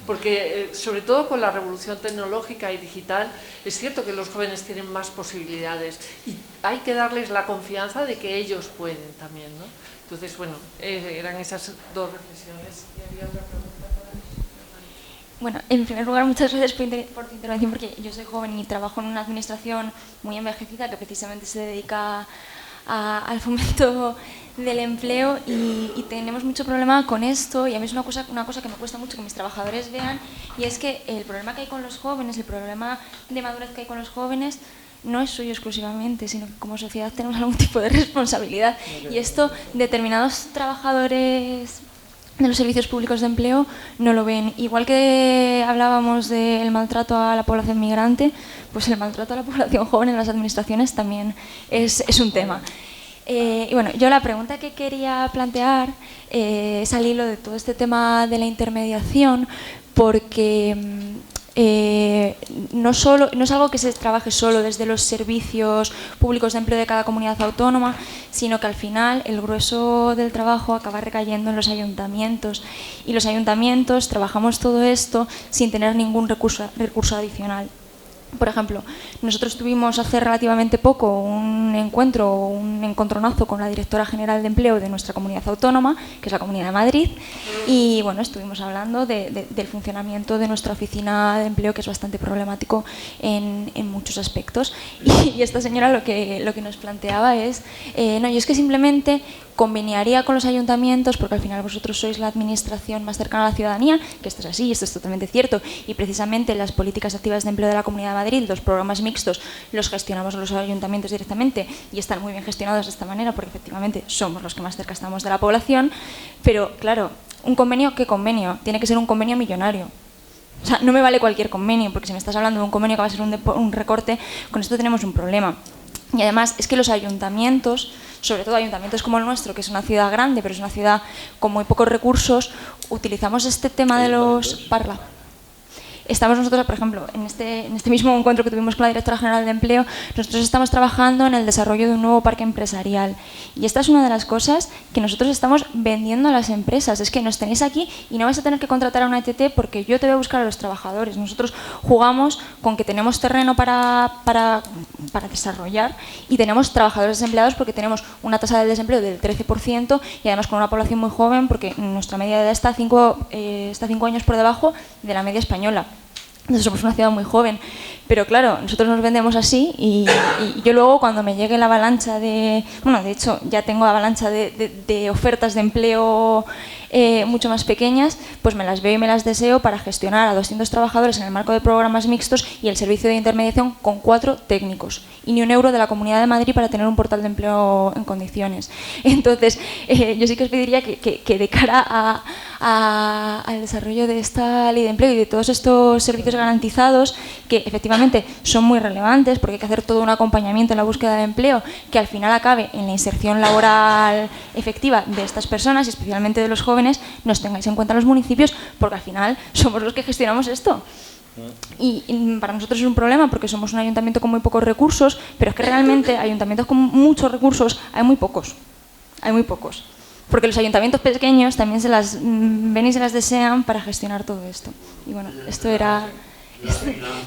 porque sobre todo con la revolución tecnológica y digital es cierto que los jóvenes tienen más posibilidades y hay que darles la confianza de que ellos pueden también, ¿no? Entonces, bueno, eran esas dos reflexiones. ¿Y había otra pregunta para mí?
Bueno, en primer lugar, muchas gracias por tu intervención, porque yo soy joven y trabajo en una administración muy envejecida que precisamente se dedica al fomento del empleo y tenemos mucho problema con esto y a mí es una cosa que me cuesta mucho que mis trabajadores vean, y es que el problema que hay con los jóvenes, el problema de madurez que hay con los jóvenes no es suyo exclusivamente, sino que como sociedad tenemos algún tipo de responsabilidad y esto determinados trabajadores de los servicios públicos de empleo no lo ven. Igual que hablábamos del maltrato a la población migrante, pues el maltrato a la población joven en las administraciones también es un tema. Y bueno, yo la pregunta que quería plantear es al hilo de todo este tema de la intermediación, porque no es algo que se trabaje solo desde los servicios públicos de empleo de cada comunidad autónoma, sino que al final el grueso del trabajo acaba recayendo en los ayuntamientos y los ayuntamientos trabajamos todo esto sin tener ningún recurso adicional. Por ejemplo, nosotros tuvimos hace relativamente poco un encontronazo con la directora general de empleo de nuestra comunidad autónoma, que es la Comunidad de Madrid, y bueno, estuvimos hablando del funcionamiento de nuestra oficina de empleo, que es bastante problemático en muchos aspectos. Y esta señora lo que nos planteaba es, no, yo es que simplemente conveniaría con los ayuntamientos, porque al final vosotros sois la administración más cercana a la ciudadanía, que esto es así, esto es totalmente cierto, y precisamente las políticas activas de empleo de la Comunidad de Madrid, los programas mixtos, los gestionamos los ayuntamientos directamente y están muy bien gestionados de esta manera, porque efectivamente somos los que más cerca estamos de la población, pero claro, un convenio, ¿qué convenio? Tiene que ser un convenio millonario. O sea, no me vale cualquier convenio, porque si me estás hablando de un convenio que va a ser un recorte, con esto tenemos un problema. Y además es que los ayuntamientos, sobre todo ayuntamientos como el nuestro, que es una ciudad grande, pero es una ciudad con muy pocos recursos, utilizamos este tema de los... estamos nosotros, por ejemplo, en este mismo encuentro que tuvimos con la Directora General de Empleo, nosotros estamos trabajando en el desarrollo de un nuevo parque empresarial. Y esta es una de las cosas que nosotros estamos vendiendo a las empresas. Es que nos tenéis aquí y no vais a tener que contratar a una ETT porque yo te voy a buscar a los trabajadores. Nosotros jugamos con que tenemos terreno para desarrollar y tenemos trabajadores desempleados porque tenemos una tasa de desempleo del 13% y además con una población muy joven porque nuestra media de edad está 5 años por debajo de la media española. Entonces somos una ciudad muy joven, pero claro, nosotros nos vendemos así y yo luego cuando me llegue la avalancha de... Bueno, de hecho ya tengo avalancha de ofertas de empleo mucho más pequeñas, pues me las veo y me las deseo para gestionar a 200 trabajadores en el marco de programas mixtos y el servicio de intermediación con 4 técnicos y ni un euro de la Comunidad de Madrid para tener un portal de empleo en condiciones. Entonces, yo sí que os pediría que de cara al desarrollo de esta ley de empleo y de todos estos servicios garantizados, que efectivamente son muy relevantes porque hay que hacer todo un acompañamiento en la búsqueda de empleo que al final acabe en la inserción laboral efectiva de estas personas y especialmente de los jóvenes, nos tengáis en cuenta los municipios porque al final somos los que gestionamos esto. Y para nosotros es un problema porque somos un ayuntamiento con muy pocos recursos, pero es que realmente ayuntamientos con muchos recursos hay muy pocos. Hay muy pocos. Porque los ayuntamientos pequeños también se las ven y se las desean para gestionar todo esto. Y bueno, esto era...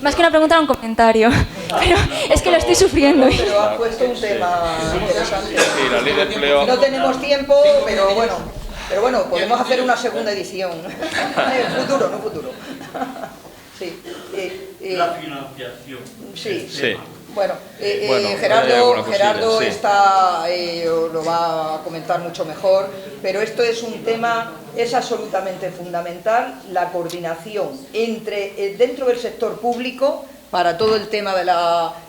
Más que una pregunta, era un comentario. Pero es que lo estoy sufriendo.
Pero has puesto un tema interesante.
Sí, la ley de empleo.
No tenemos tiempo, pero bueno, podemos hacer una segunda edición. Futuro, no futuro. Sí.
La financiación.
Sí.
Sí.
Bueno,
Gerardo
sí. Lo va a comentar mucho mejor, pero esto es un tema, es absolutamente fundamental, la coordinación dentro del sector público para todo el tema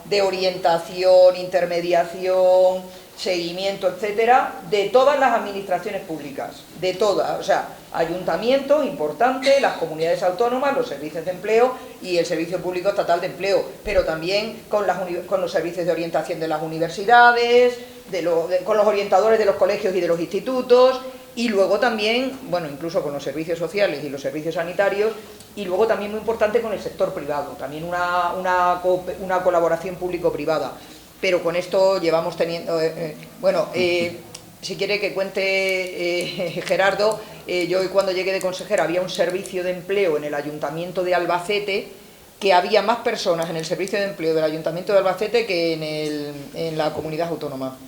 de orientación, intermediación, seguimiento, etcétera, de todas las administraciones públicas, de todas, o sea, ayuntamientos, importante, las comunidades autónomas, los servicios de empleo y el Servicio Público Estatal de Empleo, pero también con los servicios de orientación de las universidades, con los orientadores de los colegios y de los institutos, y luego también, bueno, incluso con los servicios sociales y los servicios sanitarios, y luego también muy importante con el sector privado, también una colaboración público-privada. Pero con esto llevamos teniendo... si quiere que cuente Gerardo, yo cuando llegué de consejera había un servicio de empleo en el Ayuntamiento de Albacete, que había más personas en el servicio de empleo del Ayuntamiento de Albacete que en la comunidad autónoma.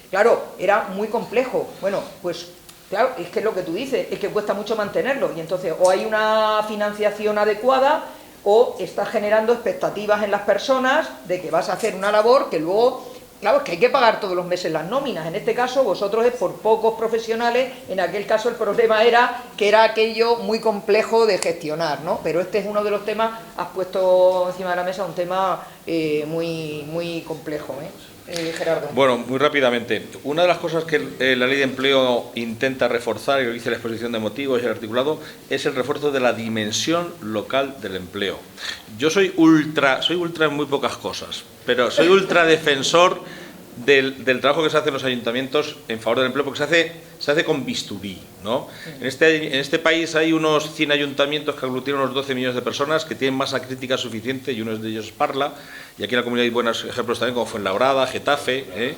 Claro, era muy complejo. Bueno, pues claro, es que es lo que tú dices, es que cuesta mucho mantenerlo. Y entonces o hay una financiación adecuada o estás generando expectativas en las personas de que vas a hacer una labor que luego, claro, es que hay que pagar todos los meses las nóminas. En este caso, vosotros es por pocos profesionales, en aquel caso el problema era que era aquello muy complejo de gestionar, ¿no? Pero este es uno de los temas, has puesto encima de la mesa un tema muy complejo, Gerardo.
Bueno, muy rápidamente. Una de las cosas que la Ley de Empleo intenta reforzar, y lo dice la exposición de motivos y el articulado, es el refuerzo de la dimensión local del empleo. Yo soy ultra en muy pocas cosas, pero soy ultra defensor del trabajo que se hace en los ayuntamientos en favor del empleo, porque se hace con bisturí, ¿no? En este país hay unos 100 ayuntamientos que aglutinan unos 12 millones de personas que tienen masa crítica suficiente, y uno de ellos es Parla, y aquí en la comunidad hay buenos ejemplos también como Fuenlabrada, Getafe,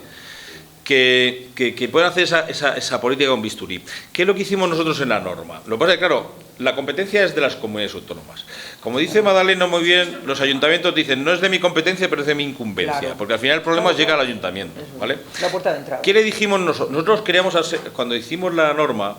que pueden hacer esa política con bisturí. ¿Qué es lo que hicimos nosotros en la norma? Lo que pasa es que, claro, la competencia es de las comunidades autónomas. Como dice Magdalena muy bien, los ayuntamientos dicen, no es de mi competencia, pero es de mi incumbencia, claro, porque al final el problema llega al ayuntamiento, ¿vale?
La puerta de entrada.
¿Qué le dijimos nosotros? Nosotros queríamos, cuando hicimos la norma,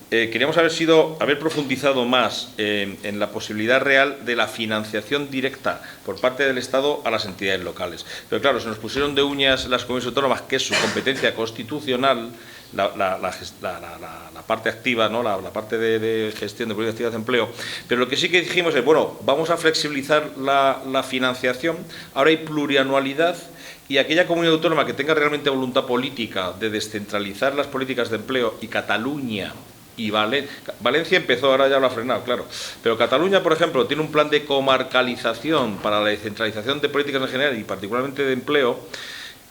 queríamos haber profundizado más en la posibilidad real de la financiación directa por parte del Estado a las entidades locales. Pero claro, se nos pusieron de uñas las comunidades autónomas, que es su competencia constitucional, la parte activa, ¿no? la parte de gestión de políticas activas de empleo. Pero lo que sí que dijimos es, bueno, vamos a flexibilizar la financiación, ahora hay plurianualidad, y aquella comunidad autónoma que tenga realmente voluntad política de descentralizar las políticas de empleo, y Cataluña y Valencia empezó, ahora ya lo ha frenado, claro, pero Cataluña, por ejemplo, tiene un plan de comarcalización para la descentralización de políticas en general y particularmente de empleo,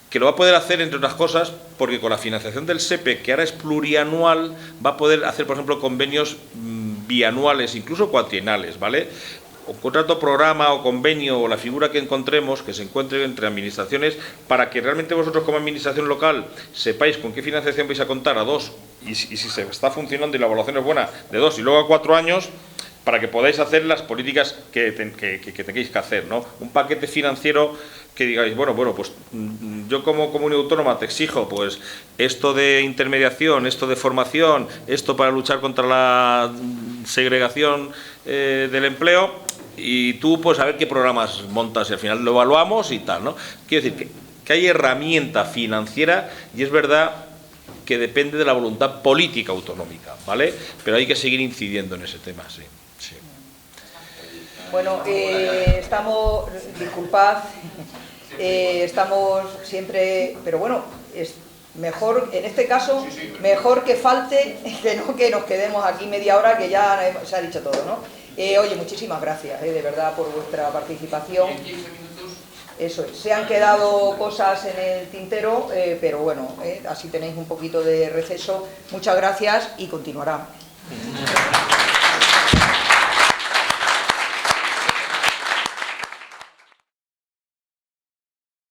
que lo va a poder hacer, entre otras cosas, porque con la financiación del SEPE, que ahora es plurianual, va a poder hacer, por ejemplo, convenios bianuales, incluso cuatrienales, ¿vale? o contrato programa o convenio o la figura que encontremos, que se encuentre entre administraciones, para que realmente vosotros como administración local sepáis con qué financiación vais a contar a 2 y si se está funcionando y la evaluación es buena, de 2 y luego a 4 años, para que podáis hacer las políticas que tengáis que hacer, ¿no? Un paquete financiero que digáis, bueno, pues yo como comunidad autónoma te exijo pues esto de intermediación, esto de formación, esto para luchar contra la segregación del empleo, y tú pues a ver qué programas montas y al final lo evaluamos y tal, ¿no? Quiero decir que hay herramienta financiera y es verdad que depende de la voluntad política autonómica, ¿vale? Pero hay que seguir incidiendo en ese tema, sí. Sí.
Bueno, estamos, disculpad, estamos siempre, pero bueno, es mejor, en este caso, mejor que falte que no que nos quedemos aquí media hora, que ya se ha dicho todo, ¿no? Oye, muchísimas gracias, de verdad, por vuestra participación. Eso es, se han quedado cosas en el tintero, pero bueno, así tenéis un poquito de receso. Muchas gracias y continuará.